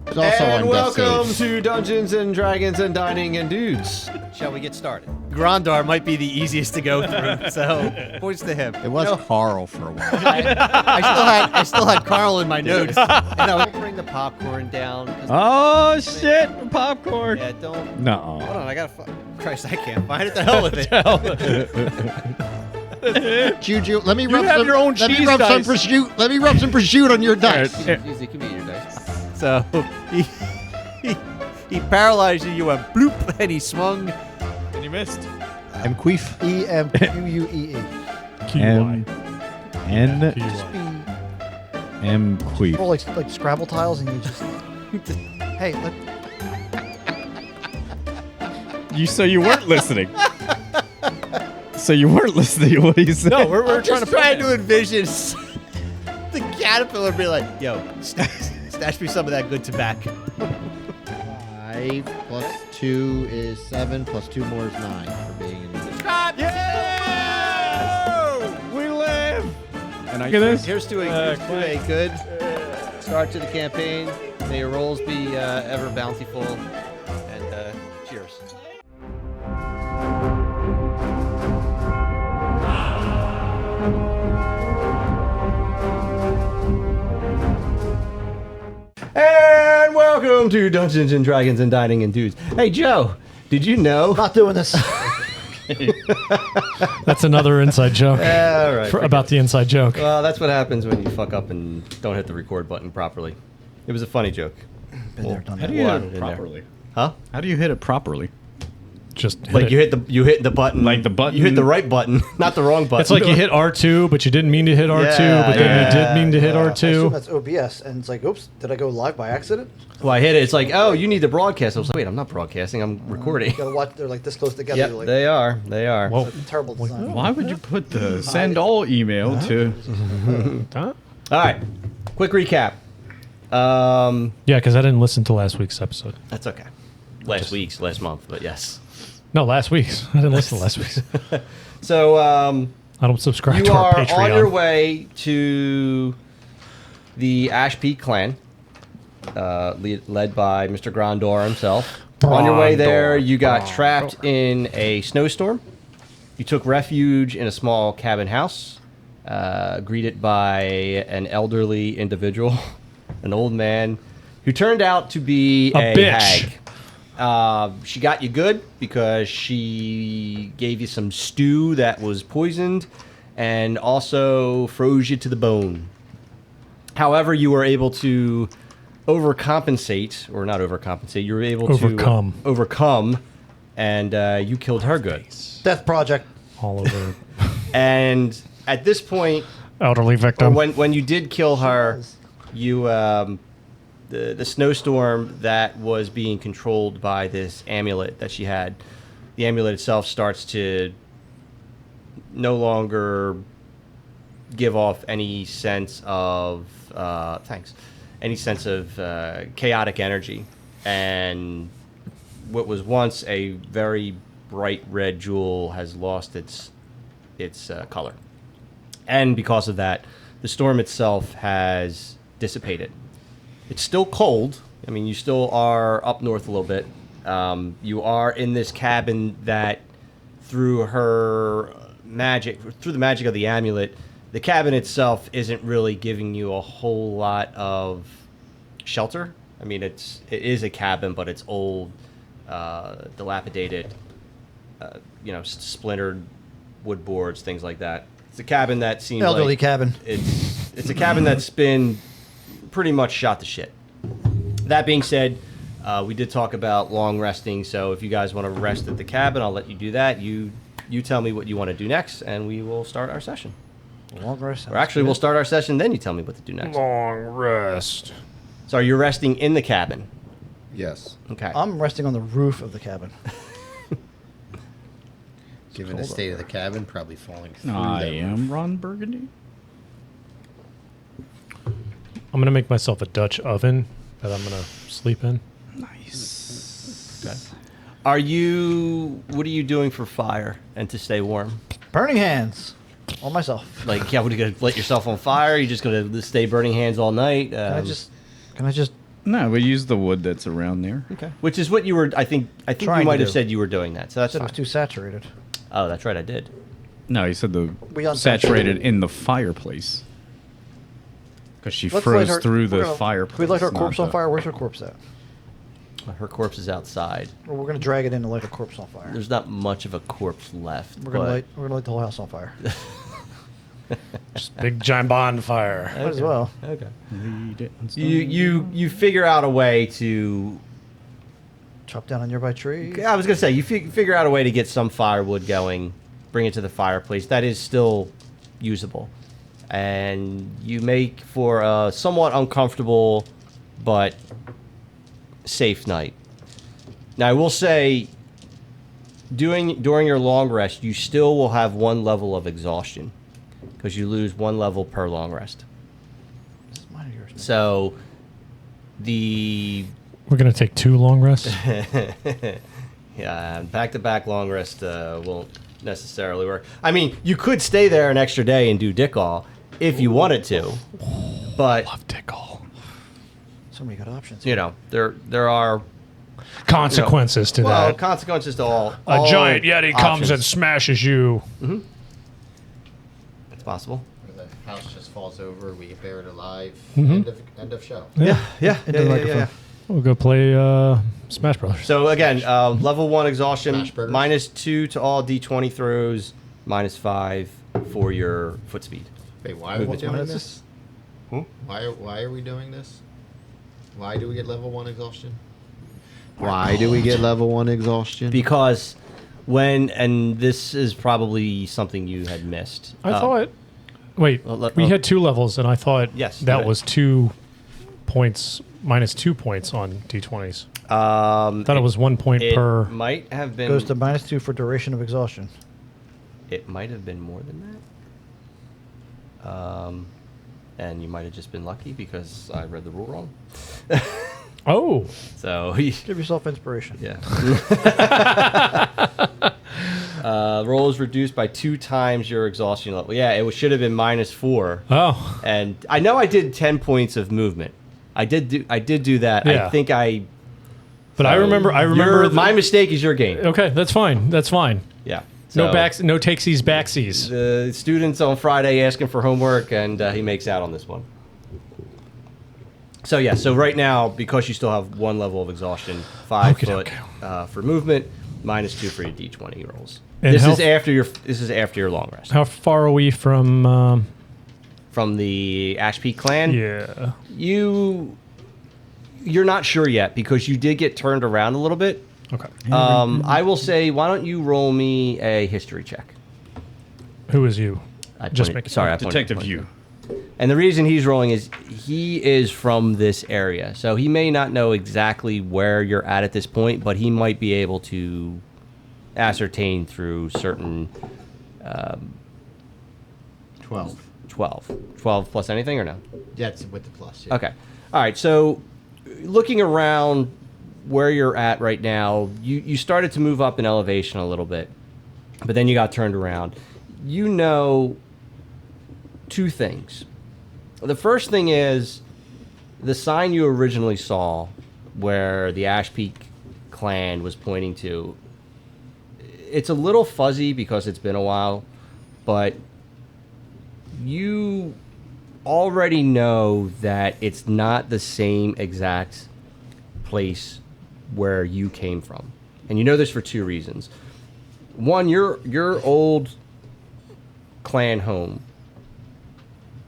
It's also And on Death welcome Saves. to Dungeons and Dragons and Dining and Dudes. Shall we get started? Grondar might be the easiest to go through, so points to him. It was Carl for a while. I still had Carl in my notes. And I would bring the popcorn down. Oh shit! Popcorn. Yeah, don't. No. Hold on, I gotta. Christ, I can't find it. The hell with it. Juju, let me rub have some. your own let me cheese rub some dice. prosciutto. Let me rub some prosciutto on your dice. Easy, give me your dice. So he paralyzed you and bloop, and he swung. And you missed. I'm queef. EMQUEE. M N M queef. Or like Scrabble tiles, and you just hey, look. So you weren't listening. So you weren't listening to what he said. No, we're trying to envision the caterpillar be like, "Yo, stash me some of that good tobacco." 5 plus 2 is 7. Plus 2 more is 9 for being in the. Yeah! We live. And I get this. Here's to a good start to the campaign. May your rolls be ever bountiful, and cheers. And welcome to Dungeons and Dragons and Dining and Dudes. Hey, Joe, did you know? Not doing this. That's another inside joke. All right. About the inside joke. Well, that's what happens when you fuck up and don't hit the record button properly. It was a funny joke. Been there, done How that. do you hit Water it in there. properly? Huh? How do you hit it properly? Just hit Like it. you hit the button. Like the button- You hit the right button, not the wrong button. It's like you hit R2, but you didn't mean to hit R2, Yeah, but then you yeah, did mean to hit I assume R2. that's OBS, and it's like, oops, did I go live by accident? Well, I hit it. It's like, oh, you need to broadcast. I was like, wait, I'm not broadcasting. I'm recording. You gotta watch. They're like this close together. Yep, You're like, they are. They are. Whoa. terrible design. Why would you put the send all email to? Huh? All right. Quick recap. Yeah, because I didn't listen to last week's episode. That's okay. Last month, but yes. No, last week's. I didn't listen to last week's. So, I don't subscribe you to our are Patreon. on your way to the Ash Peak clan, led by Mr. Grondar himself. On your way there, you got trapped in a snowstorm. You took refuge in a small cabin house, greeted by an elderly individual, an old man, who turned out to be A a bitch. hag. She got you good because she gave you some stew that was poisoned and also froze you to the bone. However, you were able to overcompensate, or not overcompensate, you were able Overcome. to overcome, and you killed her good. Death Project. All over. And at this point, Elderly or victim. when you did kill her, you the snowstorm that was being controlled by this amulet that she had, the amulet itself starts to no longer give off any sense of chaotic energy, and what was once a very bright red jewel has lost its color, and because of that, the storm itself has dissipated. It's still cold. I mean, you still are up north a little bit. You are in this cabin that, through the magic of the amulet, the cabin itself isn't really giving you a whole lot of shelter. I mean, it is a cabin, but it's old, dilapidated, splintered wood boards, things like that. It's a cabin that seems Elderly like cabin. it's a cabin that's been pretty much shot to shit. That being said, we did talk about long resting, so if you guys want to rest at the cabin, I'll let you do that. You tell me what you want to do next, and we will start our session. Long rest. Or actually, we'll start our session, then you tell me what to do next. Long rest. So you're resting in the cabin. Yes. Okay. I'm resting on the roof of the cabin. Given the state of the cabin, probably falling through I them. am Ron Burgundy. I'm going to make myself a Dutch oven that I'm going to sleep in. Nice. Okay. What are you doing for fire and to stay warm? Burning hands on myself. Like, what are you going to light yourself on fire? Are you just going to stay burning hands all night? Can I just No, we use the wood that's around there. Okay. Which is what you were. I think Trying you to might have do. said you were doing that. So that's Said it fine. was too saturated. Oh, that's right. I did. No, he said the We unsaturated. saturated in the fireplace. Because she Let's froze light her- through we're the gonna- fireplace. Can we light her not corpse on the- fire? Where's her corpse at? Her corpse is outside. Well, we're gonna drag it in and light her corpse on fire. There's not much of a corpse left. We're gonna but- light the whole house on fire. Just big giant bonfire. Might as well. Okay. We didn't You figure out a way to. Chop down a nearby tree. I was gonna say you figure out a way to get some firewood going, bring it to the fireplace that is still usable, and you make for a somewhat uncomfortable but safe night. Now I will say, during your long rest, you still will have one level of exhaustion because you lose one level per long rest. This is mine or yours? So the We're gonna take 2 long rests. yeah, back-to-back long rest won't necessarily work. I mean, you could stay there an extra day and do dick all if you wanted to, but Love tickle. So many good options. you know there are Consequences to well that. consequences to all. A giant all yeti comes and options. smashes you. It's possible. Or the house just falls over, we get buried alive. Mhm. End of show. Yeah. Into the microphone. We'll go play Smash Brothers. So again, level 1 exhaustion, Smash burgers. -2 to all d20 throws, -5 for your foot speed. Wait, why are we Movement. doing this? Hmm? Why are we doing this? Why do we get level 1 exhaustion? Why do we get level 1 exhaustion? Because and this is probably something you had missed. I thought. Wait, well, we had 2 levels, and I thought Yes, that right. was 2 points, -2 points on d20s. I Thought it was 1 point it per. might have been. Goes to -2 for duration of exhaustion. It might have been more than that. And you might have just been lucky because I read the rule wrong. Oh, So Give yourself inspiration. yeah. Roll is reduced by 2 times your exhaustion level. Yeah, it should have been -4. oh, And I know I did 10 points of movement. I did do that. Yeah. I think I. but I remember. my mistake is your game. Okay, that's fine. That's fine. Yeah. No So, backs. No takesies, backsies. The students on Friday asking for homework, and he makes out on this one. So yeah, so right now, because you still have 1 level of exhaustion, 5 Okay, foot okay. for movement, -2 for your d20 rolls. And This how is after your long rest. How far are we from? From the Ash Peak clan, Yeah. you're not sure yet because you did get turned around a little bit. Okay. I will say, why don't you roll me a history check? Who is you? I Just pointed- making- sorry, I pointed- Detective pointed you. And the reason he's rolling is he is from this area. So he may not know exactly where you're at this point, but he might be able to ascertain through certain 12. 12 plus anything or no? Yeah, it's with the plus. Yeah. Okay. All right. So looking around where you're at right now, you started to move up in elevation a little bit, but then you got turned around. You know 2 things. The first thing is the sign you originally saw where the Ash Peak clan was pointing to. It's a little fuzzy because it's been a while, but you already know that it's not the same exact place where you came from. And you know this for 2 reasons. One, your old clan home,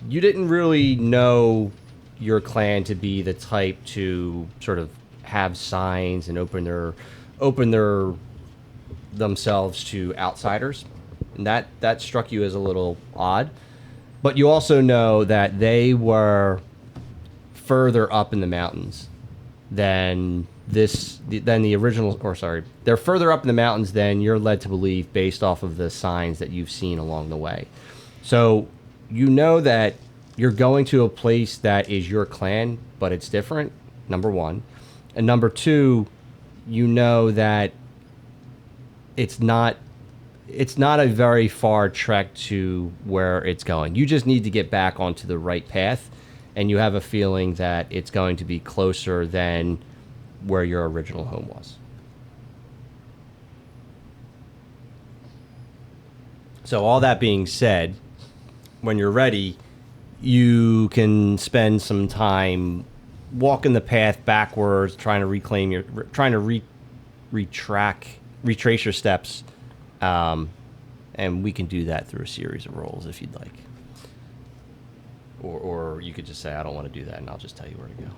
you didn't really know your clan to be the type to sort of have signs and open their themselves to outsiders. And that struck you as a little odd. But you also know that they were further up in the mountains than the original, or sorry, they're further up in the mountains than you're led to believe based off of the signs that you've seen along the way. So you know that you're going to a place that is your clan, but it's different, number 1. And number 2, you know that it's not a very far trek to where it's going. You just need to get back onto the right path, and you have a feeling that it's going to be closer than where your original home was. So all that being said, when you're ready, you can spend some time walking the path backwards, trying to reclaim your, retrace your steps, and we can do that through a series of rolls if you'd like. Or you could just say, I don't want to do that, and I'll just tell you where to go.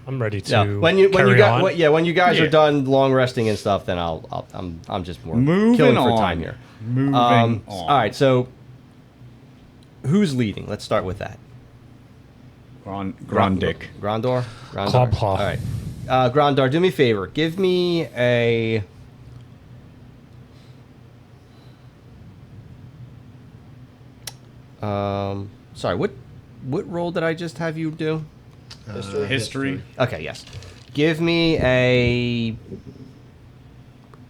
I'm ready to. No, when you carry got on. when you guys Yeah. are done long resting and stuff, then I'm just more Moving killing for on. time here. Moving on. All right, so who's leading? Let's start with that. Grondick. Grondar. Claw paw. All right, Grondar, do me a favor. Give me a. Sorry, what role did I just have you do? History. Okay, yes. Give me a.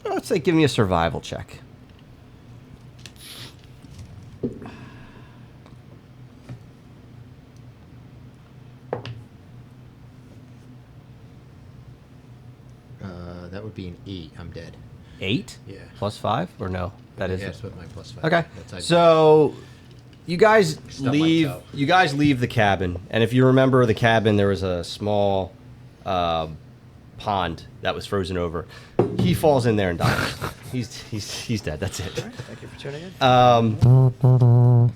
Let's say, give me a survival check. That would be an 8. I'm dead. 8? Yeah. Plus 5 or no? That is. Yes, with my +5. Okay. That's So you guys Stub leave. myself. You guys leave the cabin, and if you remember the cabin, there was a small pond that was frozen over. He falls in there and dies. he's dead. That's it. Thank you for tuning in.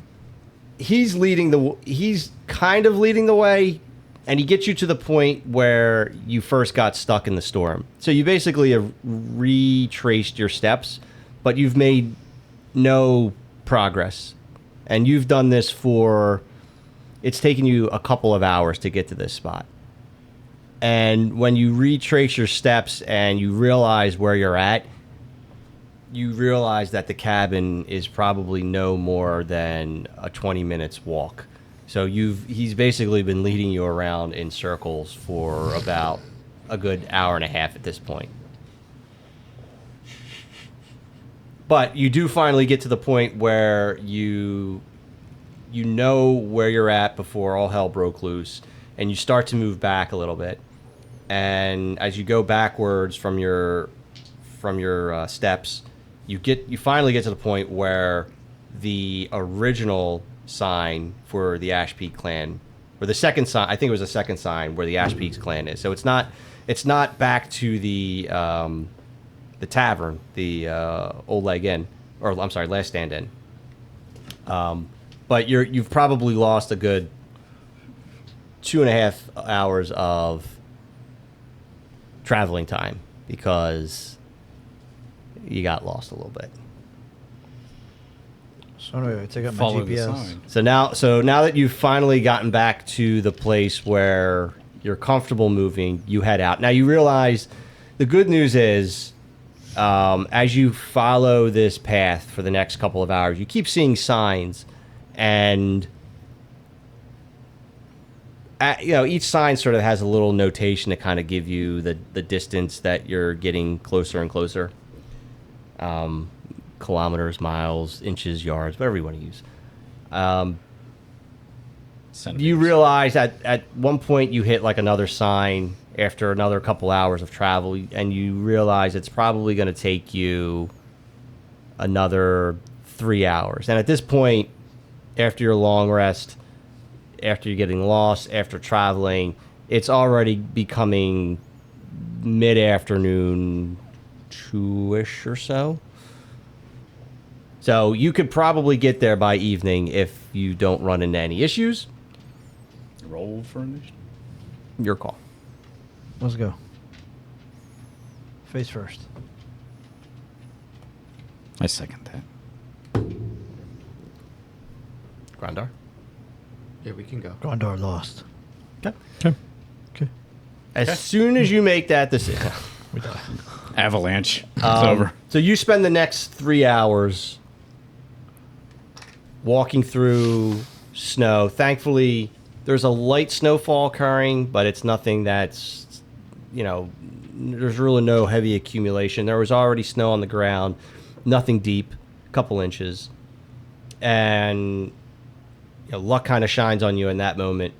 He's kind of leading the way, and he gets you to the point where you first got stuck in the storm. So you basically have retraced your steps, but you've made no progress. And you've done this it's taken you a couple of hours to get to this spot. And when you retrace your steps and you realize where you're at, you realize that the cabin is probably no more than a 20 minutes walk. So he's basically been leading you around in circles for about a good hour and a half at this point. But you do finally get to the point where you know where you're at before all hell broke loose, and you start to move back a little bit. And as you go backwards from your steps, you finally get to the point where the original sign for the Ash Peak clan, or the second sign, I think it was the second sign where the Ash Peaks clan is. So it's not back to the tavern, the Old Leg Inn, or I'm sorry, Last Stand Inn. But you've probably lost a good 2.5 hours of traveling time because you got lost a little bit. So anyway, I take out my Follow the GPS. sign. So now that you've finally gotten back to the place where you're comfortable moving, you head out. Now you realize the good news is, as you follow this path for the next couple of hours, you keep seeing signs, and each sign sort of has a little notation to kind of give you the distance that you're getting closer and closer. Kilometers, miles, inches, yards, whatever you want to use. You realize at one point you hit like another sign after another couple hours of travel, and you realize it's probably going to take you another 3 hours. And at this point, after your long rest, after you're getting lost, after traveling, it's already becoming mid-afternoon, 2-ish or so. So you could probably get there by evening if you don't run into any issues. Roll for initiative. Your call. Let's go. Face first. I second that. Grondar. Yeah, we can go. Grondar lost. Okay. Okay. Okay. As soon as you make that decision, We die. Avalanche. It's over. So you spend the next 3 hours walking through snow. Thankfully, there's a light snowfall occurring, but it's nothing that's, there's really no heavy accumulation. There was already snow on the ground, nothing deep, a couple inches. and luck kind of shines on you in that moment.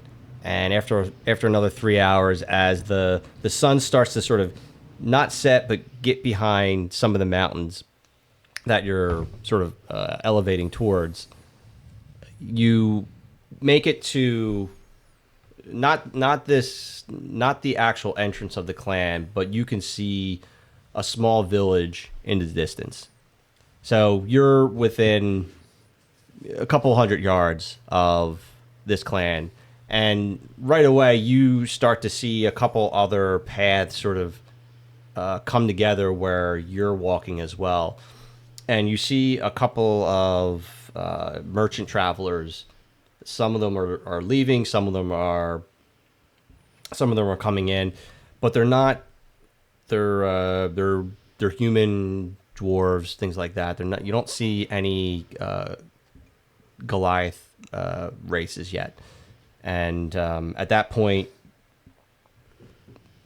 And after another 3 hours, as the sun starts to sort of not set but get behind some of the mountains that you're sort of elevating towards, you make it to not the actual entrance of the clan, but you can see a small village in the distance. So you're within a couple hundred yards of this clan, and right away you start to see a couple other paths sort of come together where you're walking as well. And you see a couple of merchant travelers. Some of them are leaving. Some of them are coming in, but they're not. They're human dwarves, things like that. They're not. You don't see any Goliath races yet, and at that point,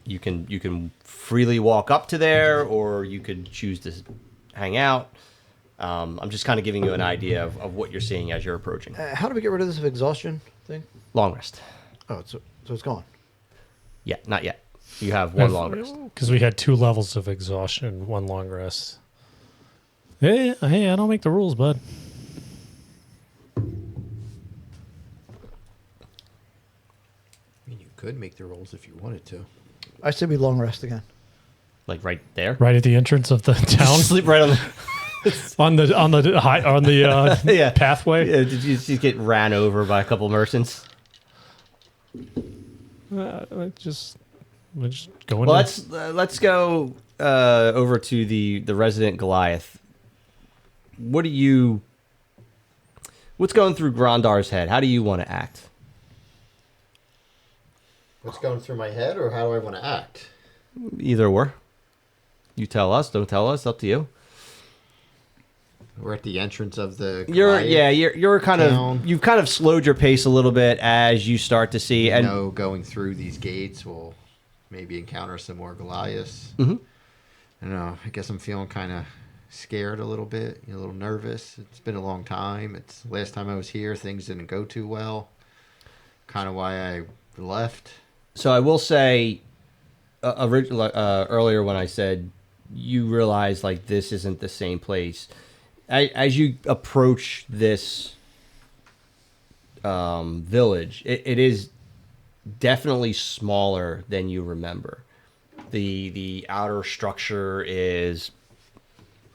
you can freely walk up to there, or you could choose to hang out. I'm just kind of giving you an idea of what you're seeing as you're approaching. How do we get rid of this exhaustion thing? Long rest. Oh, so it's gone. Yeah, not yet. You have one long rest. Because we had 2 levels of exhaustion, 1 long rest. Hey, I don't make the rules, bud. I mean, you could make the rolls if you wanted to. I say we long rest again. Like right there. Right at the entrance of the town, Sleep right on the on the Yeah. pathway. Did you get ran over by a couple merchants? We're just going. Well, let's go over to the resident Goliath. What's going through Grondar's head? How do you want to act? What's going through my head, or how do I want to act? Either or. You tell us. Don't tell us. Up to you. We're at the entrance of the. You're kind town. of you've kind of slowed your pace a little bit as you start to see, and Going through these gates will maybe encounter some more Goliaths. Mhm. I don't know. I guess I'm feeling kind of scared a little bit, a little nervous. It's been a long time. It's last time I was here, things didn't go too well. Kind of why I left. So I will say, earlier when I said you realize like this isn't the same place, as you approach this village, it is definitely smaller than you remember. The outer structure is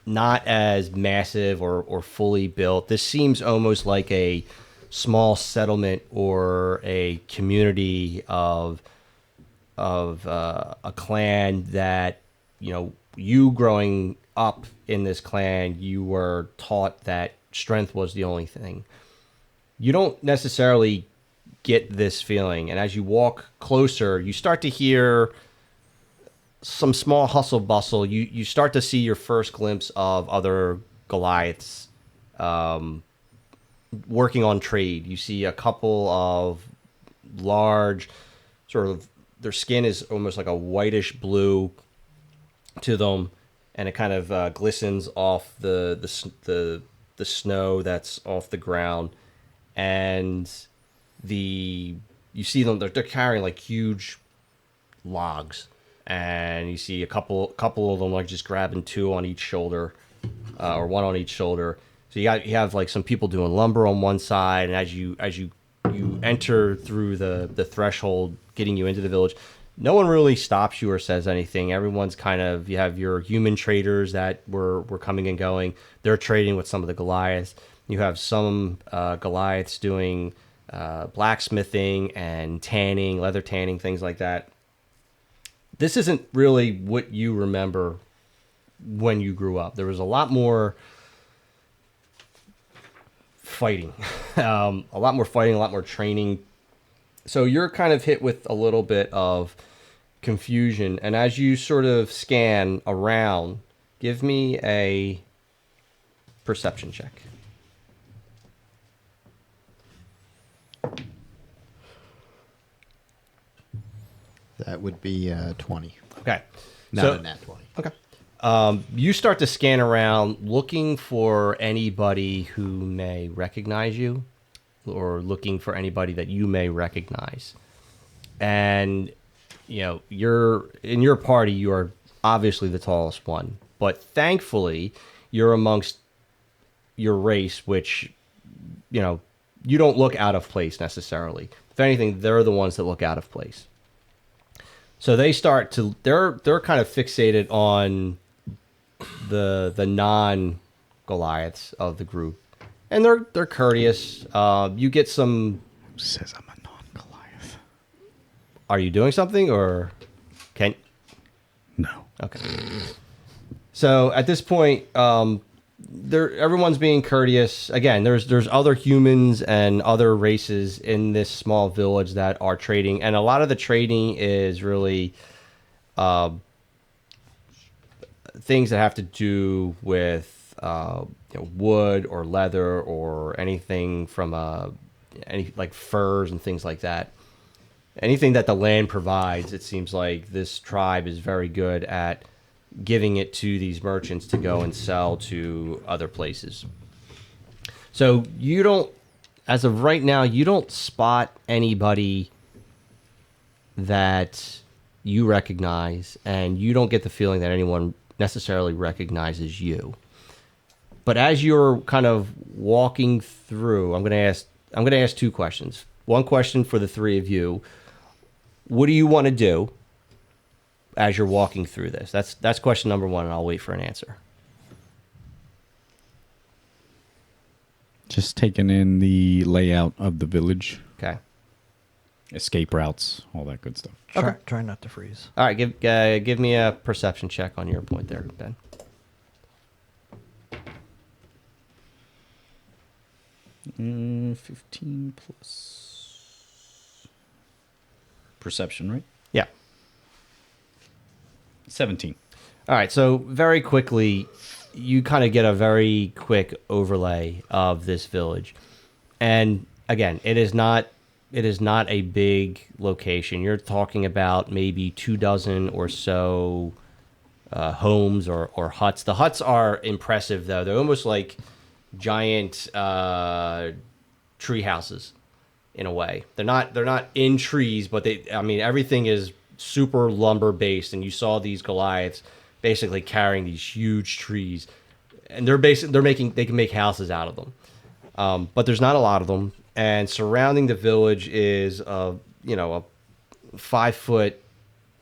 not as massive or fully built. This seems almost like a small settlement or a community of a clan that, you growing up in this clan, you were taught that strength was the only thing. You don't necessarily get this feeling, and as you walk closer, you start to hear some small hustle bustle. You start to see your first glimpse of other Goliaths working on trade. You see a couple of large, sort of, their skin is almost like a whitish blue to them, and it kind of glistens off the snow that's off the ground, and you see them. They're carrying like huge logs, and you see a couple of them like just grabbing 2 on each shoulder, or 1 on each shoulder. So you have like some people doing lumber on one side, and as you enter through the threshold, getting you into the village, no one really stops you or says anything. Everyone's kind of, you have your human traders that were coming and going. They're trading with some of the Goliaths. You have some Goliaths doing blacksmithing and tanning, leather tanning, things like that. This isn't really what you remember when you grew up. There was a lot more fighting, a lot more training. So you're kind of hit with a little bit of confusion. And as you sort of scan around, give me a perception check. That would be 20. Okay. Not a nat 20. Okay. You start to scan around looking for anybody who may recognize you or looking for anybody that you may recognize. And, you're in your party, you are obviously the tallest one. But thankfully, you're amongst your race, which, you don't look out of place necessarily. If anything, they're the ones that look out of place. So they start to, they're kind of fixated on the non-Goliaths of the group. And they're courteous. You get some... Who says I'm a non-Goliath? Are you doing something or... Can... No. Okay. So at this point, everyone's being courteous. Again, there's other humans and other races in this small village that are trading, and a lot of the trading is really things that have to do with wood or leather or anything from any like furs and things like that. Anything that the land provides, it seems like this tribe is very good at giving it to these merchants to go and sell to other places. So you don't, as of right now, you don't spot anybody that you recognize, and you don't get the feeling that anyone necessarily recognizes you. But as you're kind of walking through, I'm going to ask two questions. One question for the three of you. What do you want to do as you're walking through this? That's question number one, and I'll wait for an answer. Just taking in the layout of the village, Okay. escape routes, all that good stuff. Try not to freeze. All right. Give me a perception check on your point there, Ben. 15 plus perception, right? Yeah. 17. All right. So very quickly, you kind of get a very quick overlay of this village, and again, it is not a big location. You're talking about maybe 24 or so homes or huts. The huts are impressive, though. They're almost like giant tree houses in a way. They're not in trees, but everything is super lumber based, and you saw these Goliaths basically carrying these huge trees, and they can make houses out of them. But there's not a lot of them, and surrounding the village is a 5-foot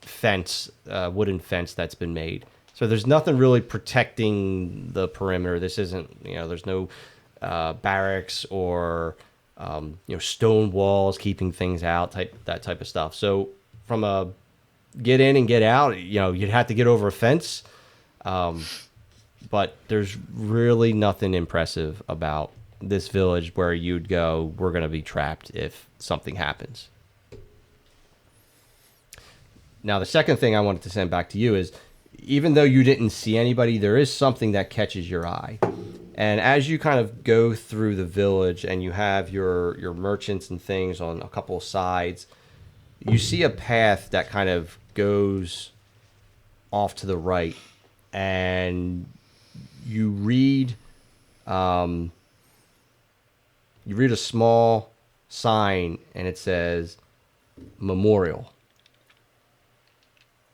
fence, wooden fence that's been made. So there's nothing really protecting the perimeter. This isn't, there's no barracks or stone walls keeping things out, that type of stuff. So from a get in and get out, you'd have to get over a fence. But there's really nothing impressive about this village where you'd go, we're going to be trapped if something happens. Now, the second thing I wanted to send back to you is, even though you didn't see anybody, there is something that catches your eye. And as you kind of go through the village and you have your merchants and things on a couple of sides, you see a path that kind of goes off to the right, and you read a small sign, and it says memorial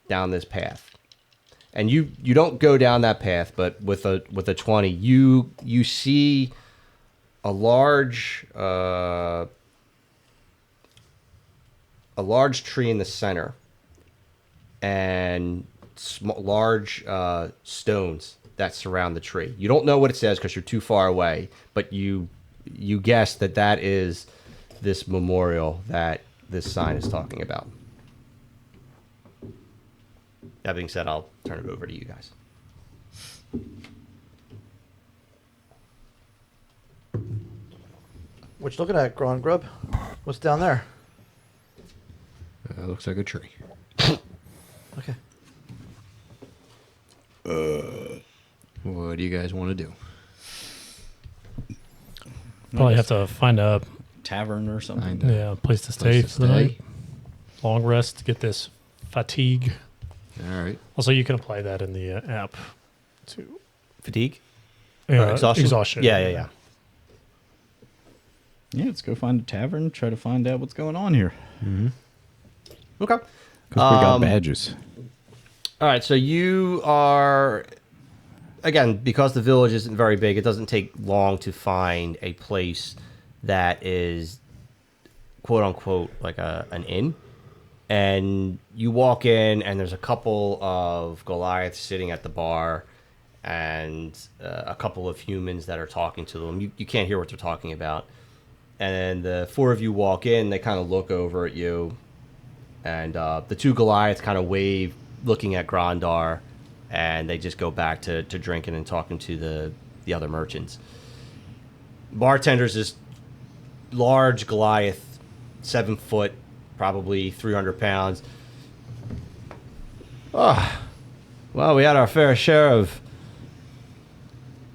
down this path. And you don't go down that path, but with a 20, you see a large tree in the center, and large stones that surround the tree. You don't know what it says because you're too far away, but you guess that is this memorial that this sign is talking about. That being said, I'll turn it over to you guys. What you looking at, Grub? What's down there? Looks like a tree. Okay. What do you guys want to do? Probably have to find a Tavern or something. Find place to stay to for the night. Long rest to get this fatigue All right. Also, you can apply that in the app to Fatigue? Exhaustion? Exhaustion. Yeah. Yeah, let's go find a tavern. Try to find out what's going on here. Okay. Because we got badges. All right, so you are, again, because the village isn't very big, it doesn't take long to find a place that is, quote unquote, like an inn. And you walk in, and there's a couple of Goliaths sitting at the bar, and a couple of humans that are talking to them. You can't hear what they're talking about. And the four of you walk in, they kind of look over at you, and the two Goliaths kind of wave, looking at Grondar, and they just go back to drinking and talking to the other merchants. Bartender's this large Goliath, 7 foot, probably 300 pounds. Oh, well, we had our fair share of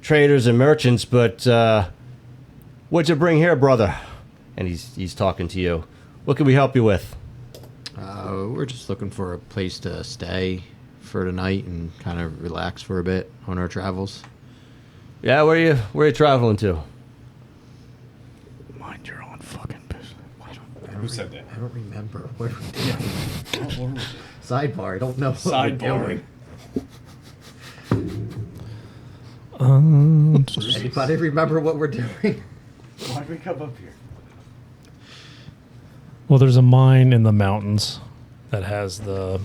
traders and merchants, but what'd you bring here, brother? And he's talking to you. What can we help you with? We're just looking for a place to stay for the night and kind of relax for a bit on our travels. Yeah, where are you traveling to? Mind your own fucking business. Who said that? I don't remember. What are we doing? Sidebar. I don't know what we're doing. Anybody remember what we're doing? Why'd we come up here? Well, there's a mine in the mountains that has the.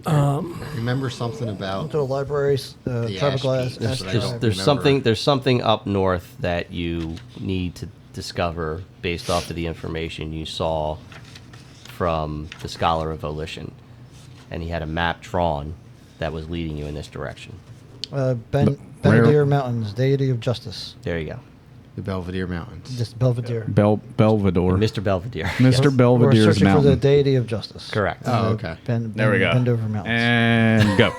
Remember something about To the libraries, the traffic ash glass. beach, ash but I glass. don't There's remember. there's something up north that you need to discover based off of the information you saw from the Scholar of Volition, and he had a map drawn that was leading you in this direction. Belvedere Mountains, deity of justice. There you go, the Belvedere Mountains. Just Belvedere. Belvedere. Mr. Belvedere. Mr. We're Belvedere's searching for the mountain. deity of justice. Correct. Oh, okay. There we go. Bendover Mountains. And go.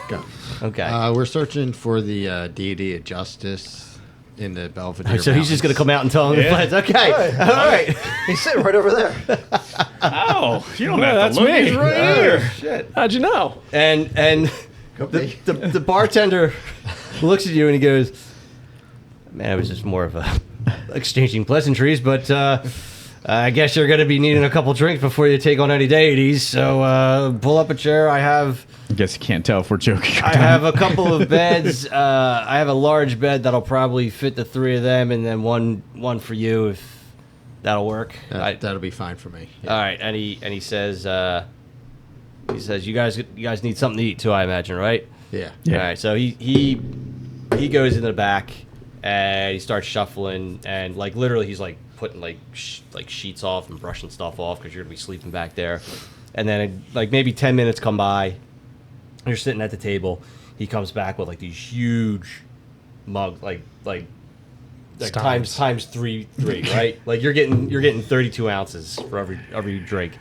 Okay. We're searching for the deity of justice in the Belvedere. So he's just going to come out and tell him the plans. Okay. Right. All right. He's sitting right over there. Oh, you don't that's me. He's right here. Shit. How'd you know? And the bartender looks at you and he goes, "Man, it was just more of a exchanging pleasantries, but I guess you're going to be needing a couple drinks before you take on any deities. So pull up a chair. I have guess you can't tell if we're joking. I have a couple of beds. I have a large bed that'll probably fit the three of them, and then one for you if that'll work." That'll be fine for me. All right, and he says you guys need something to eat too, I imagine, right? Yeah. Yeah. All right, so he goes into the back and he starts shuffling, and like literally he's like putting like sheets off and brushing stuff off because you're gonna be sleeping back there. And then like maybe 10 minutes come by, you're sitting at the table. He comes back with like these huge mug like Steins. times three, right? Like you're getting 32 ounces for every drink.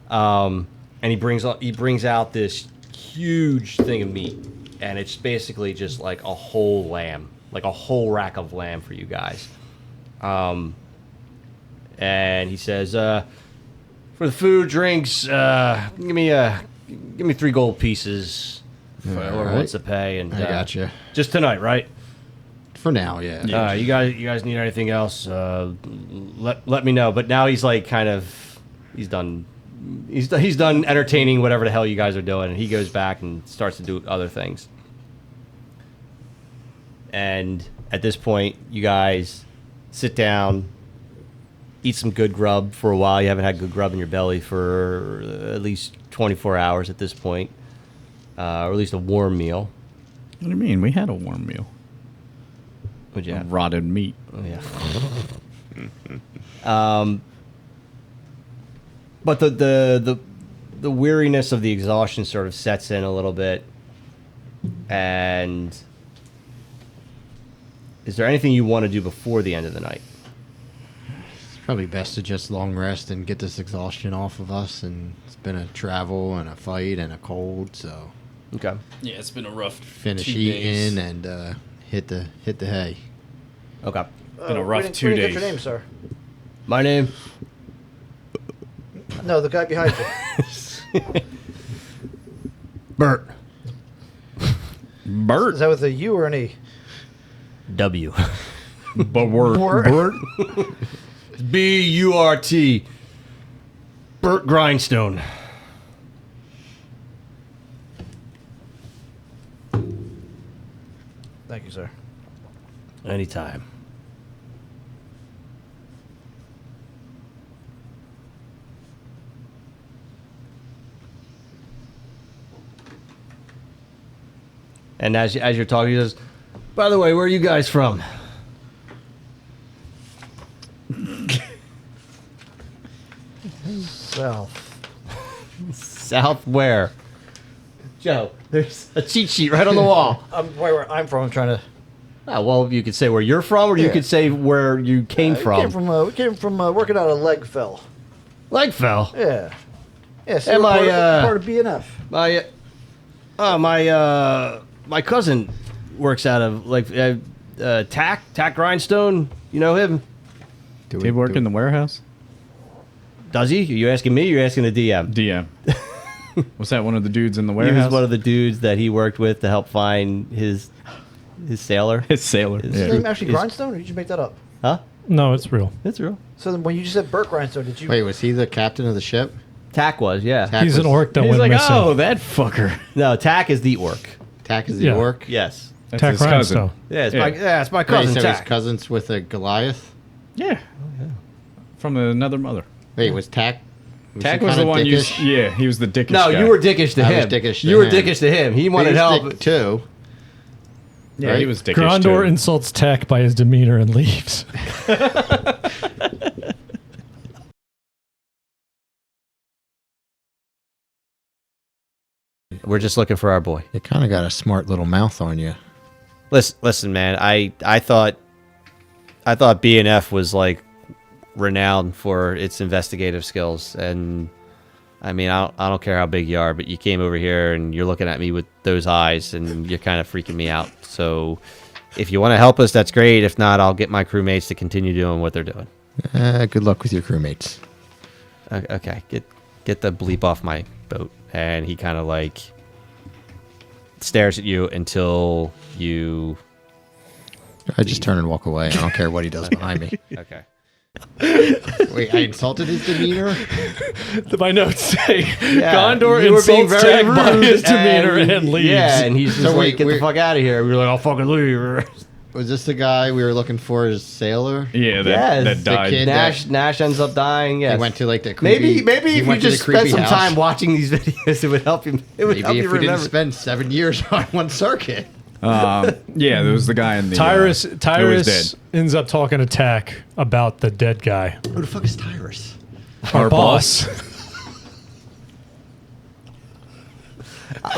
And he brings out this huge thing of meat, and it's basically just like a whole lamb, like a whole rack of lamb for you guys. And he says, for the food, drinks, give me 3 gold pieces for All whoever right. wants to pay, and I gotcha. just tonight, right? For now, yeah. You guys need anything else? Let me know. But now he's like he's done entertaining whatever the hell you guys are doing, and he goes back and starts to do other things. And at this point, you guys sit down, eat some good grub for a while. You haven't had good grub in your belly for at least 24 hours at this point, or at least a warm meal. What do you mean? We had a warm meal. What'd you have? Rotted meat. Oh, yeah. But the weariness of the exhaustion sort of sets in a little bit. And is there anything you want to do before the end of the night? It's probably best to just long rest and get this exhaustion off of us. And it's been a travel and a fight and a cold, so Okay. Yeah, it's been a rough finish eating and hit the hay. Okay. Been a rough we 2 didn't days. get your name, sir. My name? No, the guy behind you. Bert. Bert. Is that with a U or an E? W. Bert. B-U-R-T. Bert Grindstone. Thank you, sir. Anytime. And as you're talking, he says, "By the way, where are you guys from?" South. South where? Joe, there's a cheat sheet right on the wall. Where I'm from, I'm trying to. Oh, well, you could say where you're from, or you Yeah. could say where you came from. We came from working out of Legfell. Legfell. Yeah. Yeah, so Am we're I, part of BNF. My cousin works out of Tack Grindstone. You know him? Did he work in the warehouse? Does he? Are you asking me? Or you're asking the DM? DM. Was that one of the dudes in the He warehouse? was one of the dudes that he worked with to help find his sailor. His sailor. His- Is his Yeah. name actually Is- Grindstone, or did you make that up? Huh? No, it's real. That's real. So then when you just said Burt Grindstone, did you... Wait, was he the captain of the ship? Tack was, yeah. Tack He's an was- orc that He's went like, missing. oh, that fucker. No, Tack is the orc. Tack is the Yeah. orc? Yes. That's Tack his cousin. Rhinestone. Yeah, it's Yeah. my Wait, cousin so he's Tack. cousins with a Goliath? Yeah. From another mother. Wait, was Tack... Tack he was the kinda one you. dickish? Yeah, he was the dickish No, guy. you were dickish to I him. was dickish to you were him. dickish to him. He He wanted was help. dick too. Yeah, right? he was dickish Grondor too. insults Tech by his demeanor and leaves. We're just looking for our boy. You kind of got a smart little mouth on you. Listen, man. I thought BNF was like renowned for its investigative skills, and I mean, I don't care how big you are, but you came over here and you're looking at me with those eyes, and you're kind of freaking me out. So, if you want to help us, that's great. If not, I'll get my crewmates to continue doing what they're doing. Good luck with your crewmates. Okay, get the bleep off my boat. And he kind of like stares at you until you. I just turn and walk away. I don't care what he does behind me. Okay. Wait, I insulted his demeanor? My notes say Yeah, Gondor you were being insults very Tech by rude his demeanor and leaves. Yeah, and he's just So like, wait, get the we're- fuck out of here. We were like, I'll fucking leave. Was this the guy we were looking for as sailor? Yeah, Yes. that died. The kid. Nash ends up dying. Yes. He went to like the creepy... maybe he if you went to the just spent creepy some house. time watching these videos, it would help you. It would help Maybe you if we didn't remember. spend 7 years on one circuit. Yeah, there was the guy in the. Tyrus who was Tyrus dead. ends up talking to Tech about the dead guy. Who the fuck is Tyrus? Our boss.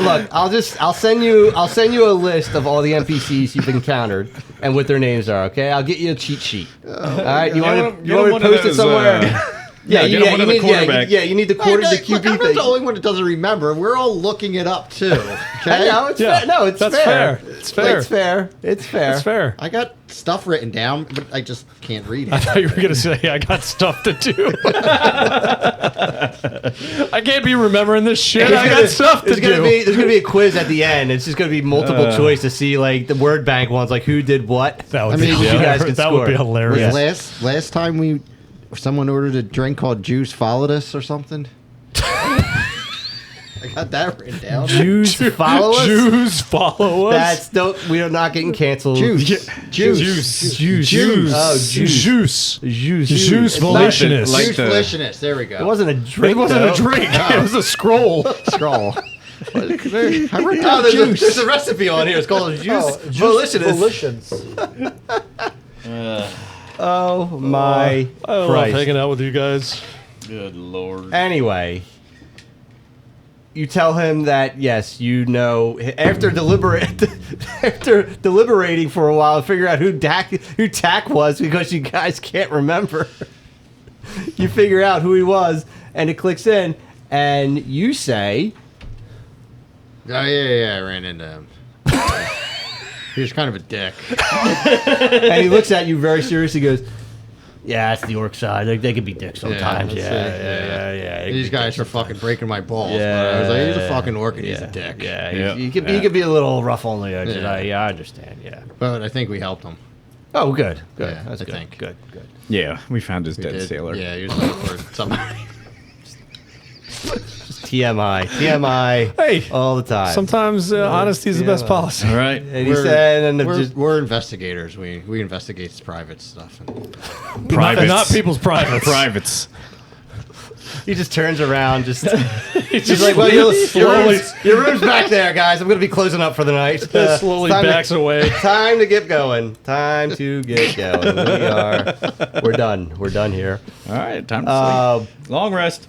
Look, I'll send you a list of all the NPCs you've encountered and what their names are. Okay, I'll get you a cheat sheet. All right, you want to Get him one of post it those, somewhere? yeah, get him one of the quarterback. You need the quarter the Look, QB I'm not thing. the only one that doesn't remember. We're all looking it up too. Okay? I know, it's Yeah, fair. No, it's that's fair. fair. It's fair. It's fair. It's fair. That's fair. I got stuff written down, but I just can't read I it. thought you were going to say, I got stuff to do. I can't be remembering this shit. I got stuff to do. There's gonna be a quiz at the end. It's just gonna be multiple choice to see like the word bank ones, like who did what. That would I be mean, you guys hilarious. can That would be score. hilarious. Last time someone ordered a drink called Juice Followed Us or something. I got that written down. Jews follow us. Jews follow us. We are not getting canceled. Juice. Juice. Juice. Oh, Juice. Juice. Juice It's not- volitionist. like Juice the- volitionist. There we go. It wasn't a drink. It wasn't though. a drink. It was a scroll. Scroll. I wrote Oh, down there's juice. a recipe on here. It's called Juice Volitionist. Volitions. Oh my I love Christ. hanging out with you guys. Good lord. Anyway, you tell him that yes, you know. After deliberating for a while, figure out who Tack was because you guys can't remember. You figure out who he was, and it clicks in, and you say, Oh, yeah, I ran into him. He was kind of a dick. and he looks at you very seriously. Goes, Yeah, it's the orc side. They can be dicks sometimes. that's Yeah, it, yeah. These guys are fucking breaking my balls. Yeah, But I was like, he's a fucking orc and he's a dick. Yeah, Yeah. he could be a little rough on the edges. Yeah. I understand. Yeah. But I think we helped him. Oh, good. Yeah, That's I good. think. Good. Yeah, we found his We dead did. sailor. Yeah, he was looking for somebody. TMI. Hey, All the time. sometimes honesty is the best policy. All right. And he said, and We're investigators. We investigate private stuff. And Privates. Not people's privates. Privates. he just turns around, he's like, well, your room's back there, guys. I'm going to be closing up for the night. Slowly backs away. Time to get going. Time to get going. We're done. We're done here. All right, time to sleep. Long rest.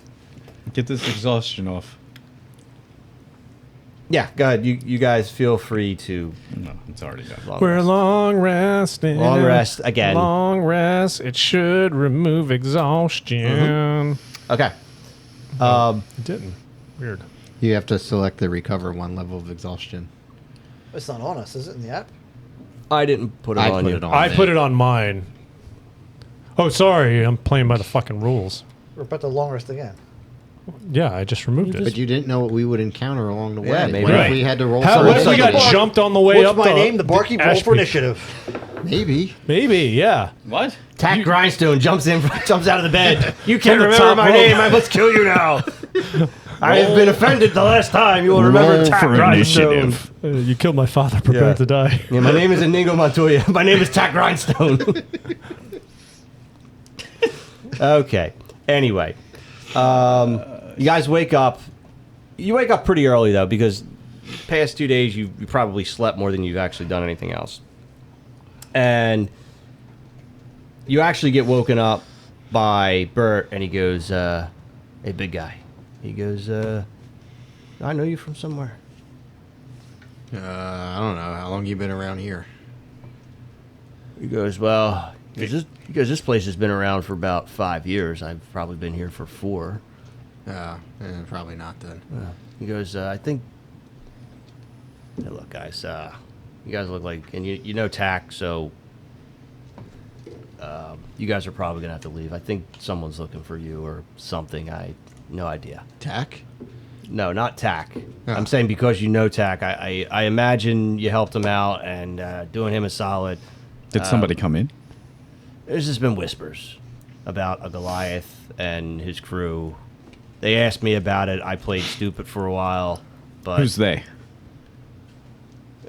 Get this exhaustion off. Yeah, go ahead. You guys feel free to No, it's already done. We're long resting. Long rest again. Long rest. It should remove exhaustion. Okay. It didn't. Weird. you have to select the recover one level of exhaustion. It's not on us, is it, in the app? I didn't put it I on put you. it on. I me. put it on mine. Oh, sorry. I'm playing by the fucking rules. We're about to long rest again. Yeah, I just removed it. But you didn't know what we would encounter along the way. Yeah, maybe. What Right. if we had to roll How for what if we something? got jumped on the way What's up my the, name? The barkeep. Roll Ashby? for initiative. Maybe. Maybe, yeah. What? Tack Grindstone jumps out of the bed. You can't the remember top my rope. name. I must kill you now. I have been offended the last time. You will remember Roll Tack for Grindstone. initiative. You killed my father. Prepare Yeah. to die. Yeah, my name is Inigo Montoya. My name is Tack Grindstone. Okay. Anyway, you guys wake up. You wake up pretty early though, because past 2 days you probably slept more than you've actually done anything else, and you actually get woken up by Bert, and he goes, "Hey, big guy." He goes, "I know you from somewhere." I don't know. How long you been around here? He goes, "Well, because this place has been around for about 5 years. I've probably been here for 4." Probably not then. He goes, "I think." Hey, look, guys. You guys look like, and you know Tack, so you guys are probably gonna have to leave. I think someone's looking for you or something. No idea. Tack? No, not Tack. Oh. I'm saying because you know Tack. I imagine you helped him out and doing him a solid. Did somebody come in? There's just been whispers about a Goliath and his crew. They asked me about it. I played stupid for a while, but Who's they?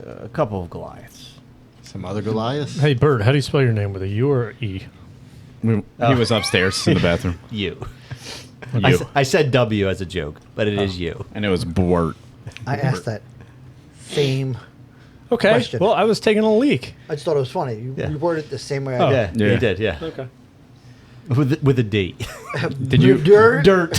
a couple of Goliaths. Some other Goliaths? Hey, Bert, how do you spell your name? With a U or E? He was upstairs in the bathroom. You. You. I said W as a joke, but it is you. And it was Bort. I asked that same. Okay. Question. Well, I was taking a leak. I just thought it was funny. You Yeah. worded it the same way Oh. I Yeah, did. Yeah. you did. Yeah, Okay. with a D. Did you Dirt. Dirt.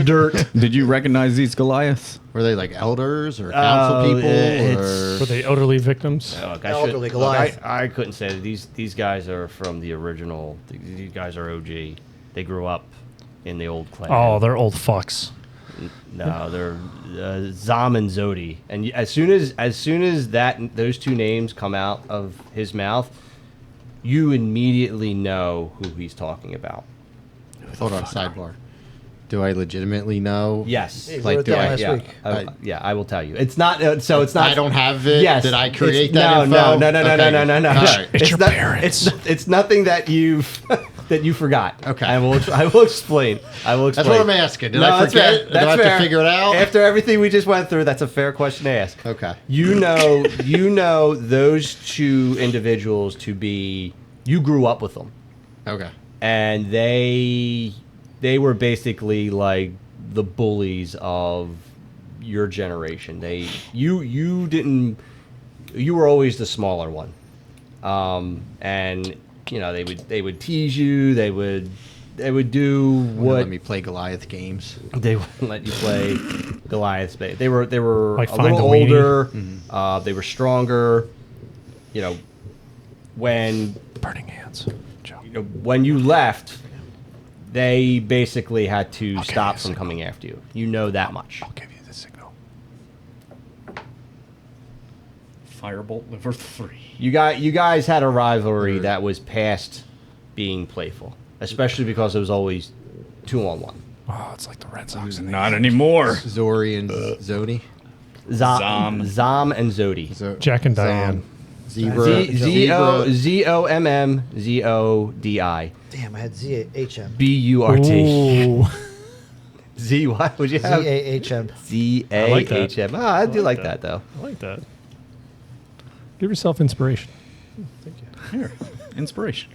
Dirt. Did you recognize these Goliaths? Were they like elders or council people? it's- Were they elderly victims? Look, Elderly look, Goliath. I couldn't say that these guys are from the original. These guys are OG. They grew up in the old clan. Oh, they're old fucks. No, they're Zom and Zodi. And as soon as those two names come out of his mouth, you immediately know who he's talking about. Hold on, sidebar. Do I legitimately know? Yes. Hey, Like, wrote it do down I- last Yeah, week. yeah, I will tell you. It's not. So it's not. I don't have it. Yes. Did I create It's- that info? No. Okay. All right. It's your not, parents. It's nothing that you've that you forgot. Okay. I will explain. I will explain. That's what I'm asking. Did No, I that's forget? fair. Do I have to figure it out? After everything we just went through, that's a fair question to ask. Okay. You know those two individuals to be. You grew up with them, Okay. and they were basically like the bullies of your generation. You didn't. You were always the smaller one, and you know they would tease you. They would do Wouldn't what let me play Goliath games. they wouldn't let you play Goliath's Bay. They were Like a Find little the Weenie? older. They were stronger. You know, when Burning hands. Joe. when you left, they basically had to give stop you a from signal. coming after you. You know that much. I'll give you the signal. Firebolt number 3. You guys had a rivalry that was past being playful, especially because it was always 2-on-1. Oh, it's like the Red Sox. In the Not anymore. Zori and Zodi. Zom and Zodi. Jack and Diane. Zebra. Zomzodi. Damn, I had Z-A-H-M. Burt. Ooh. Z. What would you have? Z-A-H-M. Z-A-H-M. Ah, I do like that though. I like that. Give yourself inspiration. Thank you. Here, inspiration.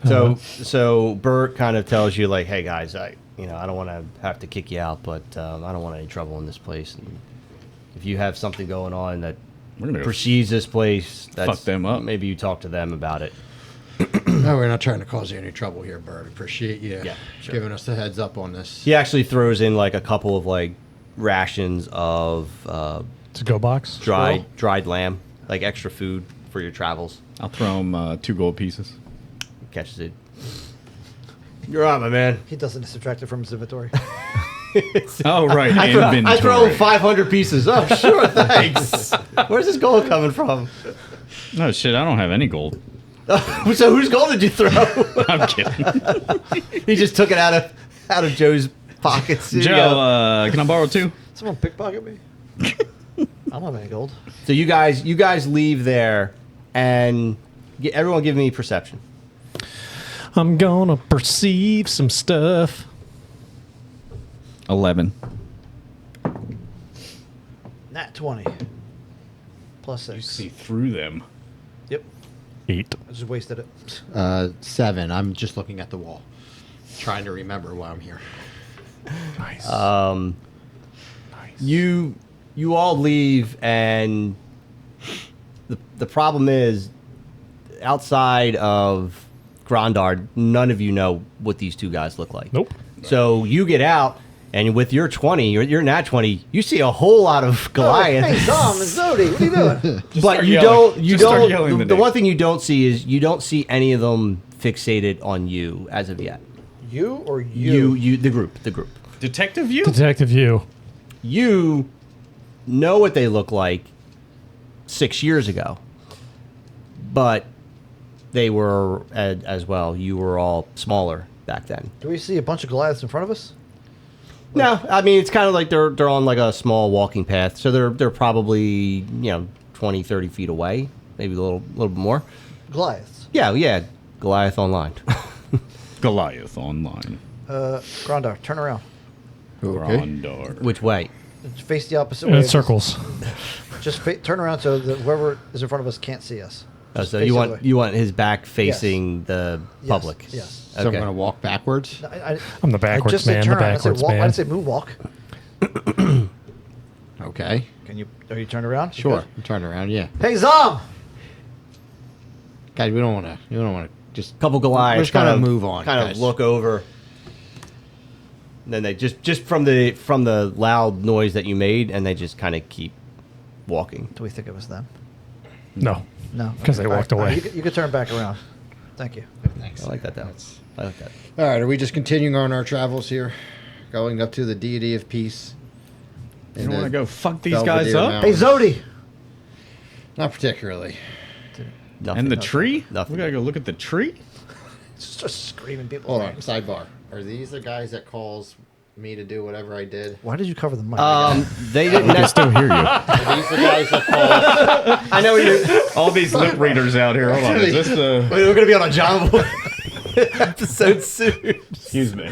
So Bert kind of tells you like, hey guys, I don't want to have to kick you out, but I don't want any trouble in this place. And if you have something going on that We're gonna go precedes this place, fuck them up. Maybe you talk to them about it. No, we're not trying to cause you any trouble here, Bert. Appreciate you Yeah, sure. giving us the heads up on this. He actually throws in like a couple of like rations of To go box. dried lamb, like extra food for your travels. I'll throw him 2 gold pieces. Catches it. You're on, my man. He doesn't subtract it from his inventory. Oh, right. I throw 500 pieces. Oh, sure, thanks. Where's this gold coming from? No, shit, I don't have any gold. So whose gold did you throw? I'm kidding. He just took it out of Joe's pockets. Here you go. Joe, can I borrow 2? Someone pickpocket me. I don't have any gold. So you guys leave there, and everyone give me perception. I'm gonna perceive some stuff. 11. Nat 20. Plus 6. You see through them. Yep. 8. I just wasted it. 7. I'm just looking at the wall, trying to remember why I'm here. Nice. Nice. You all leave, and the problem is, outside of Grondar, none of you know what these two guys look like. Nope. So you get out, and with your 20, your nat 20, you see a whole lot of Goliath. Hey, Dom and Zodi, what are you doing? But start you yelling. don't. You Just start don't. yelling The, the the name. one thing you don't see is you don't see any of them fixated on you as of yet. You or you? You. The group. Detective you? Detective you. You know what they look like 6 years ago, but they were as well. You were all smaller back then. Do we see a bunch of Goliaths in front of us? No, I mean it's kind of like they're on like a small walking path, so they're probably 20, 30 feet away, maybe a little bit more. Goliaths. Yeah, Goliath online. Goliath online. Grondar, turn around. Okay. Grondar. Which way? Face the opposite And way. it circles. Just turn around so that whoever is in front of us can't see us. Oh, Just so face you the other want way. you want his back facing the Yes, public? yes. So I'm Okay. going to walk backwards. I'm the backwards I just said man, turn the around. backwards I man. said walk. I said moonwalk. Okay. Are you turned around? You Sure. good? I'm turning around. Yeah. Hey, Zom! Guys, we don't want to just. Couple Goliaths We're just gonna kind of move on, kind guys. of look over. And then they just from the loud noise that you made, and they just kind of keep walking. Do we think it was them? No. No. 'Cause they All walked all away. You could turn back around. Thank you. Thanks. I like that though. I like that. All right. Are we just continuing on our travels here, going up to the deity of peace? You in don't want to the go fuck these guys Belvedere up? Hey, Mountains? Zodi! Not particularly. Nothing. And the tree? Nothing. We gotta go look at the tree? Just screaming people's Hold on. names. Sidebar. Are these the guys that calls me to do whatever I did? Why did you cover the mic? They didn't. I can still hear you. Are these the guys that calls? I know you're. All these lip readers out here. Hold on. Is this the... We're gonna be on a John Boy episode soon. Excuse me.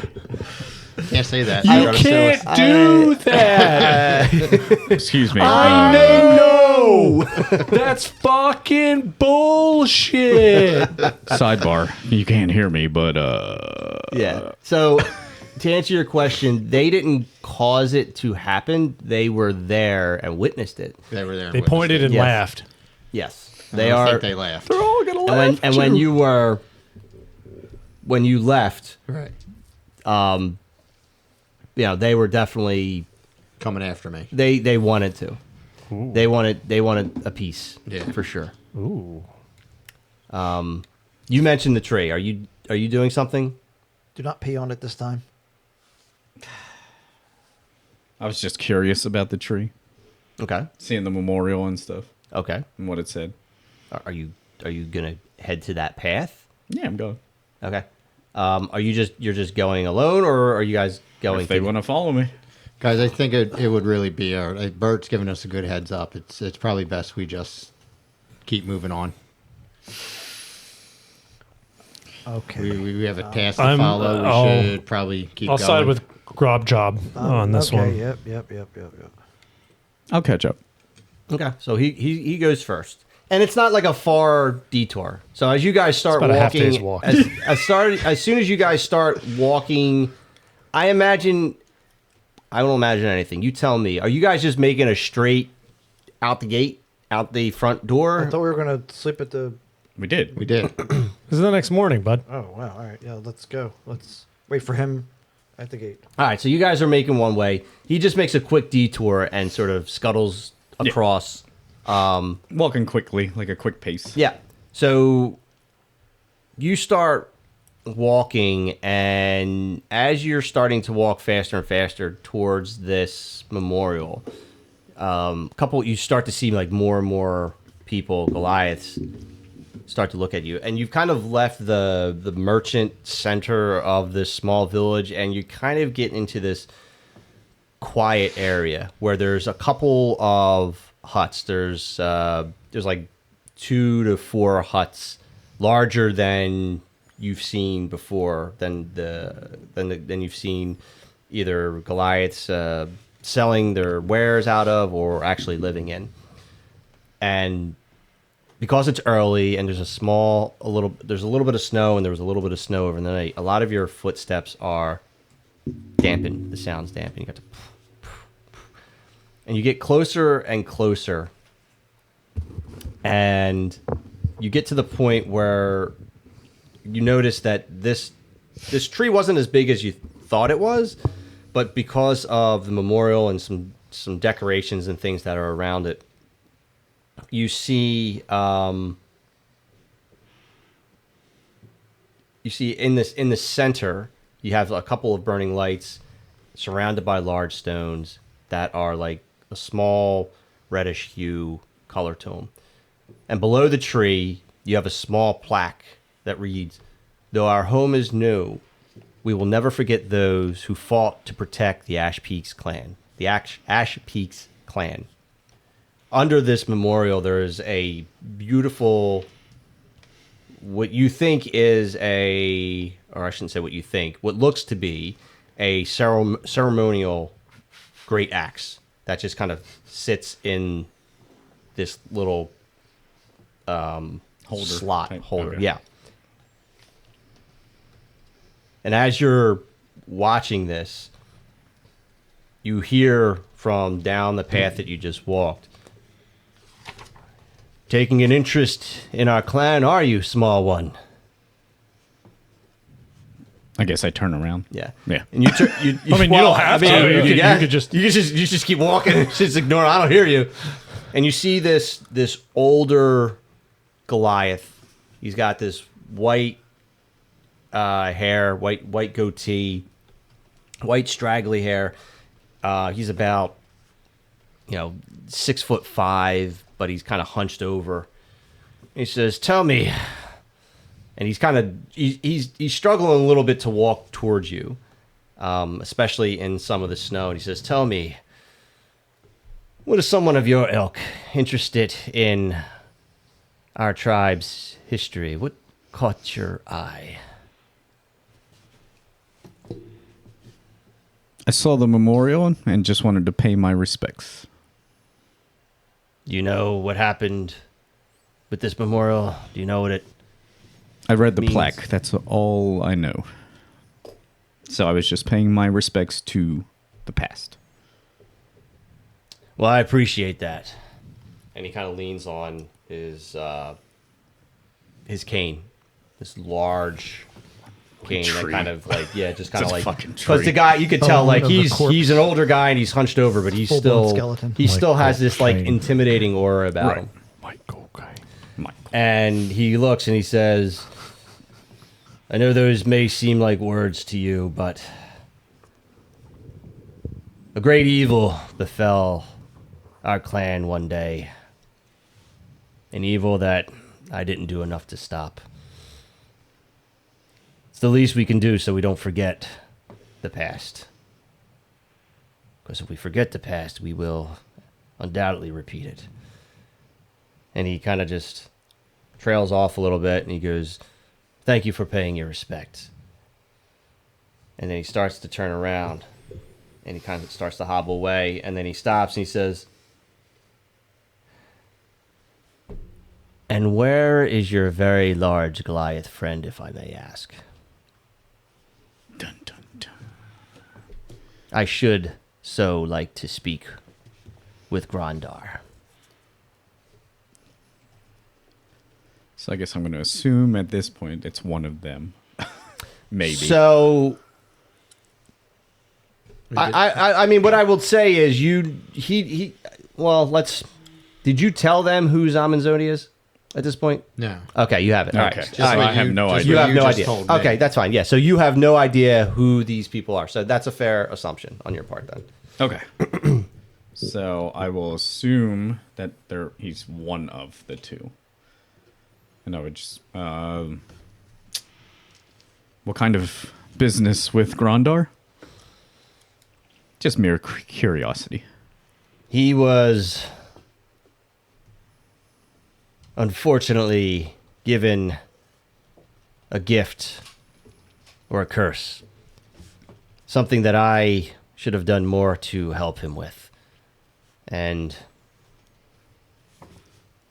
Can't say that. You can't do that. Excuse me. No. That's fucking bullshit. Sidebar. You can't hear me, but Yeah. So, to answer your question, they didn't cause it to happen. They were there and witnessed it. They were there. They pointed and Yes. laughed. Yes, I they don't are. think they laughed. They're all gonna and laugh. when you left, Right. they were definitely Coming after me. they wanted to. Ooh. They wanted a piece. Yeah. For sure. Ooh. You mentioned the tree. Are you doing something? Do not pee on it this time. I was just curious about the tree. Okay. Seeing the memorial and stuff. Okay. and what it said. Are you gonna head to that path? Yeah, I'm going. Okay. You're just going alone, or are you guys going? If they want to follow me. Guys, I think it would really be Bert's giving us a good heads up. It's probably best we just keep moving on. Okay. We have a task to I'm- follow. We I'll- should probably keep I'll going. side with Grob Job on this okay, one. Yep. I'll catch up. Okay. So he goes first, and it's not like a far detour. So as you guys start about a half walking, day's walk. as soon as you guys start walking, I don't imagine anything. You tell me. Are you guys just making a straight out the gate, out the front door? I thought we were gonna sleep at the. We did. We did. This is the next morning, bud. Oh wow! All right, yeah. Let's go. Let's wait for him at the gate. All right, so you guys are making one way. He just makes a quick detour and sort of scuttles across. Walking quickly, like a quick pace. Yeah. So you start walking, and as you're starting to walk faster and faster towards this memorial, you start to see like more and more people, Goliaths, start to look at you, and you've kind of left the merchant center of this small village, and you kind of get into this quiet area where there's a couple of huts. There's like 2 to 4 huts larger than you've seen before, than you've seen either Goliaths selling their wares out of or actually living in. And because it's early and there's a little bit of snow, and there was a little bit of snow over the night, a lot of your footsteps are dampened. The sound's dampened. You got to, and you get closer and closer, and you get to the point where you notice that this tree wasn't as big as you thought it was, but because of the memorial and some decorations and things that are around it, you see in the center you have a couple of burning lights surrounded by large stones that are like a small reddish hue color to them. And below the tree you have a small plaque that reads, "Though our home is new, we will never forget those who fought to protect the Ash Peaks clan." The Ash Peaks clan. Under this memorial, there is a beautiful, what you think is or I shouldn't say what you think, what looks to be a ceremonial great axe that just kind of sits in this little slot holder. Okay. Yeah. And as you're watching this, you hear from down the path that you just walked, "Taking an interest in our clan, are you, small one?" I guess I turn around. Yeah. Yeah. And you I mean, you don't have to. You could just- you just keep walking. Just ignore. I don't hear you. And you see this older Goliath. He's got this white hair, white goatee, white straggly hair. He's about 6'5", but he's kind of hunched over. He says, "Tell me," and he's struggling a little bit to walk towards you, especially in some of the snow. And he says, "Tell me, what is someone of your ilk interested in our tribe's history? What caught your eye?" I saw the memorial and just wanted to pay my respects. Do you know what happened with this memorial? Do you know what it... I read the means- plaque. That's all I know. So I was just paying my respects to the past. Well, I appreciate that. And he kind of leans on his cane, this large cane that tree. kind of like just kind It's of a like fucking because the tree. guy you could tell Bone like of the he's corpse. an older guy and he's hunched over, but he's Full-blown still skeleton. he still has Michael this like Caine. intimidating aura about Right. him. Michael guy. Michael. And he looks and he says, "I know those may seem like words to you, but a great evil befell our clan one day. an evil that I didn't do enough to stop. It's the least we can do so we don't forget the past. Because if we forget the past, we will undoubtedly repeat it. And he kind of just trails off a little bit, and he goes, "Thank you for paying your respects." And then he starts to turn around, and he kind of starts to hobble away, and then he stops, and he says, "And where is your very large Goliath friend, if I may ask?" Dun, dun, dun. "I should so like to speak with Grondar." So I guess I'm going to assume at this point it's one of them. Maybe. So, I mean, what I will say is did you tell them who Zamanzoni is at this point? No. Okay, you have it. All Okay. right. So All right. I have no just idea. You what have no just idea. told me. Okay, that's fine. Yeah, so you have no idea who these people are. So that's a fair assumption on your part then. Okay. So I will assume that he's one of the two. And I would just... what kind of business with Grondar? Just mere curiosity. He was unfortunately given a gift or a curse. Something that I should have done more to help him with. And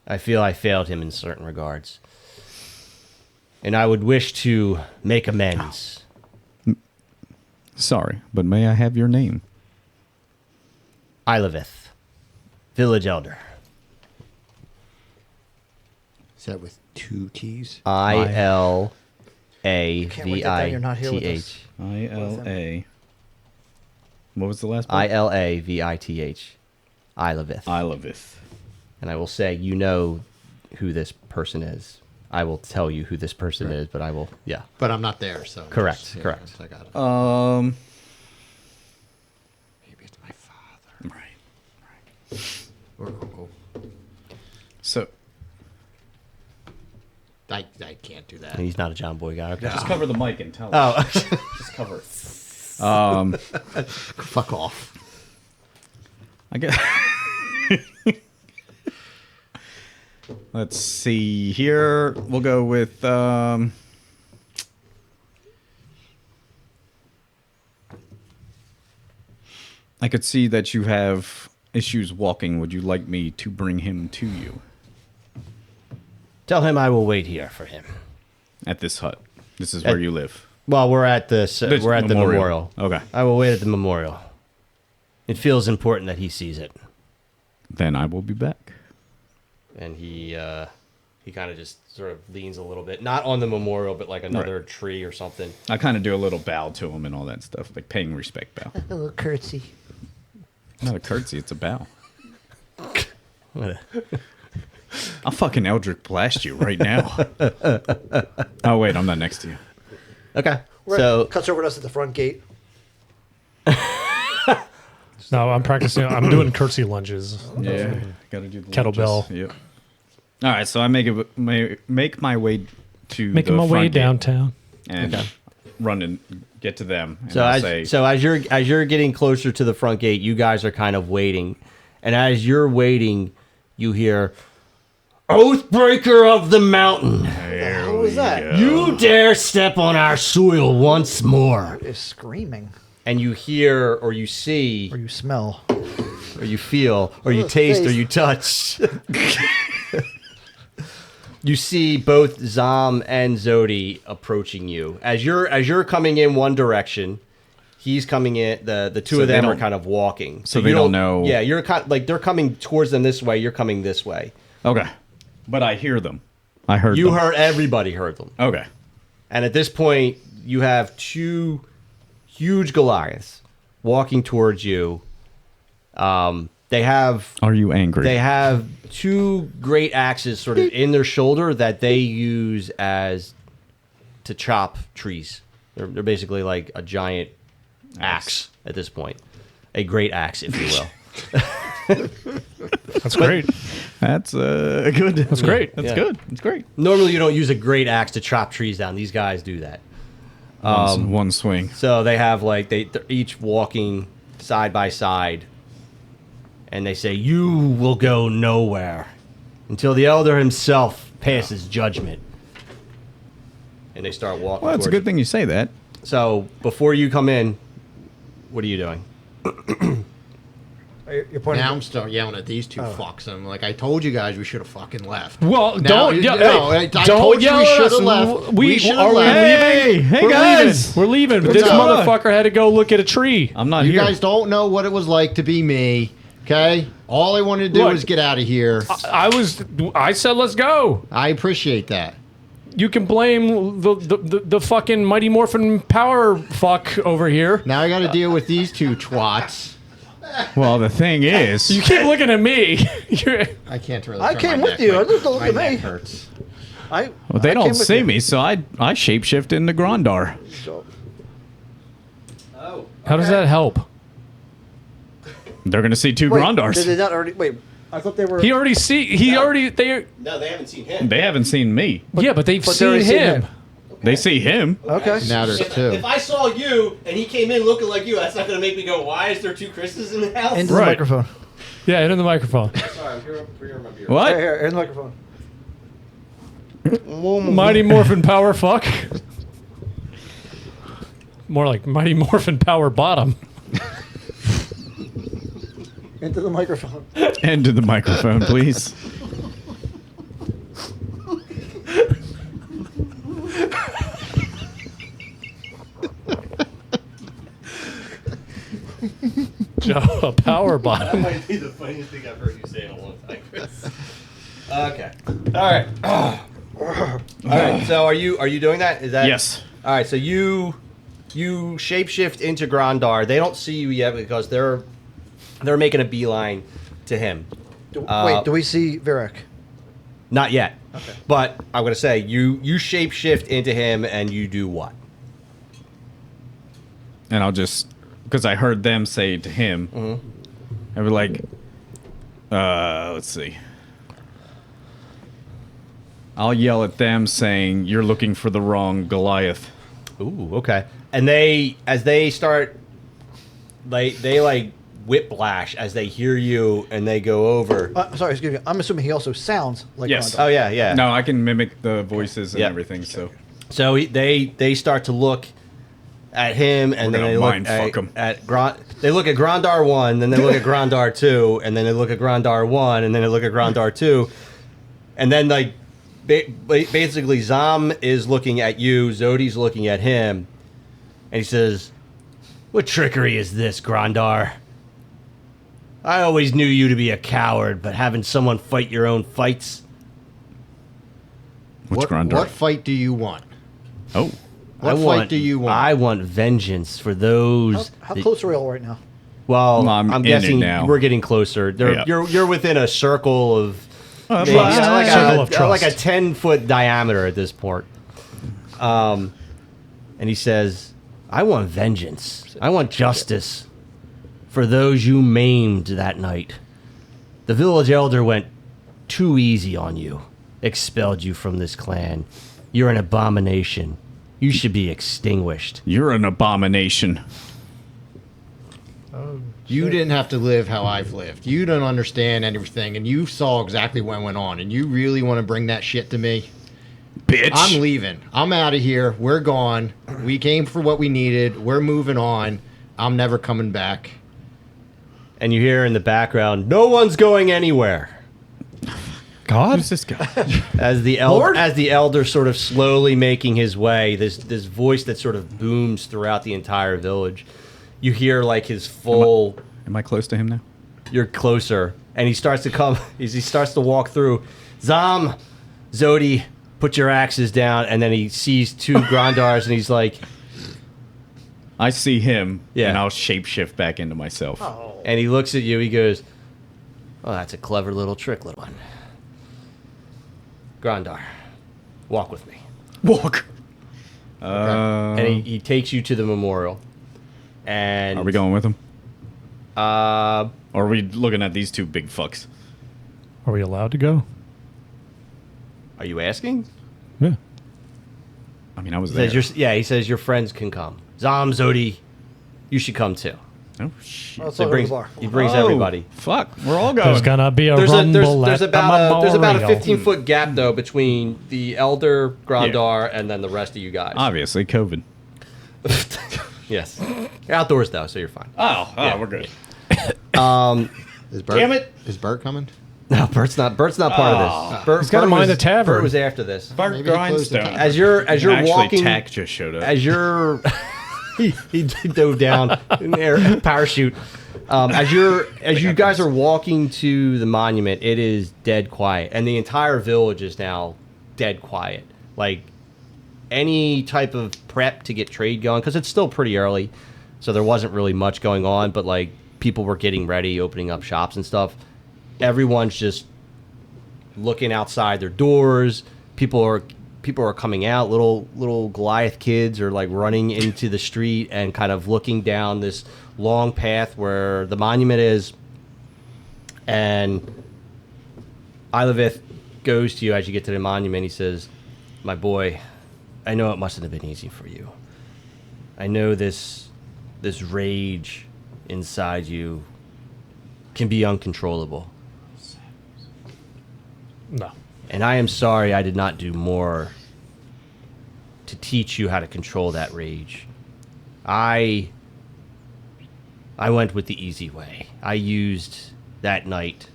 I feel I failed him in certain regards. And I would wish to make amends. Sorry, but may I have your name? Ilevith, village elder. Is that with 2 T's? ILAVITH. Can't write that down, you're not here with us. I-L-A. What was the last part? ILAVITH. Ilevith. Ilevith. And I will say, you know who this person is. I will tell you who this person is, but I will, yeah. But I'm not there, so. Correct, correct. I got it. Maybe it's my father. Right. Or uncle. So, I can't do that. He's not a John Boy guy. Okay. just cover the mic and tell Oh, Just cover it. Fuck off. I guess. Let's see here. We'll go with I could see that you have issues walking. Would you like me to bring him to you tell him I will wait here for him. at this hut? This is where you live. Well, we're at the memorial. Okay. I will wait at the memorial. It feels important that he sees it. Then I will be back. And he kind of just sort of leans a little bit, not on the memorial, but like another tree or something. I kind of do a little bow to him and all that stuff, like paying respect bow. A little curtsy. Not a curtsy, it's a bow. I'll fucking Eldritch blast you right now. Oh, wait, I'm not next to you. Okay. So cuts over to us at the front gate. No, I'm practicing. I'm doing curtsy lunges. Yeah, gotta do the Kettlebell. lunges. Yep. All right, so I make my way to Making the my front way gate downtown. and run and get to them. And So I'll as you're getting closer to the front gate, you guys are kind of waiting, and as you're waiting, you hear, "Oathbreaker of the mountain, What was that? you dare step on our soil once more!" Is screaming. And you hear, or you see, Or you smell. or you feel, or you taste, or face. you touch. You see both Zam and Zodi approaching you. As you're coming in one direction, he's coming in. The two So of they them are don't- kind of walking. so you they don't know- Yeah, you're kind of, like they're coming towards them this way. You're coming this way. Okay, but I hear them. I heard You them. heard everybody heard them. Okay. And at this point, you have two huge Goliaths walking towards you. They have Are you angry? They have two great axes sort of in their shoulder that they use to chop trees. They're basically like a giant axe at this point. A great axe, if you will. That's great. That's good. That's great. That's Yeah. good. That's great. Normally, you don't use a great axe to chop trees down. These guys do that. One swing. So they have like they're each walking side by side, and they say, "You will go nowhere until the elder himself passes judgment." And they start walking. Well, it's a towards good thing you say that. So before you come in, what are you doing? You're pointing. Now I'm starting yelling at these two fucks. I'm like, I told you guys we should have fucking left. Well, Now- don't yell. no, Hey, I don't told you yell we at should have us. left. We We should are have we left. leaving? Hey, We're guys. leaving. We're leaving. This up? motherfucker had to go look at a tree. I'm not You here. guys don't know what it was like to be me. Okay, all I wanted to do Look, was get out of here. I said let's go. I appreciate that. You can blame the fucking Mighty Morphin power fuck over here. Now I got to deal with these two twats. Well, the thing is, You keep looking at me. You're- I can't really. I turn came my with neck. you. My- I just don't look my at neck me. hurts. I. well, they I don't came with see you. me, so I shapeshift into Grondar. So, Oh, How does that help? They're gonna see two wait, Grondars. did they not already? Wait, I thought they were. He already see. He already. They. no, they haven't seen him. They haven't seen me. Yeah, but they've but they seen already seen him. him. They see him. Okay. Now there's two. If I saw you and he came in looking like you, that's not going to make me go, "Why is there two Chris's in the house?" Into Right. the microphone. Yeah, into the microphone. Sorry, I'm here my beer. What? Here, in the microphone. Mighty Morphin power fuck. More like Mighty Morphin power bottom. Into the microphone. Into the microphone, please. Joe, a power That bottom. might be the funniest thing I've heard you say in a long time, Chris. Okay. All right. All right. So are you doing that? Is that Yes. All right. So you shapeshift into Grondar. They don't see you yet because they're making a beeline to him. Wait, do we see Virak? Not yet. Okay. But I'm gonna say you shapeshift into him and you do what? And I'll just, because I heard them say to him, I was like, let's see. I'll yell at them saying, "You're looking for the wrong Goliath." Ooh, okay. And as they start, they like whiplash as they hear you, and they go over. Sorry, excuse me. I'm assuming he also sounds like Yes. Grondar. Oh yeah, yeah. No, I can mimic the voices and Yeah. everything, so. So they start to look at him, and We're then they gonna look mind fuck 'em. They look at Grondar 1, then they look at Grondar 2, and then they look at Grondar 1, and then they look at Grondar 2, and then like basically Zam is looking at you, Zodi's looking at him, and he says, "What trickery is this, Grondar? I always knew you to be a coward, but having someone fight your own fights." Which Grondar? What fight do you want? Oh. What fight do you want? I want vengeance for those. How that- close are we all right now? Well, I'm I'm in guessing it now. we're getting closer. Yeah. You're within a circle of maybe, trust. Circle of like a trust. 10-foot diameter at this point. And he says, "I want vengeance. I want justice for those you maimed that night. The village elder went too easy on you, expelled you from this clan. You're an abomination. You should be extinguished." You're an abomination. You didn't have to live how I've lived. You don't understand everything, and you saw exactly what went on. And you really want to bring that shit to me? Bitch. I'm leaving. I'm out of here. We're gone. We came for what we needed. We're moving on. I'm never coming back. And you hear in the background, "No one's going anywhere." God? Who's this guy? As the elder sort of slowly making his way, this voice that sort of booms throughout the entire village. You hear like his full. Am I close to him now? You're closer, and he starts to come. He starts to walk through. Zam, Zodi, put your axes down, and then he sees two Grondars, and he's like, I see him, Yeah. and I'll shapeshift back into myself. and he looks at you. He goes, "Oh, that's a clever little trick, little one. Grondar, walk with me." Walk. And he takes you to the memorial. And Are we going with him? Or are we looking at these two big fucks? Are we allowed to go? Are you asking? Yeah. I mean, I was He there. says he says your friends can come. Zom, Zodi, you should come too. Oh, shit. Let's So all go to the bar. he brings Oh, everybody. Fuck, we're all There's going. gonna be a There's rumble there's at about the a 15-foot 15-foot gap though between the elder Grondar and then the rest of you guys. Obviously, COVID. Yes, you're outdoors though, so you're fine. Oh, we're good. Is Bert, Damn it. Is Bert coming? No, Bert's not part of this. Bert, He's gotta Bert mind was- the tavern. Bert was after this. Bart Maybe he closed the Grindstone. As you're Actually, walking, Tack just showed up. as you're he dove down in the air parachute. As you guys are walking to the monument, it is dead quiet, and the entire village is now dead quiet. Like any type of prep to get trade going, because it's still pretty early, so there wasn't really much going on. But like people were getting ready, opening up shops and stuff. Everyone's just looking outside their doors. People are coming out. Little Goliath kids are like running into the street and kind of looking down this long path where the monument is. And Ilivith goes to you as you get to the monument. He says, "My boy, I know it mustn't have been easy for you. I know this rage inside you can be uncontrollable. No. And I am sorry I did not do more to teach you how to control that rage. I went with the easy way. I used that night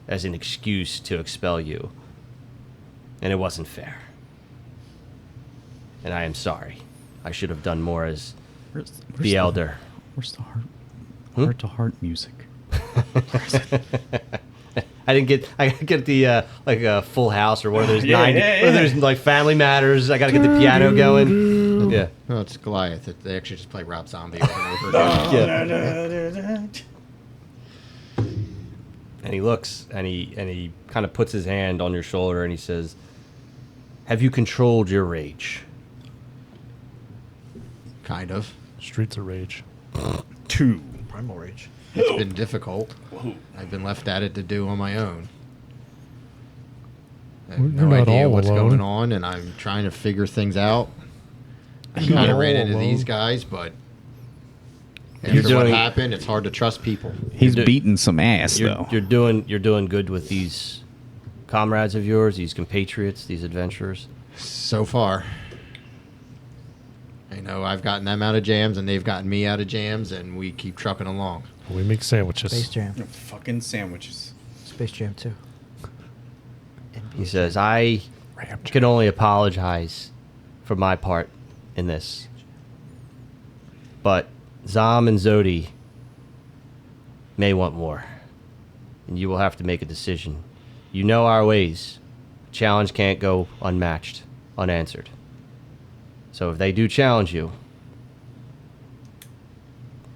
as an excuse to expel you. And it wasn't fair. And I am sorry. I should have done more as Where's the elder." Where's the heart to heart music? I gotta get the like a Full House or one of those Yeah, 90, yeah, one of yeah. those like Family Matters. I gotta get the piano going. Yeah. No, it's Goliath. They actually just play Rob Zombie over and over again. And he looks and he kind of puts his hand on your shoulder and he says, "Have you controlled your rage?" Kind of. Streets of Rage. 2. Primal Rage. It's been difficult. I've been left at it to do on my own. I have We're no not idea all what's alone. going on, and I'm trying to figure things out. I kind of ran into these guys, but after what doing- happened, it's hard to trust people. He's You're do- beating some ass, You're, though. you're doing good with these comrades of yours, these compatriots, these adventurers. So far. I know I've gotten them out of jams, and they've gotten me out of jams, and we keep trucking along. We make sandwiches. Space Jam. Fucking sandwiches. Space Jam 2. He says, "I can only apologize for my part in this. But Zom and Zodi may want more. And you will have to make a decision. You know our ways. Challenge can't go unmatched, unanswered. So if they do challenge you,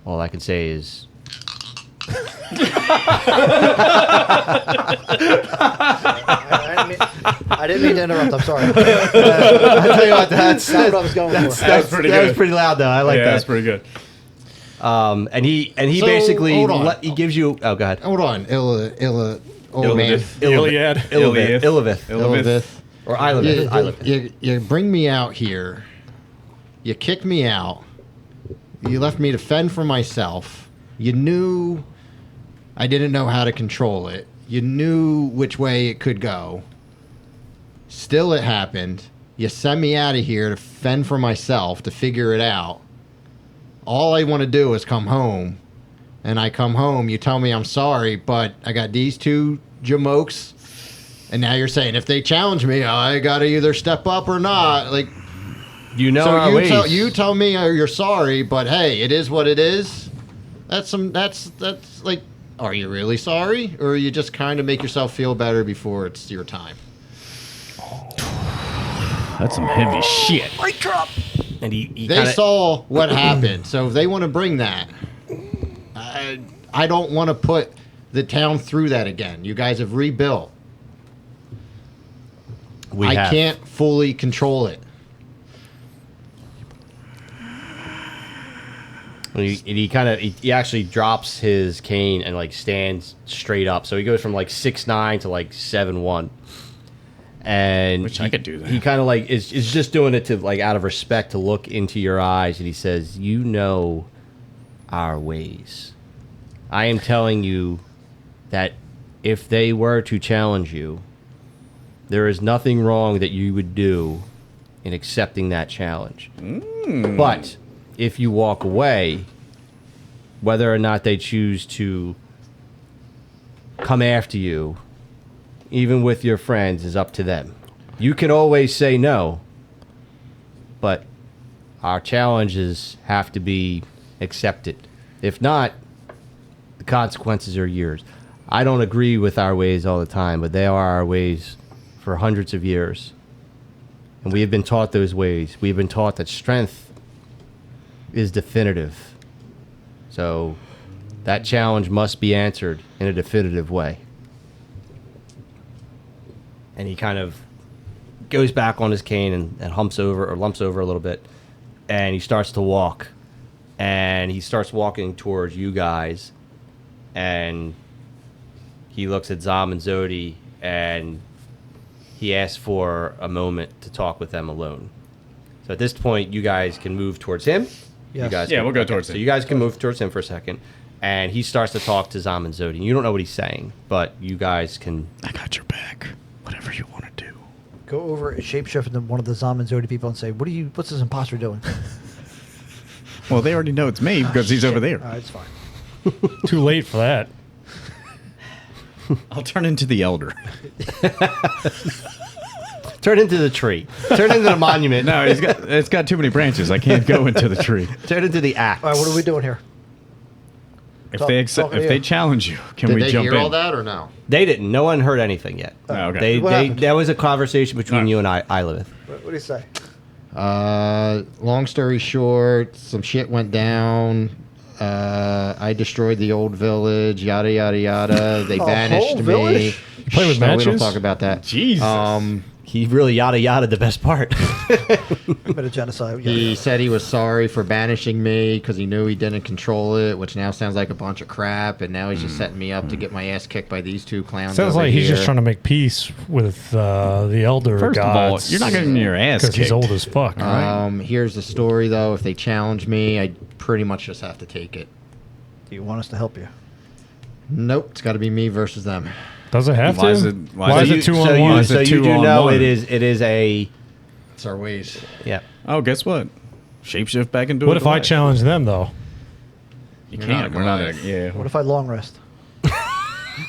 all I can say is..." I didn't mean to interrupt. I'm sorry. I tell you what, That's not what I was going for. That was pretty that good. was pretty loud though. I like Yeah, that. that's pretty good. And he So, basically hold on. he gives you. Oh, go ahead. Hold on, old man. Iliad. Ilivith. Ilivith. Or Ilivith. You bring me out here. You kick me out. You left me to fend for myself. You knew I didn't know how to control it. You knew which way it could go. Still, it happened. You sent me out of here to fend for myself, to figure it out. All I want to do is come home. And I come home, you tell me I'm sorry, but I got these two jamokes. And now you're saying if they challenge me, I got to either step up or not. Like, You know so our ways. you tell me you're sorry, but hey, it is what it is. That's like, are you really sorry, or you just kind of make yourself feel better before it's your time? That's some heavy shit. And he They kinda, saw what happened, so if they want to bring that, I don't want to put the town through that again. You guys have rebuilt. I can't fully control it. And he actually drops his cane and like stands straight up. So he goes from like 6'9" to like 7'1". And Wish I could do that. He kind of like is just doing it to like out of respect to look into your eyes, and he says, "You know our ways. I am telling you that if they were to challenge you, there is nothing wrong that you would do in accepting that challenge. But if you walk away, whether or not they choose to come after you, even with your friends, is up to them. You can always say no, but our challenges have to be accepted. If not, the consequences are yours. I don't agree with our ways all the time, but they are our ways for hundreds of years. And we have been taught those ways. We have been taught that strength is definitive. So that challenge must be answered in a definitive way." And he kind of goes back on his cane and lumps over a little bit. And he starts to walk. And he starts walking towards you guys. And he looks at Zom and Zodi, and he asks for a moment to talk with them alone. So at this point, you guys can move towards him. Yes. You guys Yeah, can- we'll go okay, towards so him. you guys can move towards him for a second. And he starts to talk to Zom and Zodi. You don't know what he's saying, but you guys can... I got your back. Whatever you want to do. Go over and shapeshift into one of the Zom and Zodi people and say, what's this imposter doing? Well, they already know it's me because he's over there. All right, it's fine. Too late for that. I'll turn into the elder. Turn into the tree. Turn into the monument. No, it's got too many branches. I can't go into the tree. Turn into the axe. All right, what are we doing here? If Talk- they accept, talking to if they you. challenge you, can Did we they jump hear in? all that or no? They didn't. No one heard anything yet. Oh, okay. What happened? There was a conversation between Alright. you and Ilivith. What do you say? Long story short, some shit went down. I destroyed the old village. Yada yada yada. They A banished whole me. village? You play with No, we don't matches? talk about that. Jesus. He really yada yada the best part. Bit of genocide. He said he was sorry for banishing me because he knew he didn't control it, which now sounds like a bunch of crap. And now he's just setting me up to get my ass kicked by these two clowns. Sounds over like he's just here. trying to make peace with the elder First of all, gods. you're not getting your ass because kicked. he's old as fuck. Here's the story, though. If they challenge me, I pretty much just have to take it. Do you want us to help you? Nope, it's got to be me versus them. Does it have Why to? is it- Why is it two on one? is it So you do 2-on-1? know it is a It's our ways. yeah. Oh, guess what? Shapeshift back into What a if I Goliath. challenge them though? You You're can't. not a We're not. Goliath. Yeah. What if I long rest?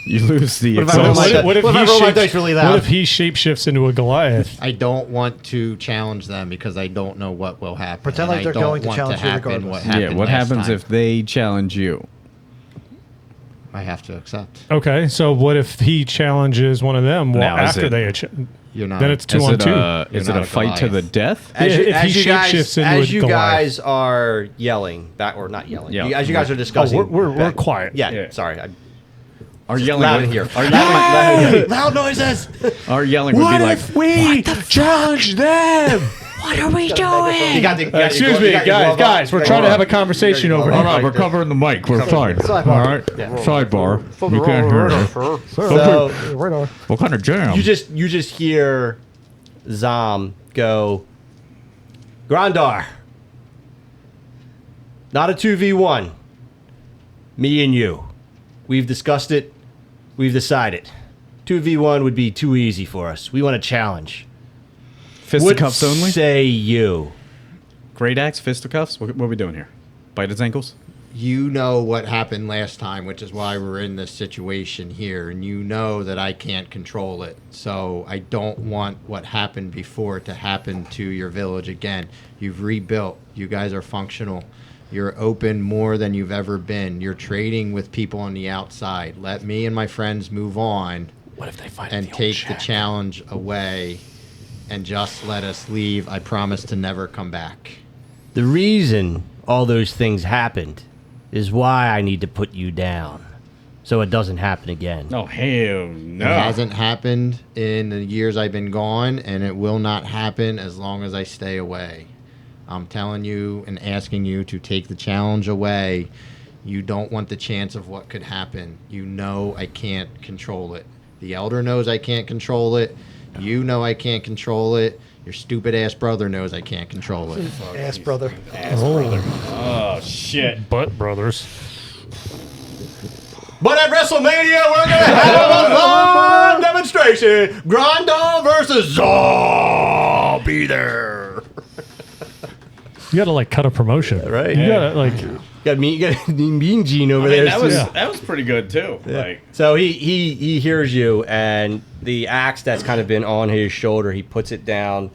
You lose the What if I roll exhaust. my- What if What if I he roll my shapes- dice really What loud? if he shapeshifts into a Goliath? I don't want to challenge them because I don't know what will happen. Pretend and like they're I don't going to want challenge you happen regardless. What Yeah. happened What last happens time. if they challenge you? I have to accept? Okay, so what if he challenges one of them Now, is after it- they? You're not. Then it's two Is on it two. a, is You're it a not a fight to the Goliath. death? Yeah, if he shapeshifts into as a you Goliath. guys are yelling back or not yelling, Yeah. as you guys are Oh, discussing, we're back- quiet. Yeah, Yeah. sorry, Our just yelling loud would- in here. Our yelling, Loud noises. our yelling would be like, we challenge them? What are we doing? You got the, Excuse me, guys. We're trying to have a conversation over all here. right, we're covering the mic. We're fine. Sidebar. All right, sidebar. You can't hear us. So Right on. What kind of jam? you just hear Zom go, Grondar. Not a 2v1. Me and you. We've discussed it. We've decided. 2v1 would be too easy for us. We want a challenge. Fisticuffs What only. say you? Great axe, fisticuffs. What are we doing here? Bite his ankles. You know what happened last time, which is why we're in this situation here, and you know that I can't control it. So I don't want what happened before to happen to your village again. You've rebuilt. You guys are functional. You're open more than you've ever been. You're trading with people on the outside. Let me and my friends move on What if they find and take the challenge away and just let us leave. I promise to never come back. The reason all those things happened is why I need to put you down, so it doesn't happen again. Oh hell no! It hasn't happened in the years I've been gone, and it will not happen as long as I stay away. I'm telling you and asking you to take the challenge away. You don't want the chance of what could happen. You know I can't control it. The Elder knows I can't control it. You know I can't control it. Your stupid ass brother knows I can't control it. Ass brother. Oh shit! Butt brothers. But at WrestleMania, we're gonna have a long demonstration. Grondar versus Zaw. Be there. You gotta like cut a promotion, Right. You Yeah. gotta like. You got Mean Gene over there. That too. was pretty good too. Like So he hears you, and the axe that's kind of been on his shoulder, he puts it down,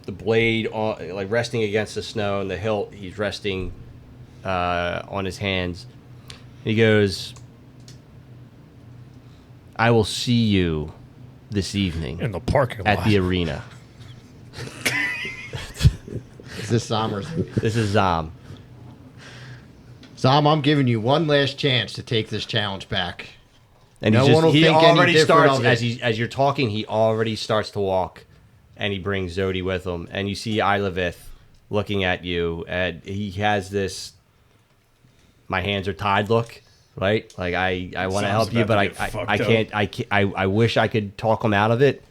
the blade on like resting against the snow, and the hilt he's resting on his hands. He goes, "I will see you this evening In the parking lot. at the arena." Is this Sommer's? This is Zom. Zom, I'm giving you one last chance to take this challenge back. And No he one will he think any already different starts of it. as you're talking. He already starts to walk, and he brings Zodi with him. And you see Ilevith looking at you, and he has this "my hands are tied" look, right? Like I want to help you, but I can't. I wish I could talk him out of it.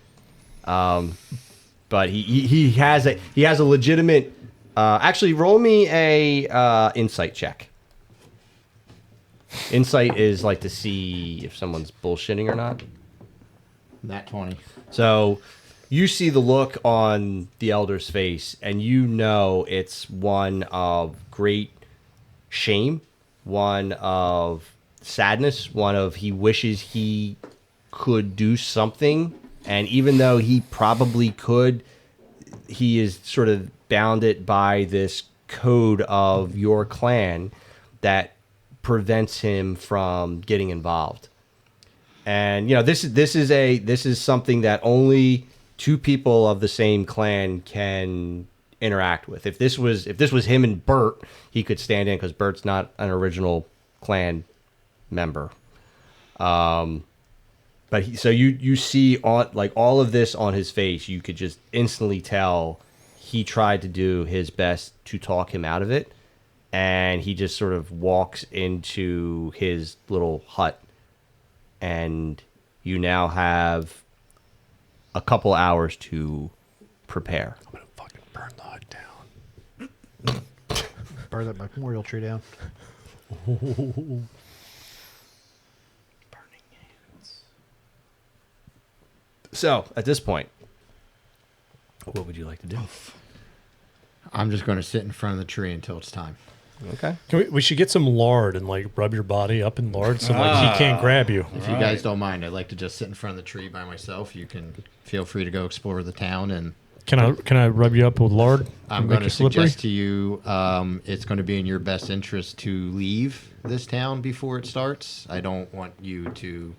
But he has a legitimate. Actually, roll me a insight check. Insight is like to see if someone's bullshitting or not. Nat 20. So you see the look on the elder's face, and you know it's one of great shame, one of sadness, one of he wishes he could do something. And even though he probably could, he is sort of bounded by this code of your clan that prevents him from getting involved. And you know, this is something that only two people of the same clan can interact with. If this was him and Bert, he could stand in because Bert's not an original clan member. But so you see on like all of this on his face, you could just instantly tell he tried to do his best to talk him out of it. And he just sort of walks into his little hut, and you now have a couple hours to prepare. I'm gonna fucking burn the hut down. Burn that memorial tree down. So at this point, what would you like to do? I'm just going to sit in front of the tree until it's time. Okay. We should get some lard and like rub your body up in lard so like he can't grab you. If you guys don't mind, I'd like to just sit in front of the tree by myself. You can feel free to go explore the town, and Can I rub you up with lard? I'm and going make to you slippery? suggest to you it's going to be in your best interest to leave this town before it starts. I don't want you to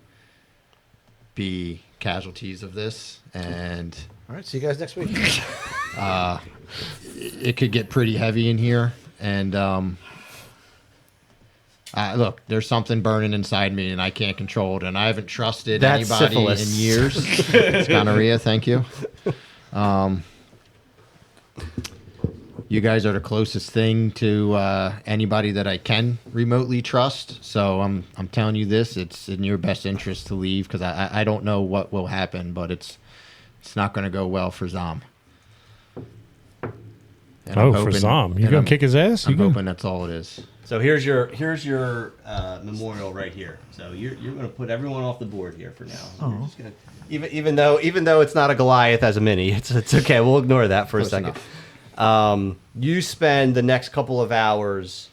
be casualties of this, and All right, see you guys next week. it could get pretty heavy in here. And look, there's something burning inside me, and I can't control it. And I haven't trusted That's anybody syphilis. in years. It's gonorrhea. Thank you. You guys are the closest thing to anybody that I can remotely trust. So I'm telling you this. It's in your best interest to leave, because I don't know what will happen, but it's not going to go well for Zom. And I'm For hoping- Zom. You and gonna I'm- kick his ass? You I'm gonna... hoping that's all it is. So here's your memorial right here. So you're going to put everyone off the board here for now. You're just gonna, even though it's not a Goliath as a mini, it's okay. We'll ignore that for a Close second. enough. You spend the next couple of hours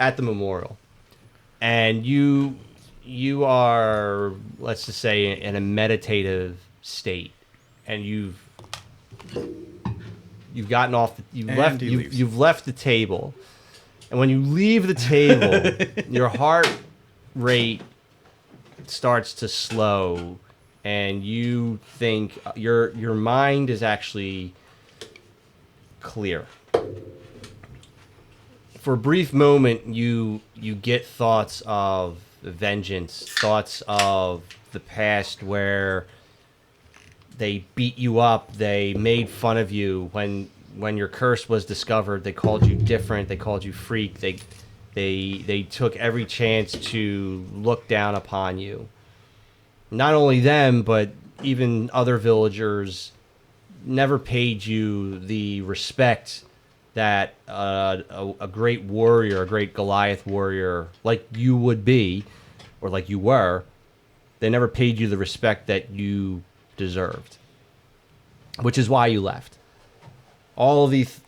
at the memorial, and you are, let's just say, in a meditative state, and you've gotten off. You've left the table. And when you leave the table, your heart rate starts to slow, and you think your mind is actually clear. For a brief moment, you get thoughts of vengeance, thoughts of the past where they beat you up, they made fun of you when when your curse was discovered, they called you different. They called you freak. They took every chance to look down upon you. Not only them, but even other villagers never paid you the respect that a great warrior, a great Goliath warrior like you would be, or like you were, they never paid you the respect that you deserved, which is why you left. All of these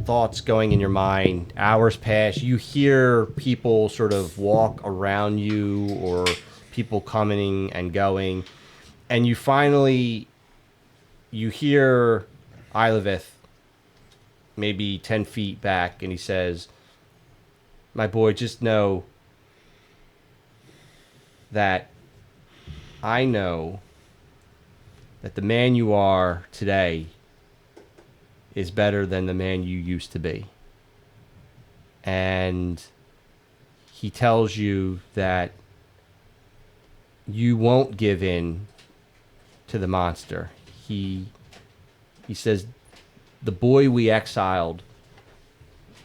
thoughts going in your mind, hours pass, you hear people sort of walk around you or people coming and going, and you finally, you hear Ilivith maybe 10 feet back, and he says, my boy, just know that I know that the man you are today is better than the man you used to be. And he tells you that you won't give in to the monster. He says, the boy we exiled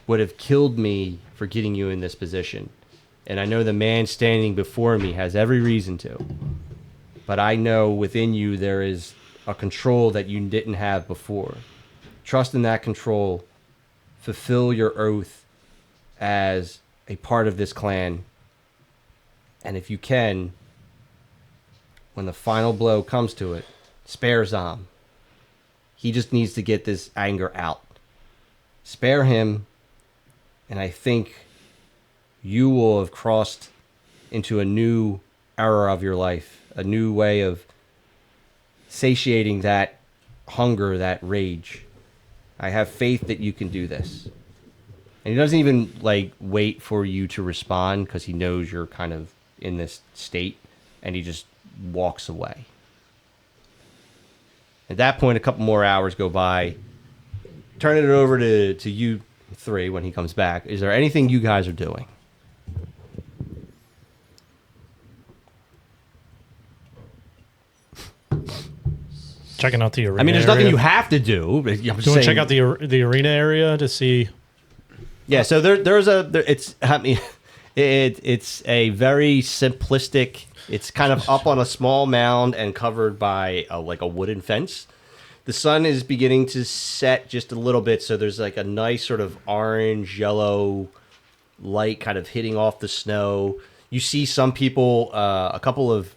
would have killed me for getting you in this position. And I know the man standing before me has every reason to. But I know within you there is a control that you didn't have before. Trust in that control. Fulfill your oath as a part of this clan. And if you can, when the final blow comes to it, spare Zom. He just needs to get this anger out. Spare him, and I think you will have crossed into a new era of your life, a new way of satiating that hunger, that rage. I have faith that you can do this. And he doesn't even wait for you to respond because he knows you're kind of in this state, and he just walks away. At that point, a couple more hours go by. Turning it over to you three when he comes back. Is there anything you guys are doing? Checking out the arena. I mean, there's area. nothing you have to do. But I'm Do you want to check out the arena area to see? Yeah, so it's a very simplistic. It's kind of up on a small mound and covered by a wooden fence. The sun is beginning to set just a little bit, so there's a nice sort of orange yellow light kind of hitting off the snow. You see some people, a couple of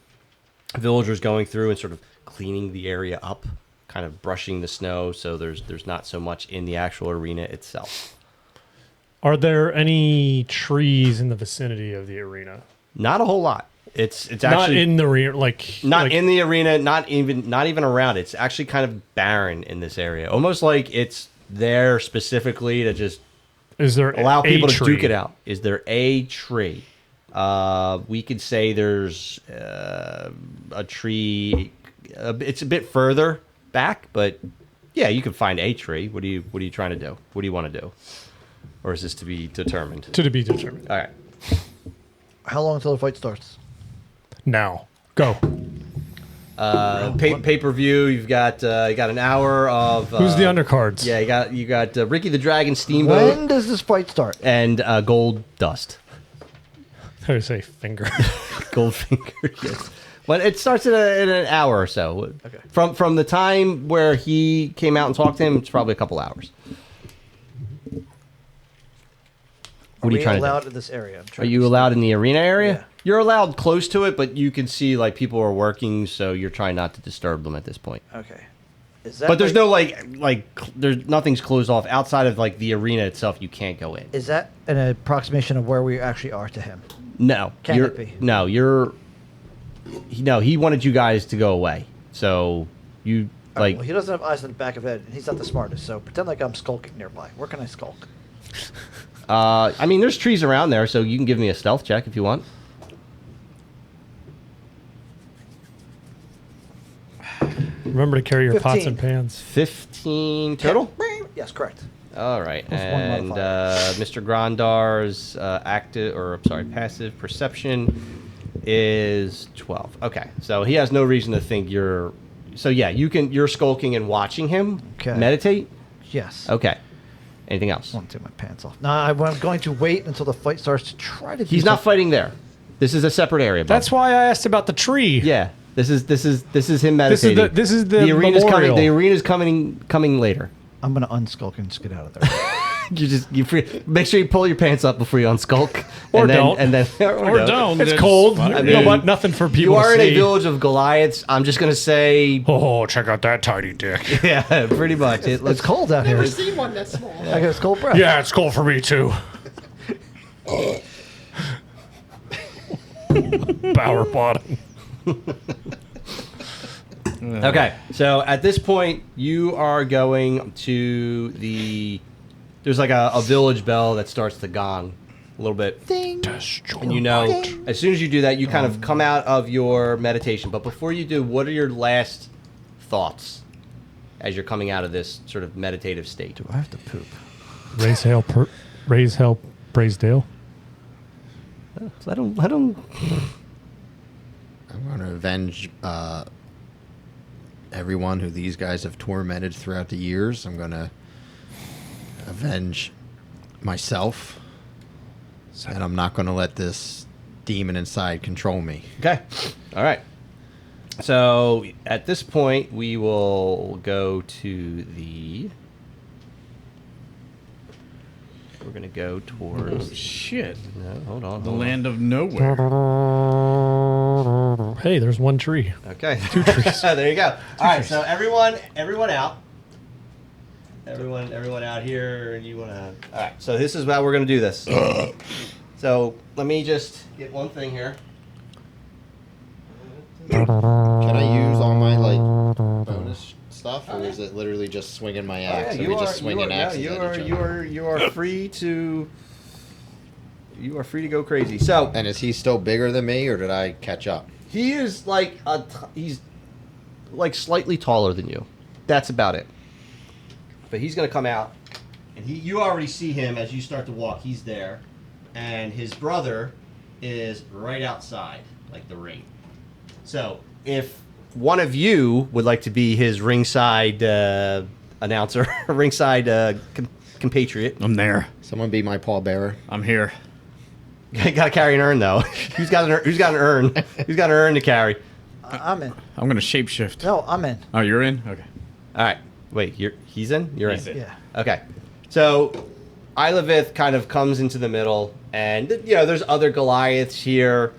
villagers going through and sort of cleaning the area up, kind of brushing the snow, so there's not so much in the actual arena itself. Are there any trees in the vicinity of the arena? Not a whole lot. It's Not actually in the arena, in the arena, not even around. It's actually kind of barren in this area, almost like it's there specifically to just allow people to duke it out. Is there a tree? We could say there's a tree. It's a bit further back, but yeah, you can find a tree. What are you trying to do? What do you want to do? Or is this to be determined? To be determined. All right. How long until the fight starts? Now, go. Pay-per-view. You've got an hour of. Who's the undercards? Yeah, you got Ricky the Dragon Steamboat. When does this fight start? And Gold Dust. I would say finger. Goldfinger, yes. But it starts in an hour or so. Okay. From the time where he came out and talked to him, it's probably a couple hours. What are you trying to do? Are we allowed in this area? Are you allowed in the arena area? Yeah. You're allowed close to it, but you can see people are working, so you're trying not to disturb them at this point. Okay. Is that But there's no there's nothing's closed off outside of the arena itself. You can't go in. Is that an approximation of where we actually are to him? No. Can it be? No, he wanted you guys to go away. So you Well, he doesn't have eyes in the back of his head, and he's not the smartest. So pretend like I'm skulking nearby. Where can I skulk? I mean, there's trees around there, so you can give me a stealth check if you want. Remember to carry your pots 15. and pans. 15 total? Yes, correct. All right. Plus one And modifier. Mr. Grondar's passive perception is 12. Okay. So he has no reason to think you're. So yeah, you're skulking and watching him Okay. meditate. Yes. Okay. Anything else? I want to take my pants off. No, I'm going to wait until the fight starts to try to. He's not fighting there. This is a separate area. Bob. That's why I asked about the tree. Yeah. This is him meditating. This is the arena's coming. memorial. The arena's coming later. I'm going to unskulk and just get out of there. Make sure you pull your pants up before you unskulk. Or and then, don't. And then, Or don't. It's It's cold. fine. You know what? Nothing for people You are to in see. a village of Goliaths. I'm just gonna say, Oh, check out that tiny dick. yeah, pretty much. It It's looks cold out here. seen one that small. I got a cold breath. Yeah, it's cold for me too. Power bottom. okay. So at this point, you are going to the. There's like a village bell that starts to gong a little bit. And you know, as soon as you do that, you kind of come out of your meditation. But before you do, what are your last thoughts as you're coming out of this sort of meditative state? Do I have to poop? Raise hell, praise Dale. I don't. I'm going to avenge everyone who these guys have tormented throughout the years. I'm going to avenge myself. And I'm not going to let this demon inside control me. Okay. All right. So at this point, we will go to the. We're going to go towards. Oh, shit. No, hold on. The hold on. land of nowhere. Hey, there's one tree. Okay. 2 trees. There you go. All right. So everyone out. Everyone out here, and you want to. All right. So this is how we're going to do this. So let me just get one thing here. Can I use all my like bonus stuff, or is it literally just swinging my axe? Yeah, Are we just swinging axes you at are, each you other? are, you are free to. You are free to go crazy. So And is he still bigger than me, or did I catch up? he is like he's like slightly taller than you. That's about it. But he's gonna come out, and you already see him as you start to walk. He's there, and his brother is right outside, like the ring. So if one of you would like to be his ringside announcer, ringside compatriot, I'm there. Someone be my pallbearer. I'm here. gotta carry an urn though. Who's got an urn? Who's got an urn to carry? I'm in. I'm going to shapeshift. No, I'm in. Oh, you're in? Okay. All right. Wait, he's in? You're He's in. in. Yeah. Okay. So Ilivith kind of comes into the middle, and there's other Goliaths here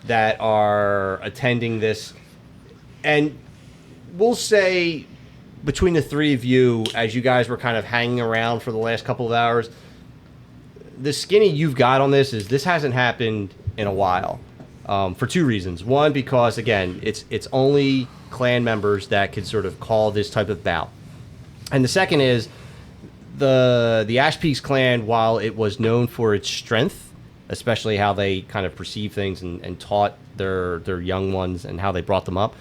that are attending this. And we'll say between the three of you, as you guys were kind of hanging around for the last couple of hours, the skinny you've got on this hasn't happened in a while. For 2 reasons. One, because again, it's only clan members that could sort of call this type of bout. And the second is the Ash Peaks clan, while it was known for its strength, especially how they kind of perceive things and taught their young ones and how they brought them up,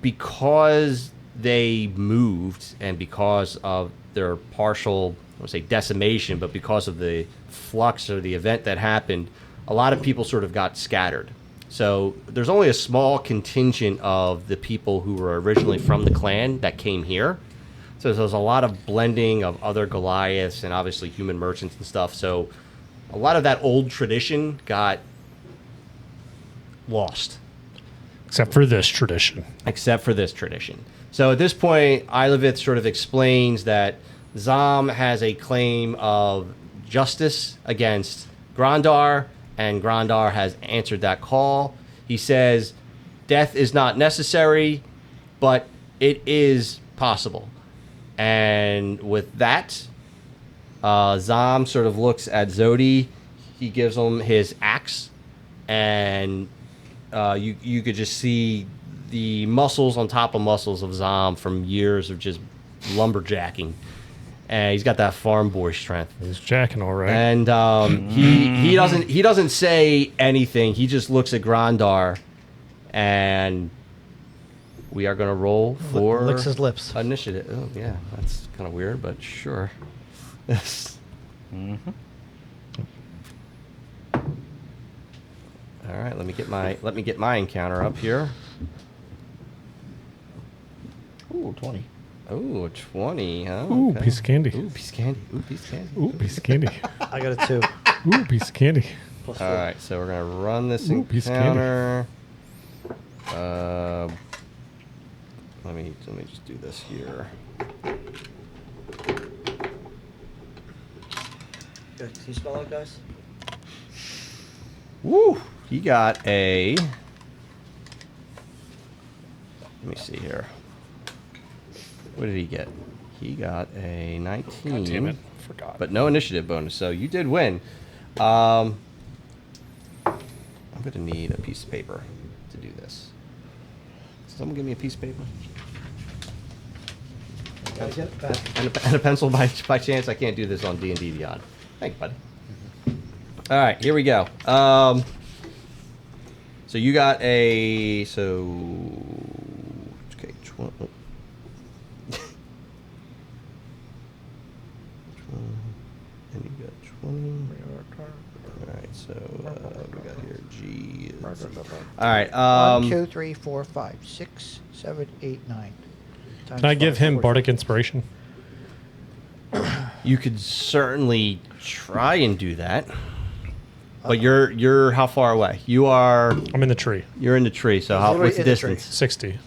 because they moved and because of their partial, I won't say decimation, but because of the flux or the event that happened, a lot of people sort of got scattered. So there's only a small contingent of the people who were originally from the clan that came here. So there's a lot of blending of other Goliaths and obviously human merchants and stuff. So a lot of that old tradition got lost. Except for this tradition. Except for this tradition. So at this point, Ilivith sort of explains that Zom has a claim of justice against Grondar, and Grondar has answered that call. He says, death is not necessary, but it is possible. And with that, Zom sort of looks at Zodi. He gives him his axe, and you could just see the muscles on top of muscles of Zom from years of just lumberjacking. And he's got that farm boy strength. He's jacking all right. And he doesn't say anything. He just looks at Grondar, and we are going to roll for Licks his lips. initiative. Oh yeah, that's kind of weird, but sure. All right, let me get my encounter up here. Ooh, 20. Oh, a 20, huh? Ooh, Okay. piece of candy. Ooh, piece of candy. Ooh, piece of candy. Ooh, piece of candy. I got a 2. Ooh, piece of candy. Plus All 4. right, so we're going to run this Ooh, piece of candy. encounter. Let me just do this here. Good. Can you spell it, guys? Woo! He got a... Let me see here. What did he get? He got a 19. God damn it. Forgot. But no initiative bonus, so you did win. I'm going to need a piece of paper to do this. Someone give me a piece of paper? And a pencil by chance? I can't do this on D&D Beyond. Thanks, buddy. All right, here we go. So you got a... Okay, 20... And you got 20. Alright, so we got here G is... Alright, 1, 2, 3, 4, 5, 6, 7, 8, 9. Can I give him bardic inspiration? you could certainly try and do that. But you're how far away? You are... I'm in the tree. You're in the tree, so how, what's the in the tree. distance? 60.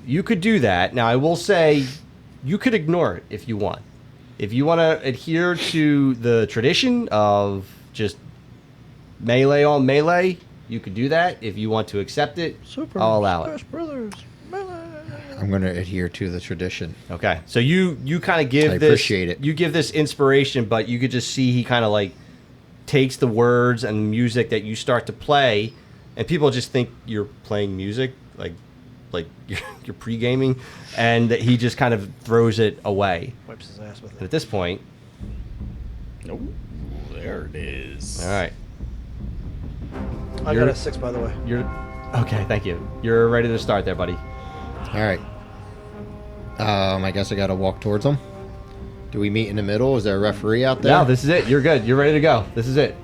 You could do that. Now, I will say you could ignore it if you want. If you want to adhere to the tradition of just melee on melee, you could do that. If you want to accept it, Super I'll allow Smash it. Brothers. Melee. I'm going to adhere to the tradition. Okay, so you kind of give I this... appreciate it. You give this inspiration, but you could just see he kind of like takes the words and the music that you start to play, and people just think you're playing music, like you're pre-gaming, and that he just kind of throws it away. Wipes his ass with And it. at this point, Oh, there it is. all right, I got a 6, by the way. you're okay. Thank you. You're ready to start there, buddy. All right. I guess I got to walk towards them. Do we meet in the middle? Is there a referee out there? No, this is it. You're good. You're ready to go. This is it.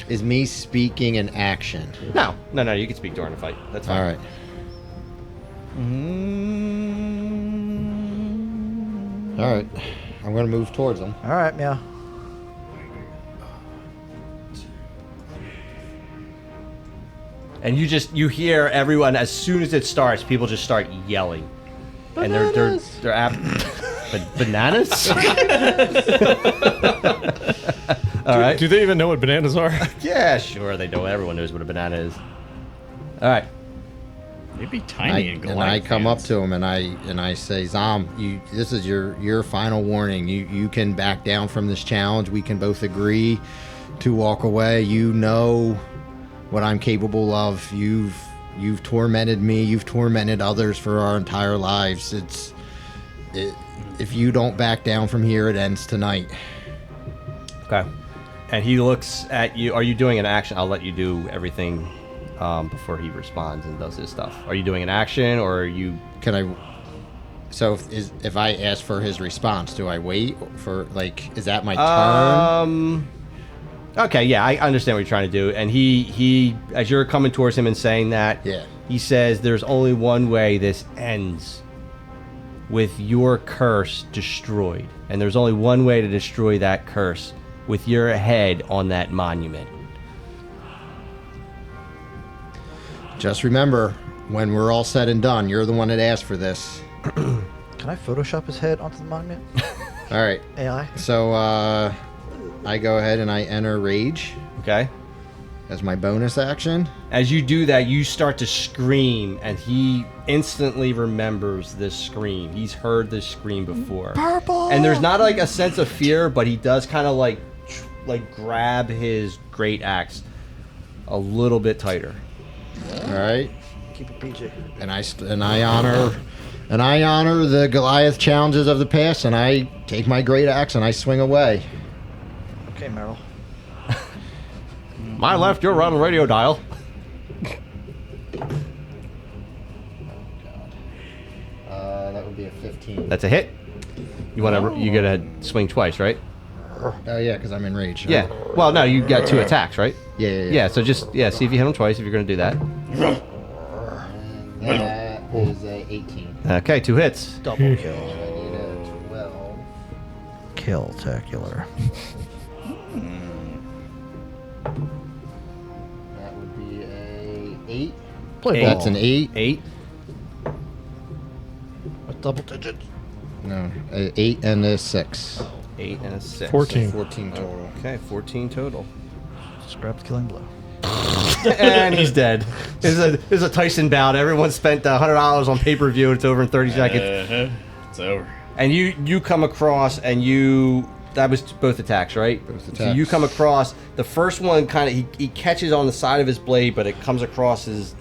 Is me speaking an action? No. You can speak during the fight. That's fine. All right. All right. I'm going to move towards them. All right, meow. And you hear everyone as soon as it starts, people just start yelling, Bananas! and they're bananas. All right. Do they even know what bananas are? Yeah, sure. They know. Everyone knows what a banana is. All right. They'd be tiny and And I come up to him and I say, Zom, this is your final warning. You can back down from this challenge. We can both agree to walk away. You know what I'm capable of. You've tormented me. You've tormented others for our entire lives. If you don't back down from here, it ends tonight. Okay. And he looks at you. Are you doing an action? I'll let you do everything before he responds and does his stuff. Are you doing an action, or are you? Can I? So if I ask for his response, do I wait for is that my turn? Okay, yeah, I understand what you're trying to do. And he as you're coming towards him and saying that, Yeah. he says there's only one way this ends, with your curse destroyed. And there's only one way to destroy that curse, with your head on that monument. Just remember, when we're all said and done, you're the one that asked for this. Can I Photoshop his head onto the monument? All right. AI? So I go ahead and I enter rage Okay? as my bonus action. As you do that, you start to scream, and he instantly remembers this scream. He's heard this scream before. Purple! And there's not like a sense of fear, but he does kind of like grab his great axe a little bit tighter. All right. Keep it PG. And I honor the Goliath challenges of the past, and I take my great axe and I swing away. Okay, Meryl. My left, your right on the radio dial. That would be a 15. That's a hit. You gotta swing twice, right? Oh yeah, because I'm in rage. Yeah. Well, no, you got 2 attacks, right? Yeah. Yeah. So just see if you hit him twice if you're gonna do that. That is a 18. Okay, 2 hits. Double kill. And I need a 12. Kill-tacular. That would be a 8. Play That's ball. an 8. 8. With double digits. No, a 8 and a 6. 8 and a 6. 14. 14 total. Okay, 14 total. Scrapped killing blow. And he's dead. This is a Tyson bout. Everyone spent $100 on pay-per-view. It's over in 30 seconds. It's over. And you come across and that was both attacks, right? Both So attacks. you come across the first one. Kind of he catches on the side of his blade, but it comes across his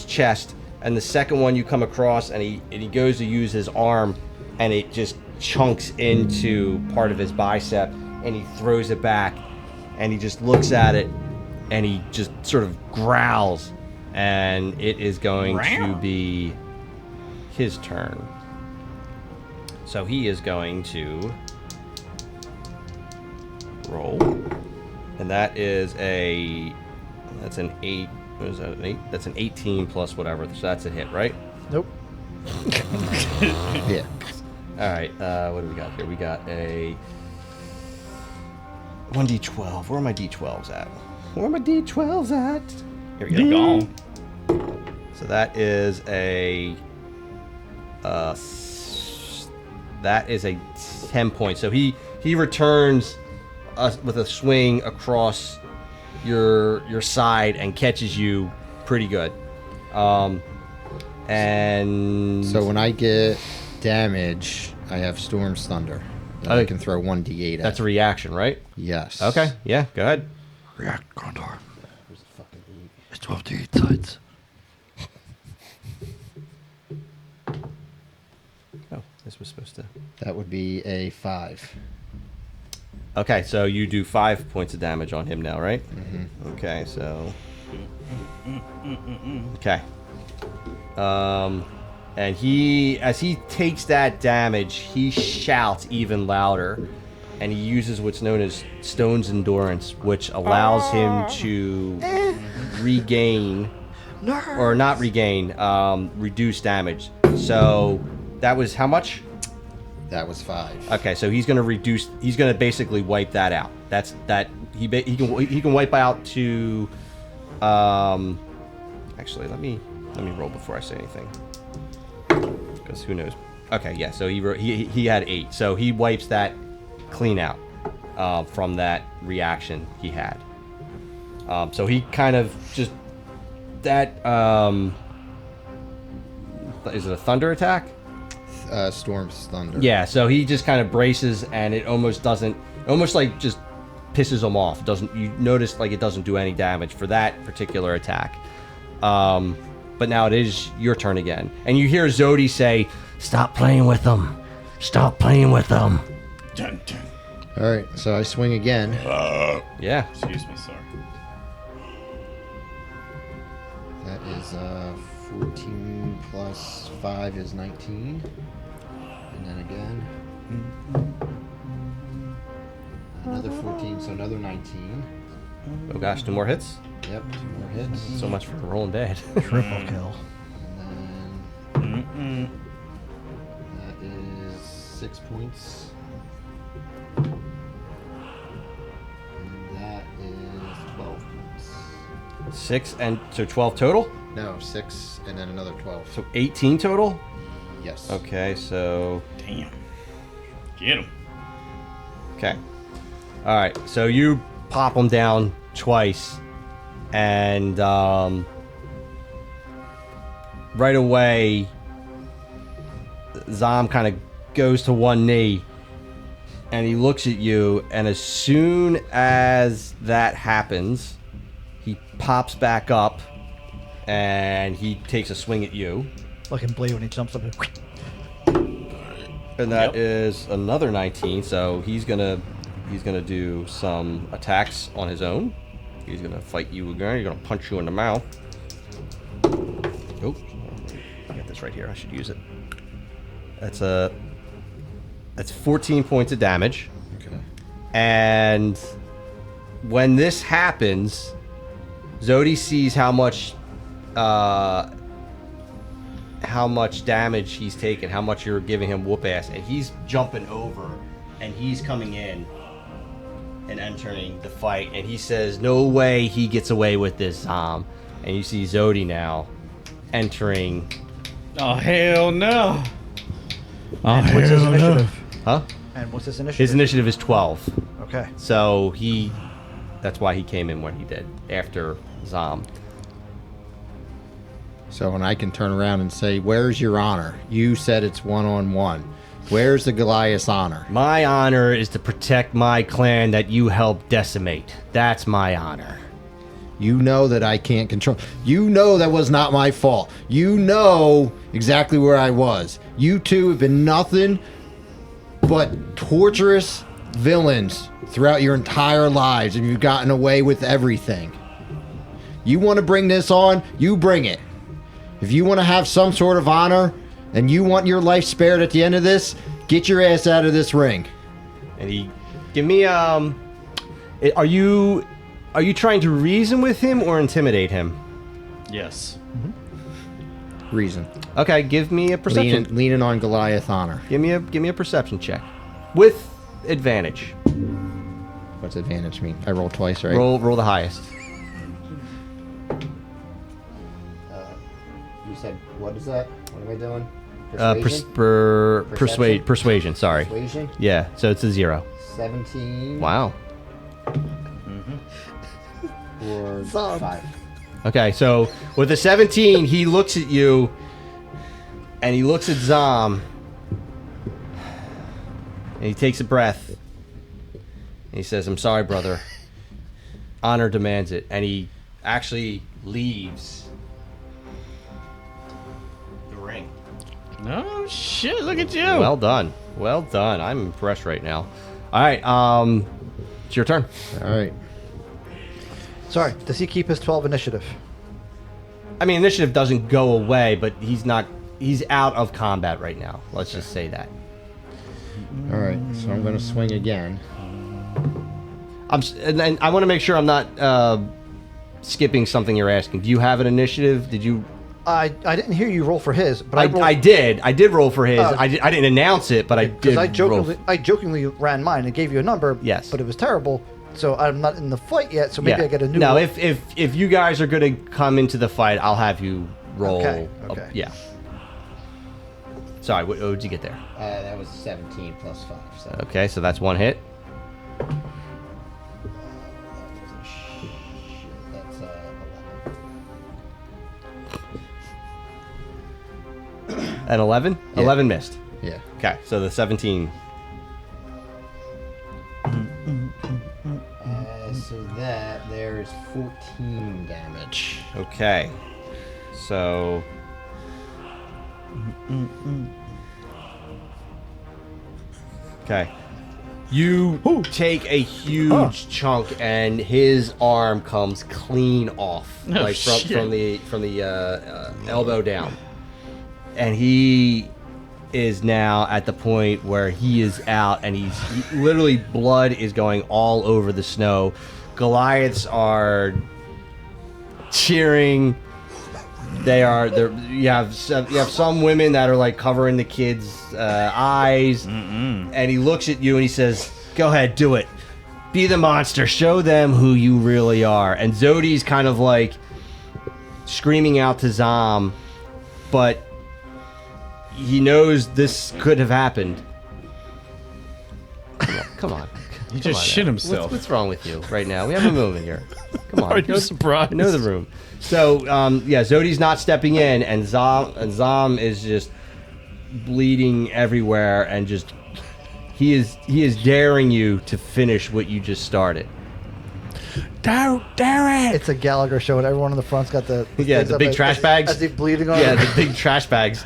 chest. And the second one you come across and he goes to use his arm, and it just chunks into part of his bicep, and he throws it back, and he just looks at it, and he just sort of growls, and it is going to be his turn. So he is going to roll, and that's an 8. What is that? An 8? That's an 18 plus whatever. So that's a hit, right? Nope. Yeah. All right. What do we got here? We got a 1d12. Where are my d12s at? Where are my d12s at? Here we They're go. gone. So that is a that is a 10 points. So he returns with a swing across your side and catches you pretty good. And So when I get damage, I have Storm's Thunder. That I can throw 1d8 at. that's a reaction, right? Yes. Okay. Yeah. Go ahead. React, Grondar. Where's the fucking 8? It's 12 to 8 sides. Oh, this was supposed to. That would be a 5. Okay, so you do 5 points of damage on him now, right? Mm-hmm. Okay, so. Okay. And as he takes that damage, he shouts even louder, and he uses what's known as Stone's Endurance, which allows him to regain, or not regain, reduce damage. So that was how much? That was 5. Okay, so he's gonna reduce. He's gonna basically wipe that out. That's that. He can wipe out to. Actually, let me roll before I say anything, because who knows? Okay, yeah. So he had 8. So he wipes that clean out from that reaction he had. So he kind of just that. Is it a thunder attack? Storm's Thunder. Yeah, so he just kind of braces, and it almost like just pisses him off. You notice like it doesn't do any damage for that particular attack. But now it is your turn again, and you hear Zodi say, "Stop playing with them. Stop playing with them." Dun, dun. All right, so I swing again. Yeah. Excuse me, sorry. That is 14 plus 5 is 19. And then again. Another 14, so another 19. Oh gosh, 2 more hits. Yep, 2 more hits. So much for rolling dead. Triple kill. And then that is 6 points. And that is 12 points. 6 and so 12 total. No, 6 and then another 12. So 18 total. Yes. Okay, so Damn. Get him. okay. All right, so you pop him down twice, and right away, Zom kind of goes to one knee, and he looks at you, and as soon as that happens, he pops back up, and he takes a swing at you. Like in Blade when he jumps up and... And that is another 19, so he's gonna do some attacks on his own. He's gonna fight you again. He's gonna punch you in the mouth. Oh, I got this right here. I should use it. That's 14 points of damage. Okay. And when this happens, Zodi sees how much how much damage he's taken, how much you're giving him whoop ass, and he's jumping over, and he's coming in and entering the fight, and he says, "No way he gets away with this, and you see Zodi now entering. Oh, hell no. Oh, And what's his initiative? Huh? And what's his initiative? His initiative is 12. Okay. So that's why he came in when he did, after Zom. So when I can turn around and say, where's your honor? You said it's one-on-one. Where's the Goliath's honor? My honor is to protect my clan that you helped decimate. That's my honor. You know that I can't control. You know that was not my fault. You know exactly where I was. You two have been nothing but torturous villains throughout your entire lives, and you've gotten away with everything. You want to bring this on? You bring it. If you want to have some sort of honor, and you want your life spared at the end of this, get your ass out of this ring. And he, give me, are you trying to reason with him or intimidate him? Yes. Reason. Okay, give me a perception. Leaning on Goliath honor. Give me a perception check with advantage. What's advantage mean? I roll twice, right? Roll the highest. You said, what is that? What am I doing? Persuasion? Persuasion. Sorry. Persuasion? Yeah. So it's a 0. 17. Wow. Or 5. Okay, so with a 17, he looks at you, and he looks at Zom, and he takes a breath, and he says, "I'm sorry, brother. Honor demands it." And he actually leaves the ring. No shit, look at you. Well done. Well done. I'm impressed right now. All right, it's your turn. All right. Sorry, does he keep his 12 initiative? I mean, initiative doesn't go away, but he's out of combat right now. Let's just say that. All right. So I'm going to swing again. And I want to make sure I'm not skipping something you're asking. Do you have an initiative? Did you? I didn't hear you roll for his, but I did roll for his. I didn't announce it, but I did. Because I jokingly ran mine and gave you a number. Yes. But it was terrible. So I'm not in the fight yet. So maybe I get a new. No, roll. if you guys are going to come into the fight, I'll have you roll. Okay. Yeah. Sorry, what did you get there? That was 17 plus 5. So. Okay, so that's one hit. That's 11. An 11? Yeah. 11 missed. Yeah. Okay, so the 17. So that there is 14 damage. Okay. So. Okay. You take a huge chunk, and his arm comes clean off, Oh, like shit. from the elbow down, and he is now at the point where he is out, and he literally blood is going all over the snow. Goliaths are cheering. You have some women that are like covering the kids' eyes, and he looks at you and he says, "Go ahead, do it. Be the monster. Show them who you really are." And Zodi's kind of like screaming out to Zom, but he knows this could have happened. Come on. He just shit himself. What's wrong with you right now? We have a moment here. Come on. Are you surprised? I know the room. So, Zodi's not stepping in, and Zom is just bleeding everywhere, and just he is daring you to finish what you just started. Don't dare it! It's a Gallagher show, and everyone in the front's got the Yeah, things the up big as- trash bags. as they bleeding on. Yeah, them. the big trash bags.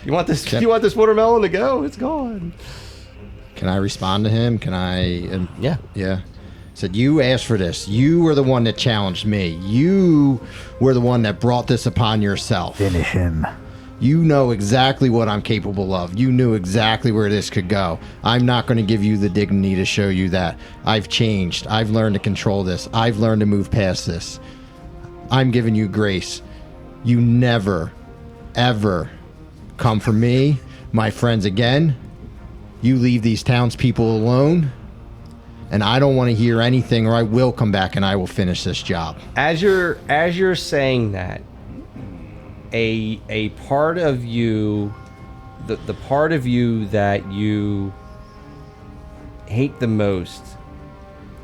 You want this? You want this watermelon to go? It's gone. Can I respond to him? Can I? Yeah. Yeah. Said, you asked for this. You were the one that challenged me. You were the one that brought this upon yourself. Finish him. You know exactly what I'm capable of. You knew exactly where this could go. I'm not going to give you the dignity to show you that. I've changed. I've learned to control this. I've learned to move past this. I'm giving you grace. you never, ever come for me, my friends again. You leave these townspeople alone, and I don't want to hear anything, or I will come back and I will finish this job. As you're saying that, a part of you, the part of you that you hate the most,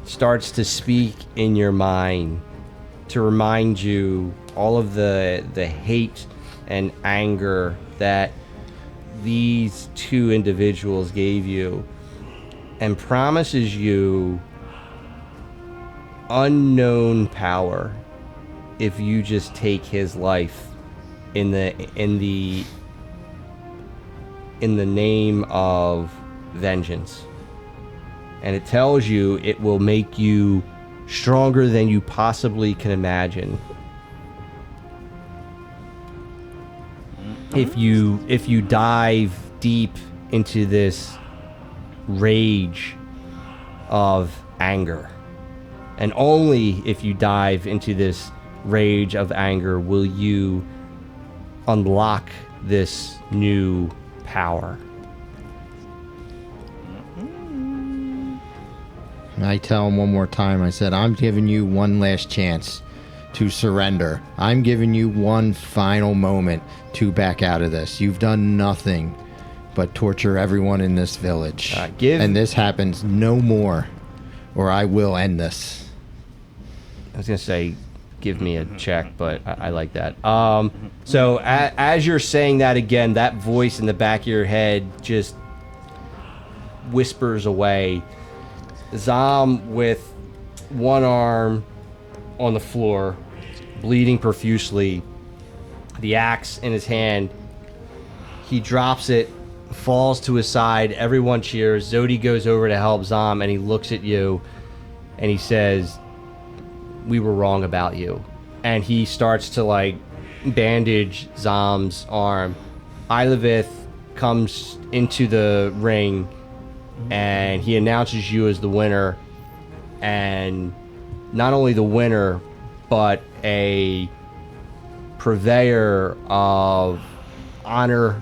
starts to speak in your mind to remind you all of the hate and anger that these two individuals gave you, and promises you unknown power if you just take his life in the name of vengeance. And it tells you it will make you stronger than you possibly can imagine. If you dive deep into this rage of anger, and only if you dive into this rage of anger will you unlock this new power. And I tell him one more time, I said, I'm giving you one last chance to surrender. I'm giving you one final moment to back out of this. You've done nothing but torture everyone in this village. And this happens no more, or I will end this. I was going to say, give me a check, but I like that. So as you're saying that again, that voice in the back of your head just whispers away. Zom with one arm on the floor, bleeding profusely, the axe in his hand. He drops it, falls to his side. Everyone cheers. Zodi goes over to help Zom, and he looks at you, and he says, "We were wrong about you." And he starts to like bandage Zom's arm. Ilivith comes into the ring, and he announces you as the winner, and not only the winner, but a purveyor of honor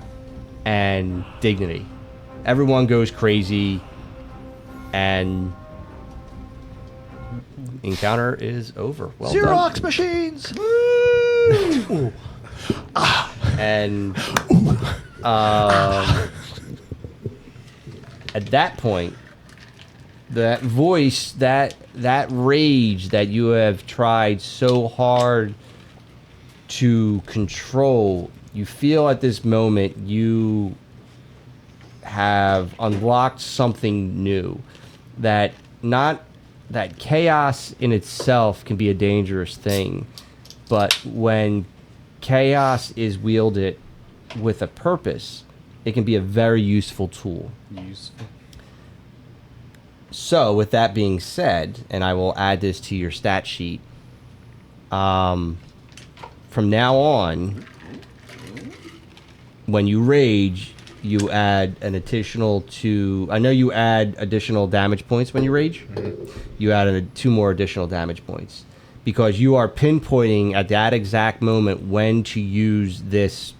and dignity. Everyone goes crazy, and encounter is over. Well Xerox done. machines! And at that point, that voice, that rage that you have tried so hard to control, you feel at this moment you have unlocked something new. That chaos in itself can be a dangerous thing, but when chaos is wielded with a purpose, it can be a very useful tool. So, with that being said, and I will add this to your stat sheet, from now on, when you rage, you add an additional 2. I know you add additional damage points when you rage. Mm-hmm. You add 2 more additional damage points, because you are pinpointing at that exact moment when to use this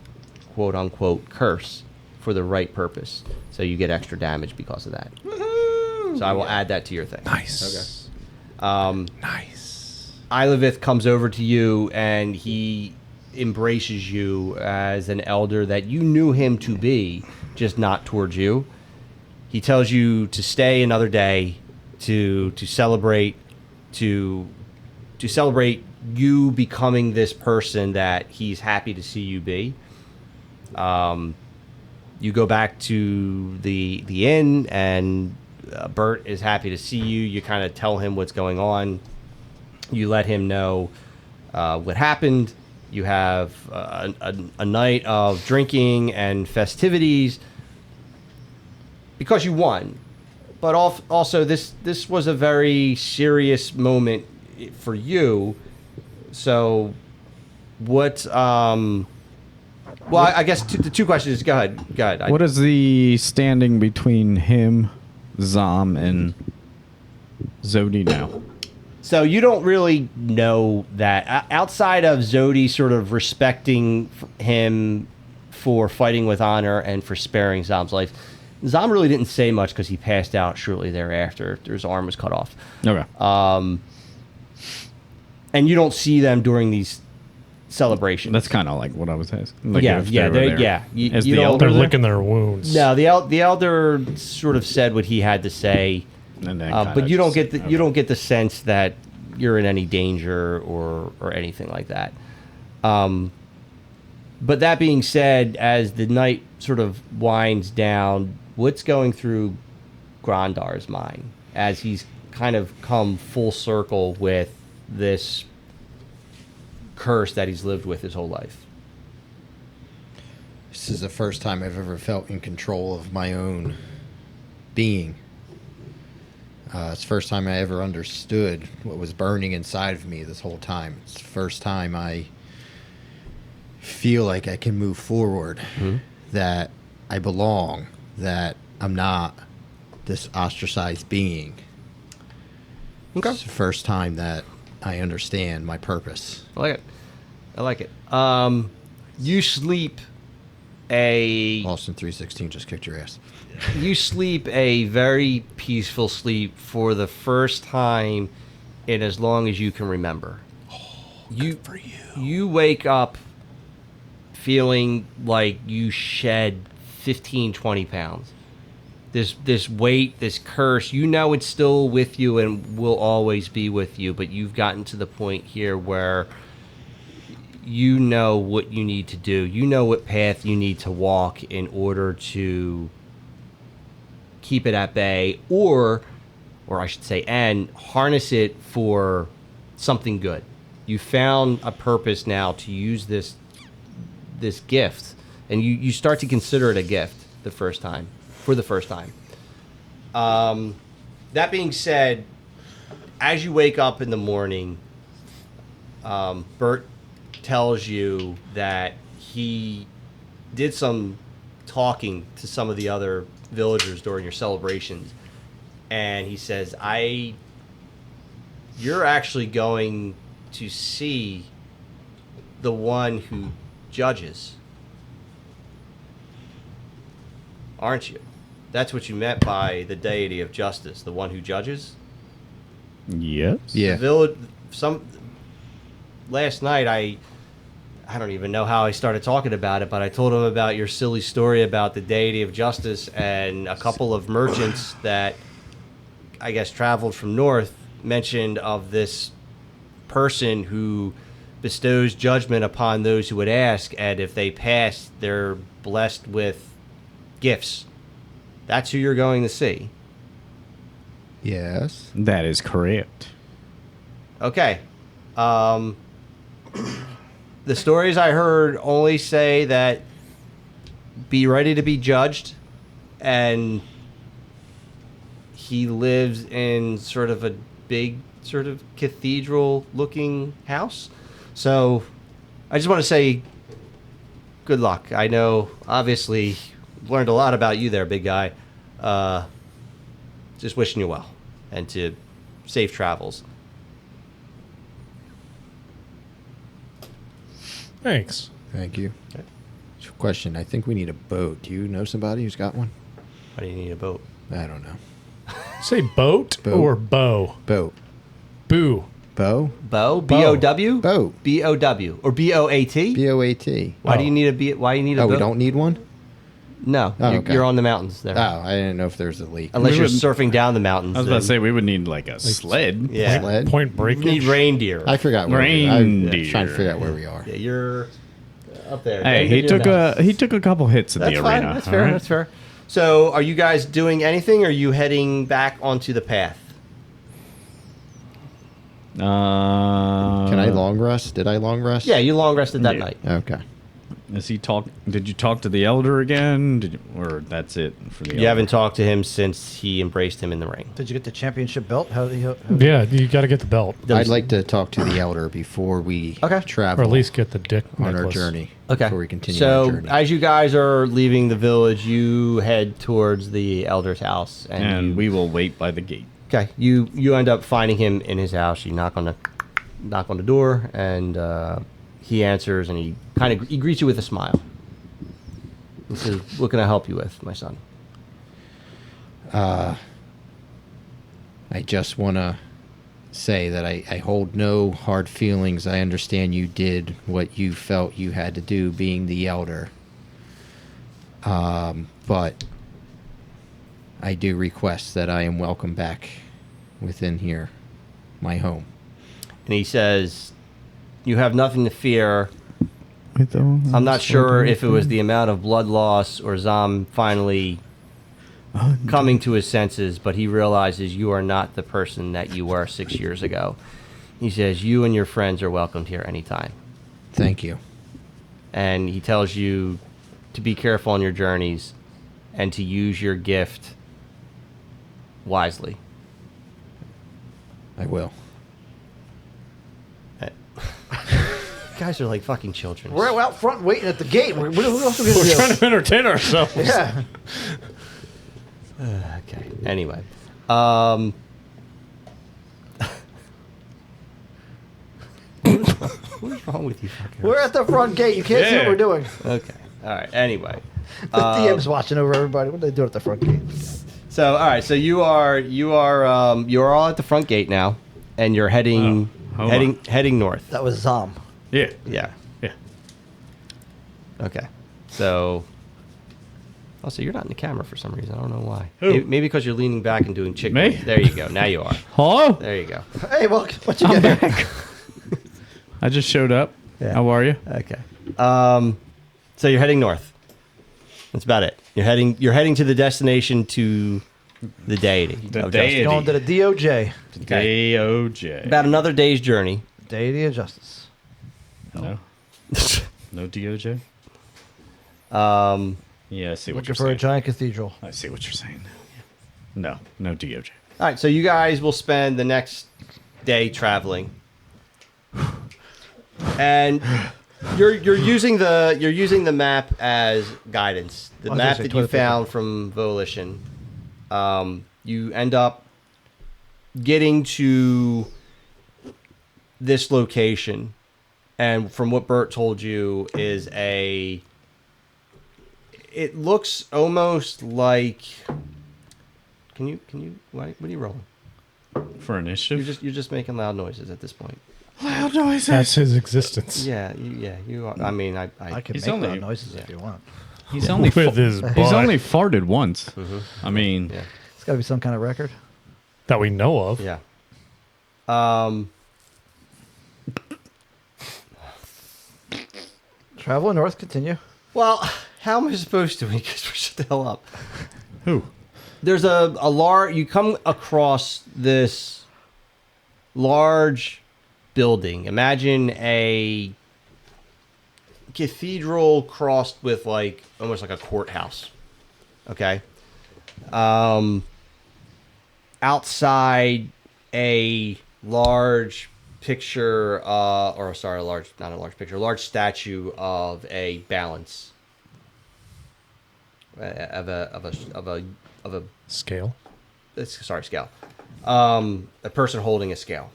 quote-unquote curse for the right purpose. So you get extra damage because of that. Woohoo! So I will add that to your thing. Nice. Okay. Nice. Ilivith comes over to you, and he embraces you as an elder that you knew him to be, just not towards you. He tells you to stay another day to celebrate to celebrate you becoming this person that he's happy to see you be. You go back to the inn, and Bert is happy to see you. You kind of tell him what's going on. You let him know what happened. You have a night of drinking and festivities because you won. But also, this was a very serious moment for you. So, what? Well, I guess the 2 questions. Go ahead. What is the standing between him, Zom, and Zodi now? So you don't really know that. Outside of Zodi sort of respecting him for fighting with honor and for sparing Zom's life, Zom really didn't say much because he passed out shortly thereafter. His arm was cut off. Okay. And you don't see them during these celebrations. That's kind of like what I was asking. Like Yeah, if yeah, they were they're- there. yeah. Is You the don't- elder They're there? licking their wounds. No, the elder sort of said what he had to say, And then but kinda you don't just- get the you don't get the sense that you're in any danger or anything like that. But that being said, as the night sort of winds down, what's going through Grondar's mind as he's kind of come full circle with this curse that he's lived with his whole life? This is the first time I've ever felt in control of my own being. It's the first time I ever understood what was burning inside of me this whole time. It's the first time I feel like I can move forward, that I belong, that I'm not this ostracized being. Okay. It's the first time that I understand my purpose. I like it. I like it. You sleep Austin 316 just kicked your ass. you sleep a very peaceful sleep for the first time in as long as you can remember. You wake up feeling like you shed 15, 20 pounds. This weight, this curse, you know it's still with you and will always be with you, but you've gotten to the point here where you know what you need to do. You know what path you need to walk in order to keep it at bay, or I should say, and harness it for something good. You found a purpose now to use this gift, and you start to consider it a gift for the first time. That being said, as you wake up in the morning, Bert tells you that he did some talking to some of the other villagers during your celebrations, and he says, you're actually going to see the one who judges, aren't you? That's what you meant by the deity of justice, the one who judges. Yes. Yeah. The village. Last night I don't even know how I started talking about it, but I told him about your silly story about the deity of justice, and a couple of merchants that I guess traveled from north mentioned of this person who bestows judgment upon those who would ask, and if they pass, they're blessed with gifts. That's who you're going to see. Yes. That is correct. Okay. The stories I heard only say that be ready to be judged, and he lives in sort of a big sort of cathedral looking house. So I just want to say good luck. I know obviously learned a lot about you there, big guy. Just wishing you well and to safe travels. Thanks. Thank you. Question. I think we need a boat. Do you know somebody who's got one? Why do you need a boat? I don't know. Say boat, Boat. or bow? Boat. Boo. Bow? Bow? B-O-W? Boat. B-O-W. Or B-O-A-T? B-O-A-T. Why do you need a Why do you need a Oh, boat? we don't need one? No, Oh, you're, okay. you're on the mountains there. Oh, I didn't know if there's a leak. Unless We you're would- surfing down the mountains. I was about to then say we would need like a sled. Yeah. Sled? Point break. You need reindeer. I forgot where we are. I'm Reindeer. trying to figure out where we are. Yeah, you're up there. Hey, David, you're he took a couple hits at That's the fine. arena. That's all fair. right? That's fair. So, are you guys doing anything? Or are you heading back onto the path? Can I long rest? Did I long rest? Yeah, you long rested that Yeah. night. Okay. Is he talk? Did you talk to the elder again? Or that's it for the elder? You haven't talked to him since he embraced him in the ring. Did you get the championship belt? How did he? Yeah, you got to get the belt, I'd like to talk to the elder before we Okay. or travel at least get the dick on our necklace. journey. Okay. Before we continue our So, journey. as you guys are leaving the village, you head towards the elder's house, And you- we will wait by the gate. Okay, you end up finding him in his house. You knock on the door, and he answers, and he greets you with a smile. He says, "What can I help you with, my son?" I just want to say that I hold no hard feelings. I understand you did what you felt you had to do, being the elder. But I do request that I am welcome back within here, my home. And he says, "You have nothing to fear. I'm not sure if it was the amount of blood loss or Zam finally coming to his senses, but he realizes you are not the person that you were 6 years ago." He says, "You and your friends are welcomed here anytime." Thank you. And he tells you to be careful on your journeys and to use your gift wisely. I will. You guys are like fucking children. We're out front waiting at the gate. What else are we We're going trying to to entertain ourselves. do? Yeah. Okay. Anyway. What's wrong with you fuckers? We're at the front gate. You can't see what Yeah. we're doing. Okay. All right. Anyway. The DM's watching over everybody. What are they doing at the front gate? So, all right. So you are all at the front gate now, and you're heading Oh, hold on. heading north. That was Zom. Yeah. Yeah. Yeah. Okay. So. Also, you're not in the camera for some reason. I don't know why. Who? Maybe because you're leaning back and doing chick. Me? There you go. Now you are. Hello? There you go. Hey, well, what you get? I just showed up. Yeah. How are you? Okay. So you're heading north. That's about it. You're heading to the destination, to the deity. The of deity. justice. Going to the DOJ. DOJ. About another day's journey. Deity of Justice. No. No DOJ? Yeah, I see what Looking you're for a saying. giant cathedral. I see what you're saying. No DOJ. All right. So you guys will spend the next day traveling, and you're using the map as guidance. The I was map gonna say that you toilet paper. found from Volition. You end up getting to this location, and from what Bert told you, is it looks almost like. Can you? What are you rolling? For initiative? You're just making loud noises at this point. Loud noises. That's his existence. Yeah, you are. I mean, I I can He's make only- loud noises if you want. He's only With his butt. He's only farted once. I mean, yeah, It's got to be some kind of record. That we know of. yeah. Traveling north, continue. Well, how am I supposed to? Because shut the hell up. who? There's a large. You come across this large building. Imagine a cathedral crossed with almost like a courthouse. Okay. Outside a large picture, not a large picture, a large statue of a balance. Of a Scale. scale. A person holding a scale.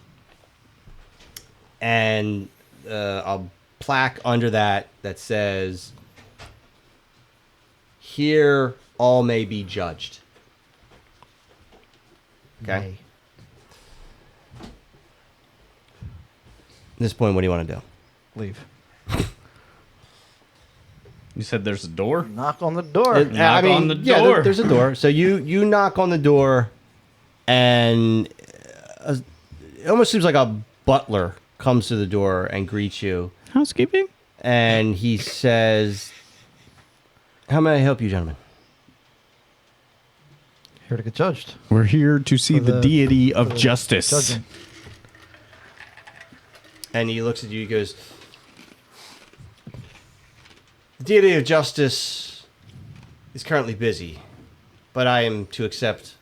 And a plaque under that says, "Here all may be judged." Okay. Nay. At this point, what do you want to do? Leave. You said there's a door? Knock on the door. Knock on the yeah, door. there's a door. So you knock on the door, and it almost seems like a butler comes to the door and greets you, Housekeeping? and he says, "How may I help you, gentlemen?" Here to get judged. We're here to see For the, the- deity for of the justice. Judging. And he looks at you. He goes, "The deity of justice is currently busy, but I am to accept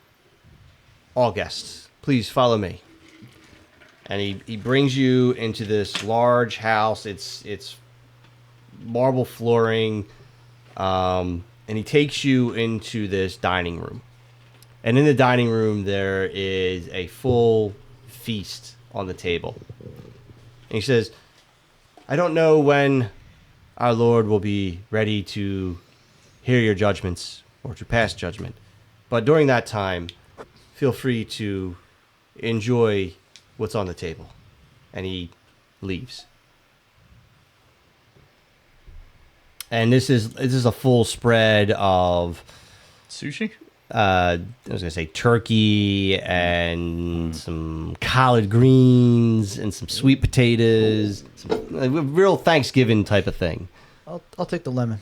all guests. Please follow me." And he brings you into this large house. It's marble flooring, and he takes you into this dining room. And in the dining room, there is a full feast on the table. And he says, I don't know when our Lord will be ready to hear your judgments or to pass judgment. But during that time, feel free to enjoy what's on the table. And he leaves. And this is a full spread of Sushi? I was gonna say turkey and some collard greens and some sweet potatoes, a real Thanksgiving type of thing. I'll take the lemon.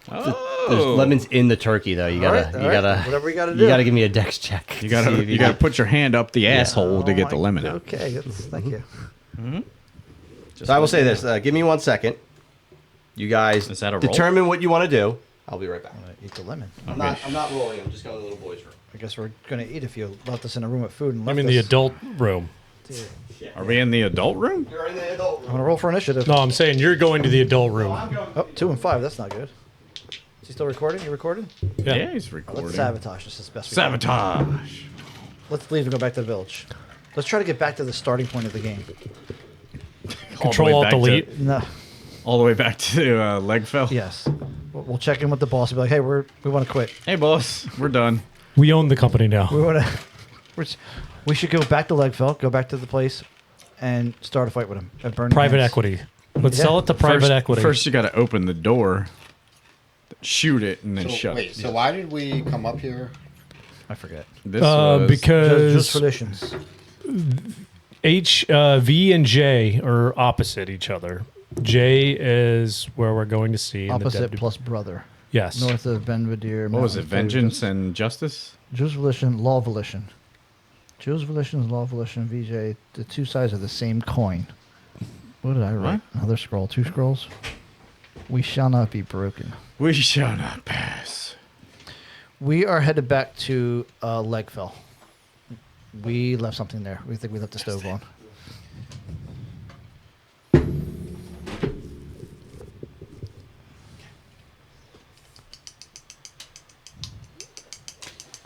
There's Oh. lemons in the turkey though. You gotta whatever we gotta do. you gotta give me a dex check. You to see gotta if you gotta put your hand up the asshole to get the lemon out. Okay, thank you. So I will say this. Give me 1 second. You guys Is that a roll? determine what you want to do. I'll be right back. I'm gonna eat the lemon. I'm not rolling. I'm just going to the little boys' room. I guess we're gonna eat if you left us in a room with food and I'm left in the us. adult room. Dude, Are we in the adult room? You're in the adult I'm room. gonna roll for initiative. No, I'm saying you're going to the adult room. Oh, 2 and 5. That's not good. Is he still recording? You recording? Yeah, he's recording. Let's sabotage this as best we can. Sabotage. Let's leave and go back to the village. Let's try to get back to the starting point of the game. Control Alt Delete. No. All the way back to Legfell. Yes. We'll check in with the boss and be like, hey, we want to quit. Hey, boss, we're done. We own the company now. We want to. We should go back to Legfell, go back to the place, and start a fight with him. At Burning Private Hands. equity. Let's Yeah. sell it to private equity. First, you got to open the door, shoot it, and then shut it. So why did we come up here? I forget. This was Just because traditions. V and J are opposite each other. J is where we're going to see. in the Opposite dead- plus brother. Yes. North of Benvedere. what was it? Vengeance and justice. Jews volition, law volition. Jews volition, law volition, VJ. The two sides of the same coin. What did I write? Another scroll. 2 scrolls. We shall not be broken. We shall not pass. We are headed back to Legfell. We left something there. We think we left the stove on.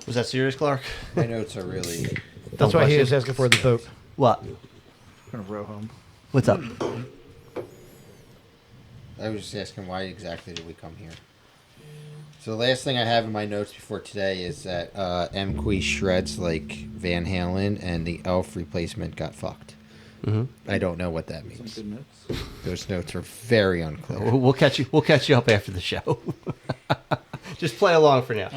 Was that serious, Clark? My notes are really. That's why he question. was asking for the boat. What? We're gonna row home. What's up? I was just asking why exactly did we come here? So the last thing I have in my notes before today is that MQ shreds like Van Halen and the elf replacement got fucked. Mm-hmm. I don't know what that means. Those notes are very unclear. We'll catch you up after the show. Just play along for now.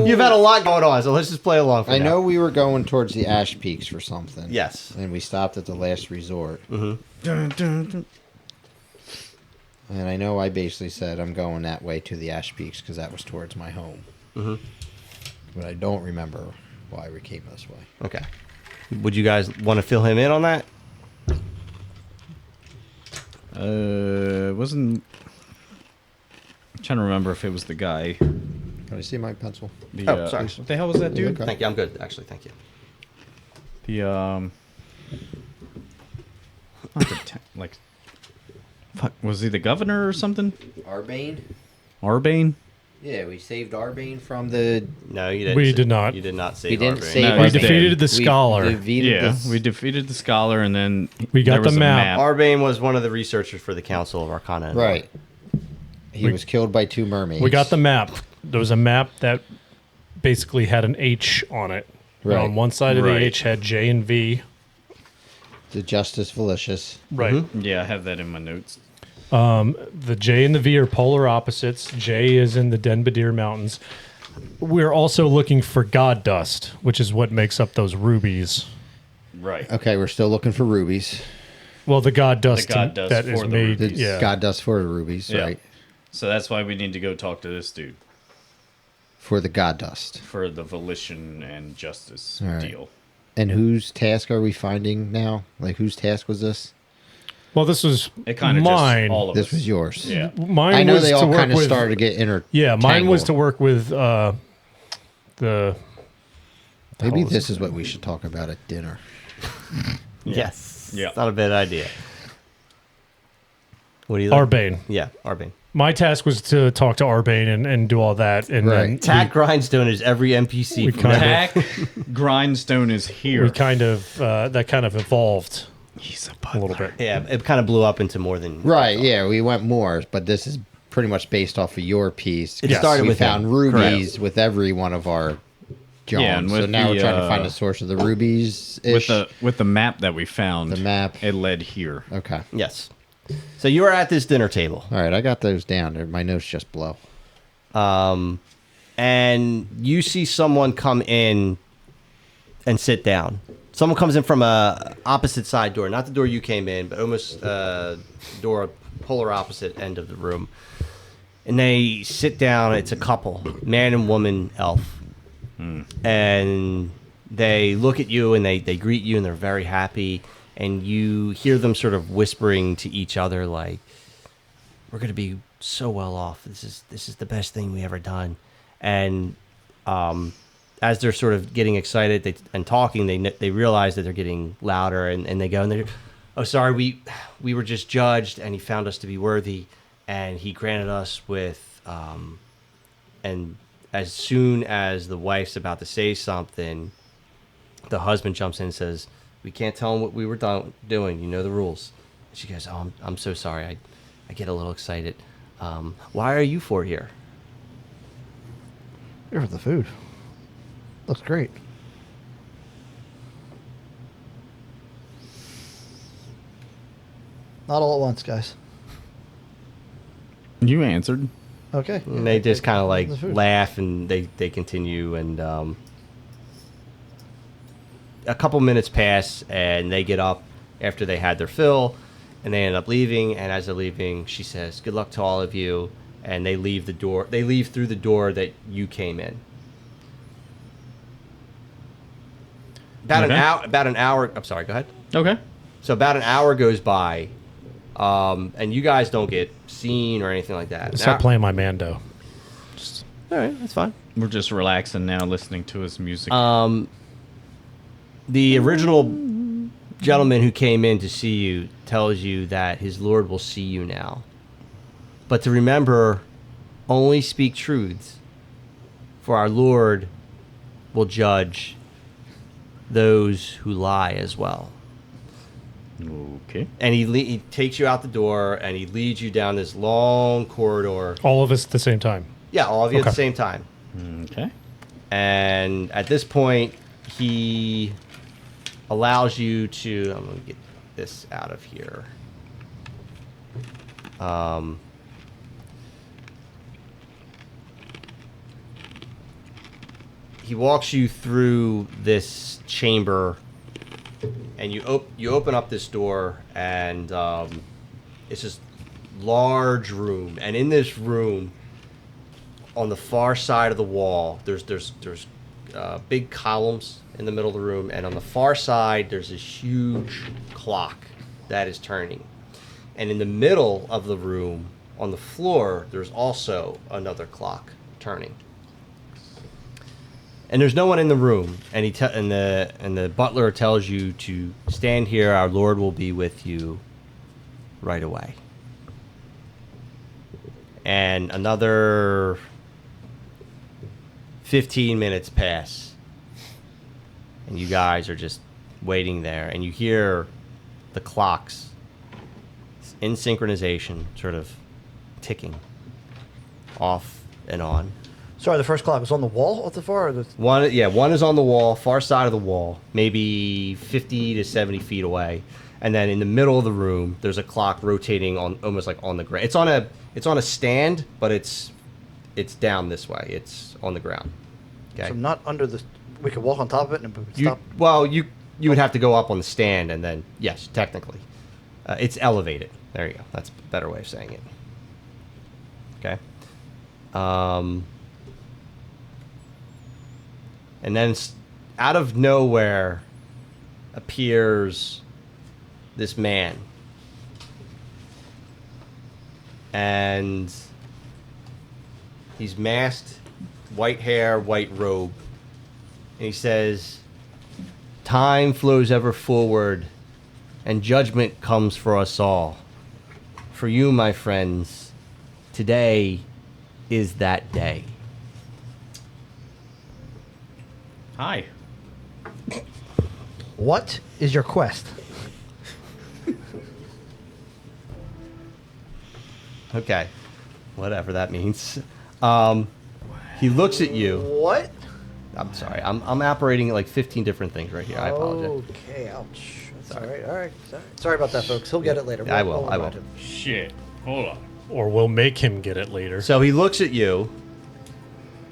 You've had a lot going on, so let's just play along for now. I know we were going towards the Ash Peaks for something. Yes. And we stopped at the last resort. Dun, dun, dun. And I know I basically said I'm going that way to the Ash Peaks because that was towards my home. Mm-hmm. But I don't remember why we came this way. Okay. Would you guys want to fill him in on that? Wasn't. I'm trying to remember if it was the guy. Can I see my pencil? The, Oh, sorry. What the hell was that dude? Okay. Thank you. I'm good, actually. Thank you. The not the like, fuck, was he the governor or something? Arbane? Arbane? Yeah, we saved Arbane from the... No, you didn't. We did not. You did not save We didn't Arbane. save No, We he's Arbane. defeated the We scholar. defeated Yeah, the- we defeated the scholar, and then We got there was the a map. Arbane was one of the researchers for the Council of Arcana. Right. He was killed by 2 mermaids. We got the map. There was a map that basically had an H on it. Right. On one side of Right. the H had J and V. The Justice Valicious. Right. Yeah, I have that in my notes. The J and the V are polar opposites. J is in the Denbadir Mountains. We're also looking for God dust, which is what makes up those rubies. Right. Okay, we're still looking for rubies. Well, the God dust, God dust that for is the made. The Yeah. God dust for the rubies, Yeah. right? So that's why we need to go talk to this dude For the God dust. for the volition and justice All right. deal. And whose task are we finding now? Like, whose task was this? Well, this was It kind of mine. just all of This us. was yours. Yeah. Mine I know was they to all work kind of with. started to get inter. Yeah, mine was to tangled. work with the. Maybe hell is this it? is what we should talk about at dinner. Yes. Yeah. It's not a bad idea. What do you like? Arbane. Yeah, Arbane. My task was to talk to Arbane and do all that, and then Right. Tack Grindstone is every NPC. we from kind that. Tack Grindstone is here. we kind of that kind of evolved He's a little bit. Yeah, it kind of blew up into more than Right, yeah, we went more, but this is pretty much based off of your piece. It started we with found him. rubies with every one of our Johns. Yeah, and so with now the, we're trying to find the source of the rubies. with the map that we found. The map. It led here. Okay. Yes. So you are at this dinner table. All right, I got those down there. My notes just blow. And you see someone come in and sit down. Someone comes in from a opposite side door, not the door you came in, but almost door polar opposite end of the room. And they sit down. It's a couple, man and woman elf, and they look at you and they greet you and they're very happy. And you hear them sort of whispering to each other like, "We're gonna be so well off. This is the best thing we ever done." And as they're sort of getting excited and talking, they realize that they're getting louder, and they go and they're, "Oh, sorry, we were just judged, and he found us to be worthy, and he granted us with." And as soon as the wife's about to say something, the husband jumps in and says, "We can't tell him what we were doing. You know the rules." She goes, "Oh, I'm so sorry. I get a little excited. Why are you four here?" Here for the food. Looks great. Not all at once, guys. You answered. Okay. And they just kind of like The food. laugh and they continue, and a couple minutes pass and they get up after they had their fill, and they end up leaving. And as they're leaving, she says, "Good luck to all of you," and they leave the door. They leave through the door that you came in. About an hour. I'm sorry. Go ahead. Okay. So about an hour goes by, and you guys don't get seen or anything like that. Stop playing my Mando. All right, that's fine. We're just relaxing now, listening to his music. The original gentleman who came in to see you tells you that his lord will see you now, but to remember, only speak truths, for our lord will judge those who lie as well. Okay. And he takes you out the door and he leads you down this long corridor. All of us at the same time. Yeah, all of you at the Okay. same time. Okay. And at this point, he allows you to. I'm going to get this out of here. He walks you through this chamber, and you open up this door, and it's this large room. And in this room, on the far side of the wall, there's big columns in the middle of the room, and on the far side there's this huge clock that is turning. And in the middle of the room, on the floor, there's also another clock turning. And there's no one in the room, and the butler tells you to stand here. Our Lord will be with you right away. And another 15 minutes pass, and you guys are just waiting there, and you hear the clocks in synchronization, sort of ticking off and on. Sorry, the first clock was on the wall at the far? Or the... One is on the wall, far side of the wall, maybe 50 to 70 feet away, and then in the middle of the room, there's a clock rotating on almost like on the ground. It's on a stand, but it's down this way. It's on the ground. Okay. So not under the... We could walk on top of it and it would You stop? you would have to go up on the stand, and then yes, technically, it's elevated. There you go. That's a better way of saying it. Okay. And then out of nowhere appears this man. And he's masked, white hair, white robe. And he says, "Time flows ever forward, and judgment comes for us all. For you, my friends, today is that day. Hi. What is your quest? Okay, whatever that means. He looks at you. What? I'm sorry. I'm operating at like 15 different things right here. I apologize. Okay, ouch. That's all right. All right. Sorry about that, folks. He'll get it later. I will. remind him. Shit. Hold on. Or we'll make him get it later. So he looks at you,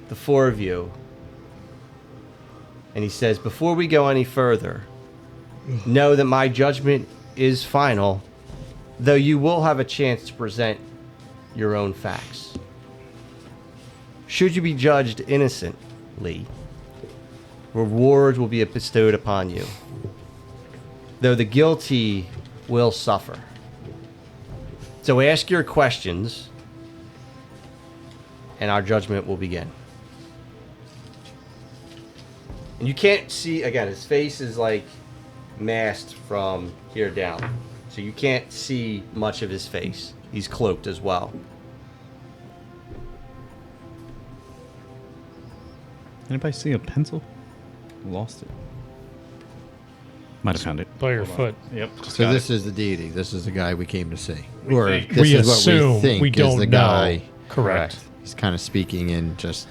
the four of you, and he says, "Before we go any further, know that my judgment is final, though you will have a chance to present your own facts. Should you be judged innocently, rewards will be bestowed upon you, though the guilty will suffer. So ask your questions, and our judgment will begin." And you can't see, again, his face is like masked from here down. So you can't see much of his face. He's cloaked as well. Anybody see a pencil? Lost it. Might have found it. By your foot. Yep. So this is the deity. This is the guy we came to see. Or think. this We is what assume. we think We is don't the know. guy. Correct. He's kind of speaking in just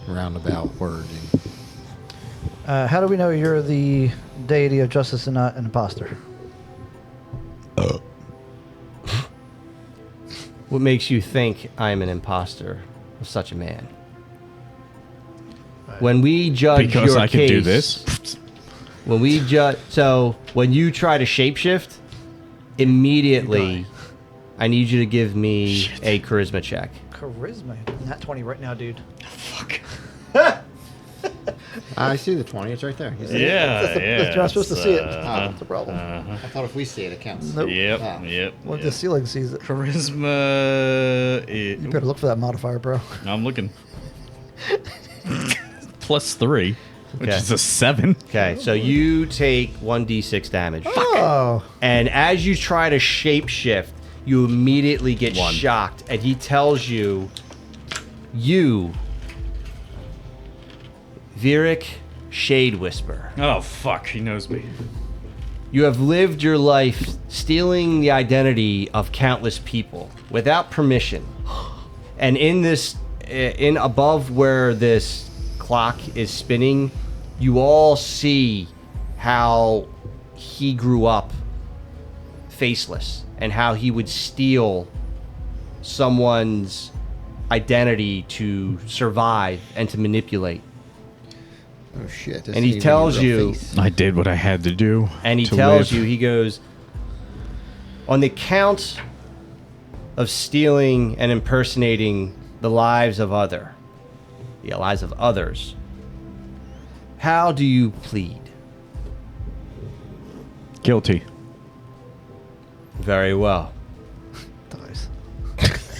roundabout wording. How do we know you're the deity of justice and not an imposter? What makes you think I'm an imposter of such a man? When we judge Because your I case, can do this. When we judge, so when you try to shapeshift, immediately, I need you to give me a charisma check. Charisma. Not 20 right now, dude. I see the 20. It's right there. He's You're not supposed to see it. Uh-huh. That's the problem. I thought if we see it, it counts. Nope. Yep. Ah. Yep. Well, yep. the ceiling sees it. Charisma. You better look for that modifier, bro. I'm looking. +3, which Okay. is a 7. Okay, so you take 1d6 damage. Oh. And as you try to shapeshift, you immediately get One. shocked. And he tells you, Virik Shade Whisper, Oh, fuck. He knows me. you have lived your life stealing the identity of countless people without permission. And in above where this clock is spinning, you all see how he grew up faceless and how he would steal someone's identity to survive and to manipulate. Oh, shit. This And he ain't even tells a real you- face. I did what I had to do. And he to tells live. you, he goes, on the count of stealing and impersonating the lives of others, how do you plead? Guilty. Very well. Dies.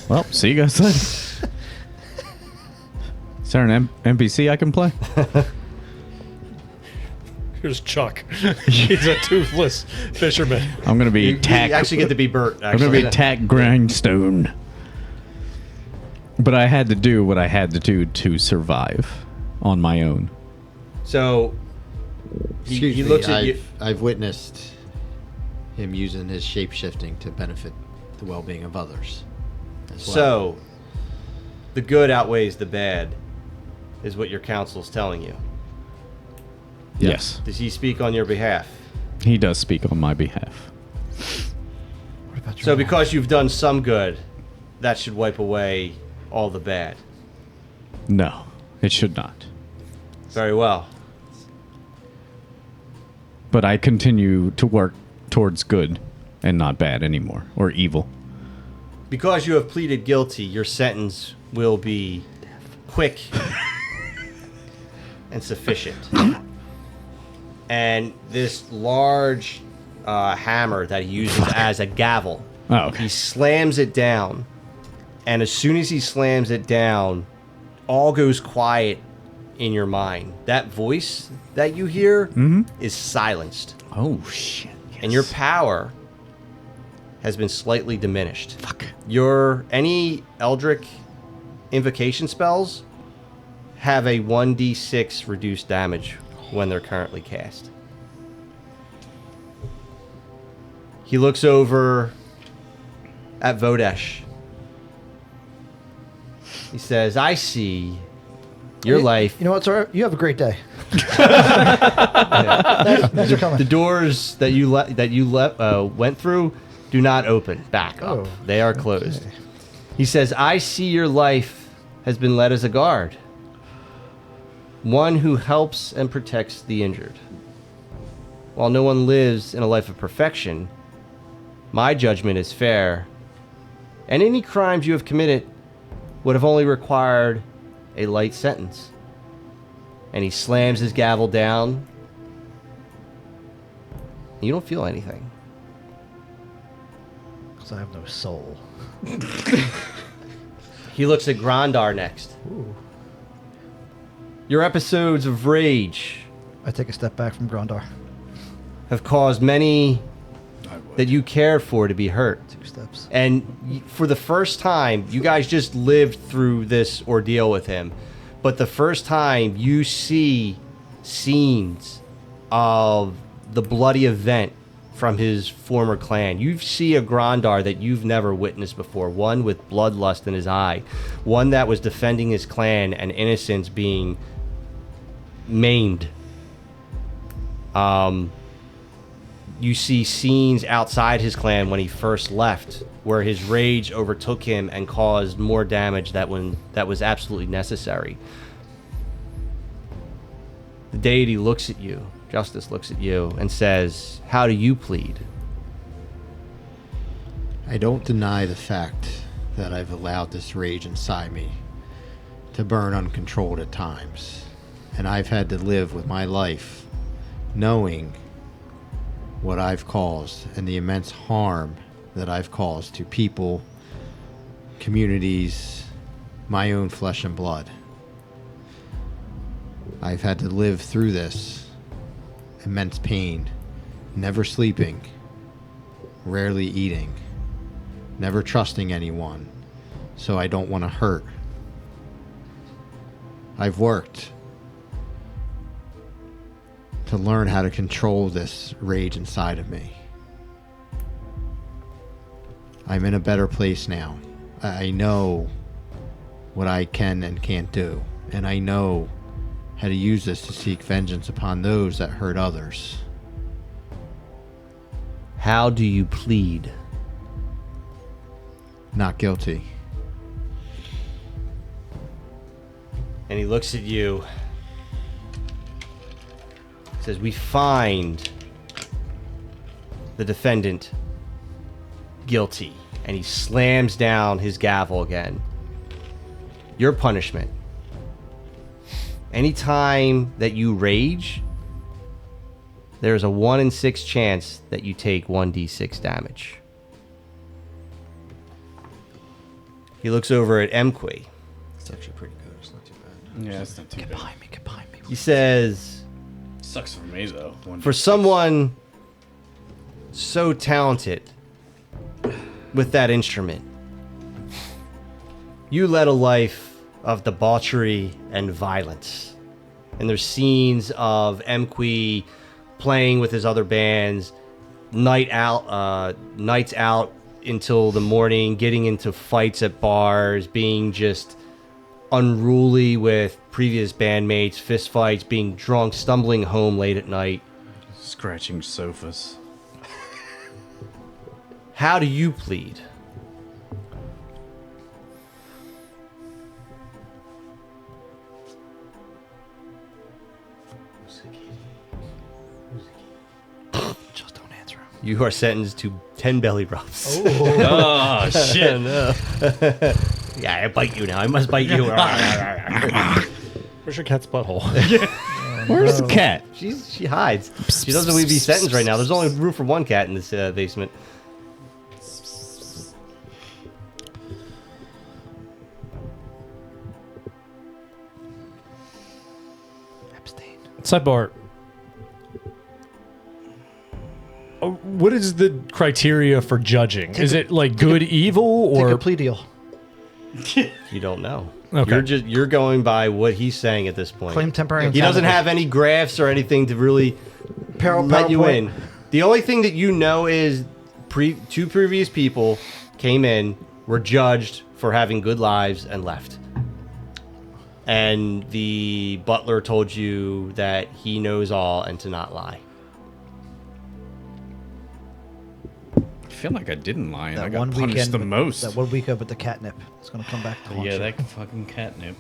Well, see you guys later. Is there an NPC I can play? Here's Chuck. He's a toothless fisherman. I'm gonna be You tack. actually get to be Bert. I'm gonna be tack grindstone. But I had to do what I had to do to survive on my own. So he Excuse me, looks at you. I've witnessed him using his shape-shifting to benefit the well-being of others. As well. So the good outweighs the bad, is what your counsel's telling you. Yes. Does he speak on your behalf? He does speak on my behalf. What about your So because you've done some good, that should wipe away all the bad. No, it should not. Very well. But I continue to work towards good and not bad anymore, or evil. Because you have pleaded guilty, your sentence will be quick and sufficient. And this large hammer that he uses as a gavel, Oh, okay. he slams it down. And as soon as he slams it down, all goes quiet in your mind. That voice that you hear is silenced. Oh, shit. And your power has been slightly diminished. Fuck. Any Eldritch invocation spells have a 1d6 reduced damage when they're currently cast. He looks over at Vodesh. He says, I see your life. You know what, sir? You have a great day. Yeah. Thanks for coming. The doors that you went through do not open back up. Oh, They are closed. okay. He says, I see your life has been led as a guard. One who helps and protects the injured. While no one lives in a life of perfection, my judgment is fair, and any crimes you have committed would have only required a light sentence. And he slams his gavel down. You don't feel anything. Because I have no soul. He looks at Grondar next. Ooh. Your episodes of rage I take a step back from Grondar. have caused many I would. that you cared for to be hurt. 2 steps. And for the first time, you guys just lived through this ordeal with him. But the first time you see scenes of the bloody event from his former clan, you see a Grondar that you've never witnessed before. One with bloodlust in his eye. One that was defending his clan and innocents being maimed. You see scenes outside his clan when he first left, where his rage overtook him and caused more damage that was absolutely necessary. The deity looks at you, Justice looks at you, and says, how do you plead? I don't deny the fact that I've allowed this rage inside me to burn uncontrolled at times. And I've had to live with my life knowing what I've caused and the immense harm that I've caused to people, communities, my own flesh and blood. I've had to live through this immense pain, never sleeping, rarely eating, never trusting anyone, so I don't want to hurt. I've worked to learn how to control this rage inside of me. I'm in a better place now. I know what I can and can't do, and I know how to use this to seek vengeance upon those that hurt others. How do you plead? Not guilty. And he looks at you. Says, we find the defendant guilty. And he slams down his gavel again. Your punishment. Anytime that you rage, there's a 1 in 6 chance that you take 1d6 damage. He looks over at Emqui. It's actually pretty good. It's not too bad. Yeah, it's not too bad. Get behind me. He says, Sucks for me though. for someone so talented with that instrument, you led a life of debauchery and violence. And there's scenes of Emqui playing with his other bands, nights out until the morning, getting into fights at bars, being just unruly with previous bandmates, fist fights, being drunk, stumbling home late at night. Scratching sofas. How do you plead? Just don't answer him. You are sentenced to 10 belly rubs. Oh shit! No. Yeah, I bite you now. I must bite you. Where's your cat's butthole? Where's the cat? She hides. She doesn't want to be sentenced right now. There's only room for one cat in this basement. Abstain. Sidebar. what is the criteria for judging? Is it like good, evil, Take a or plea deal. You don't know. Okay. You're going by what he's saying at this point. Claim temporary He doesn't insanity. have any graphs or anything to really let you PowerPoint. in. The only thing that you know is two previous people came in, were judged for having good lives, and left. And the butler told you that he knows all and to not lie. I feel like I didn't lie, and That I got one punished weekend, the most. That 1 week up at the catnip. It's gonna come back to haunt Yeah, you. that fucking catnip.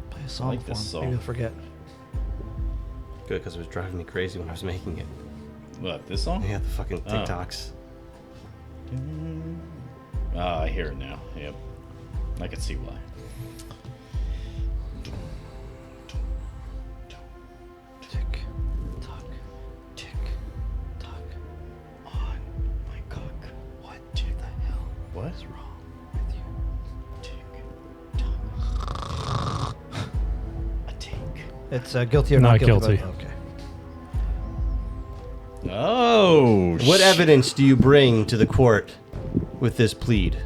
Play a song like for this him. song. Maybe he'll forget. Good, because it was driving me crazy when I was making it. What, this song? Yeah, the fucking Oh. TikToks. I hear it now. Yep. I can see why. Tick tock, tick tock. On my cock. What the hell? What's Wrong with you? Tick tock. A take. It's guilty or Not not guilty. guilty. but- Okay. Oh, What evidence do you bring to the court with this plead?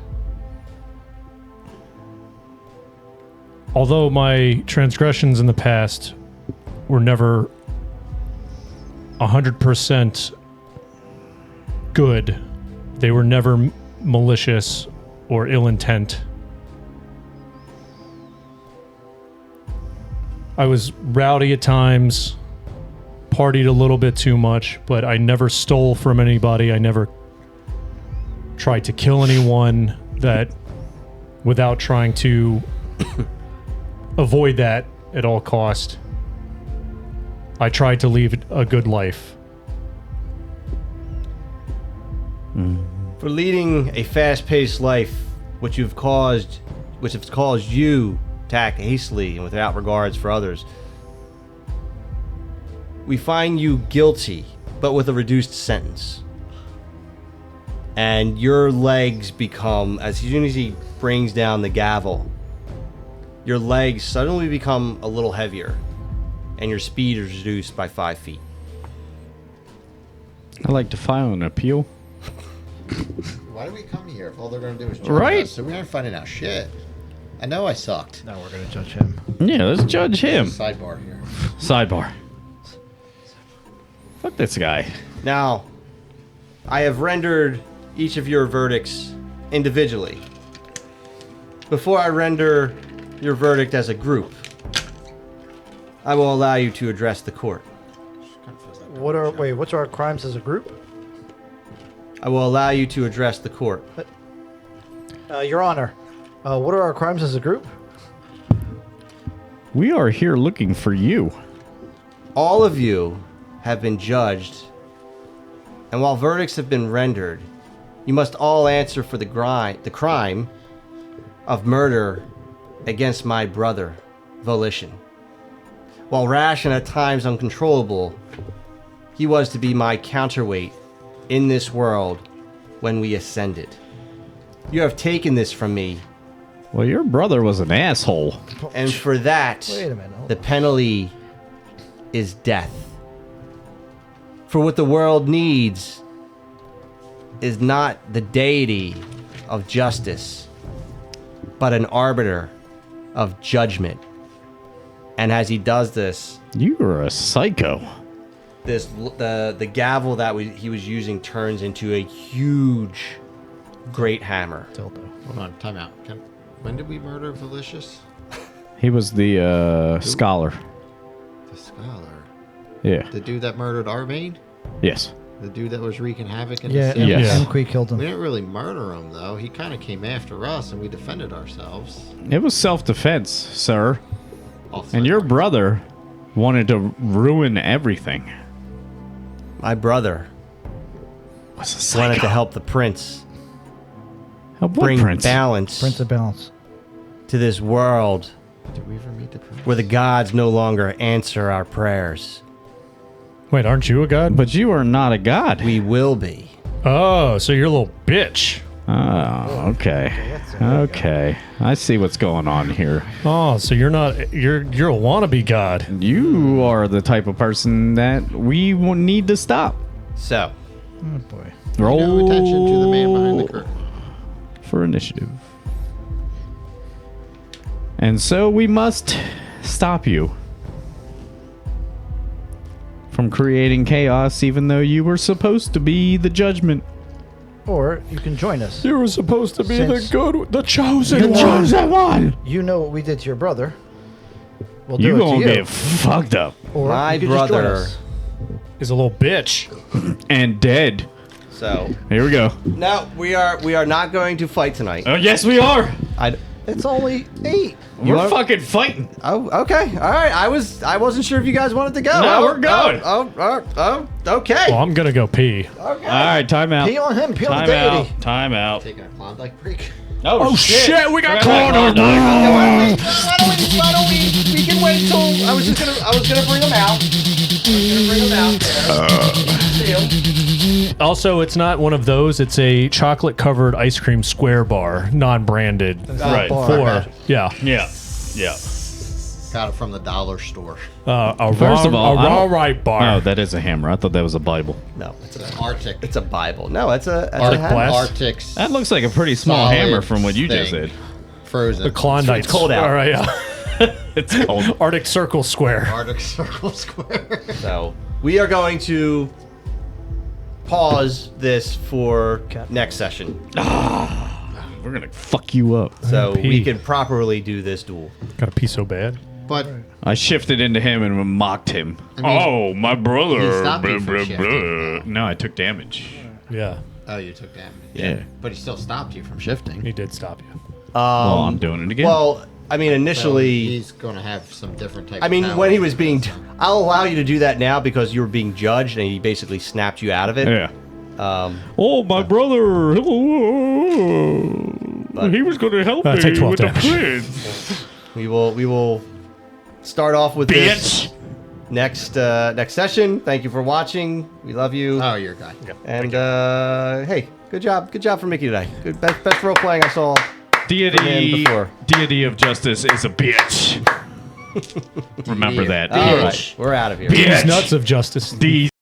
although my transgressions in the past were never 100% good, they were never malicious or ill intent. I was rowdy at times, partied a little bit too much, but I never stole from anybody. I never tried to kill anyone that without trying to avoid that at all cost. I tried to lead a good life. For leading a fast-paced life, which has caused you to act hastily and without regards for others, we find you guilty, but with a reduced sentence. And your legs become, as soon as he brings down the gavel, your legs suddenly become a little heavier, and your speed is reduced by 5 feet. I'd like to file an appeal. Why do we come here if all they're going to do is judge Right. us? So we aren't finding out shit. I know I sucked. Now we're gonna judge him. Yeah, let's judge him. Sidebar here. Sidebar. Fuck this guy. Now, I have rendered each of your verdicts individually. Before I render your verdict as a group, I will allow you to address the court. What's our crimes as a group? I will allow you to address the court. Your Honor, what are our crimes as a group? We are here looking for you. All of you have been judged, and while verdicts have been rendered, you must all answer for the crime of murder against my brother, Volition. While rash and at times uncontrollable, he was to be my counterweight in this world when we ascended. You have taken this from me, Well, your brother was an asshole. and for that, Wait a minute, hold the penalty is death. For what the world needs is not the deity of justice, but an arbiter of judgment. And as he does this, You are a psycho. the gavel that he was using turns into a huge, great hammer. Dildo. Hold on, time out. When did we murder Valicious? He was the scholar. The scholar. Yeah. The dude that murdered Arvane? Yes. The dude that was wreaking havoc in Yeah, the city? Yes. yeah. Emquist killed We him. didn't really murder him, though. He kind of came after us, and we defended ourselves. It was self-defense, sir. Off And your sidebar. brother wanted to ruin everything. My brother Was a wanted to help the prince Help what bring prince? balance Prince of Balance. to this world Did we ever meet the prince? where the gods no longer answer our prayers. Wait, aren't you a god? But you are not a god. We will be. Oh, so you're a little bitch. Oh, okay. Okay. I see what's going on here. Oh, so you're a wannabe god. You are the type of person that we will need to stop. So, Oh boy. Roll No attention to the man behind the curtain. for initiative. And so we must stop you from creating chaos, even though you were supposed to be the judgment. Or you can join us. You were supposed to be Since- the chosen The chosen one! You know what we did to your brother. We'll do You it to gonna you. get fucked up Or my you could just join brother. us. Is a little bitch. and dead. So Here we go. no, we are not going to fight tonight. Oh, yes, we are. It's only 8. We're want- fucking fighting. Oh, okay, all right. I wasn't sure if you guys wanted to go. No, Oh, we're going. Okay. Well, I'm gonna go pee. All right, time out. Pee on him. Pee on the Time out. deity. Time out. Taking a Klondike break. Oh shit, we got Why cornered. Why don't we can wait till I was gonna bring them out. Seal. Also, it's not one of those. It's a chocolate-covered ice cream square bar, non-branded. Right. For yeah, Yeah. Yeah. Got it from the dollar store. First of all, I raw don't- right bar. Oh, that is a hammer. I thought that was a Bible. No, it's It's Arctic. a Bible. No, it's a Arctic hammer. blast. Arctic's That looks like a pretty small solid hammer from what you just thing. said. Frozen. The Klondike. It's cold out. All right, yeah. It's cold. Arctic Circle Square. Arctic Circle Square. So we are going to pause this for next session, We're gonna fuck you up. so pee. we can properly do this duel. Got to pee so bad. But I shifted into him and mocked him. I mean, oh, my brother. he stopped you from shifting. No, I took damage. Yeah, oh, you took damage. Yeah. But he still stopped you from shifting. he did stop you. Well, I'm doing it again. Well, I mean, So initially, he's going to have some different type. I mean, of when he powers. was being, I'll allow you to do that now because you were being judged and he basically snapped you out of it. yeah. Um, Oh, my brother. He was going to help take 12 damage. prince. we will start off with Bitch. this next session. Thank you for watching. We love you. Oh, you're a guy. And hey, good job for Mickey today. Good best role playing I saw. Deity, before. deity of justice is a bitch. Remember that. All right, we're out of here. Bitch. These nuts of justice. These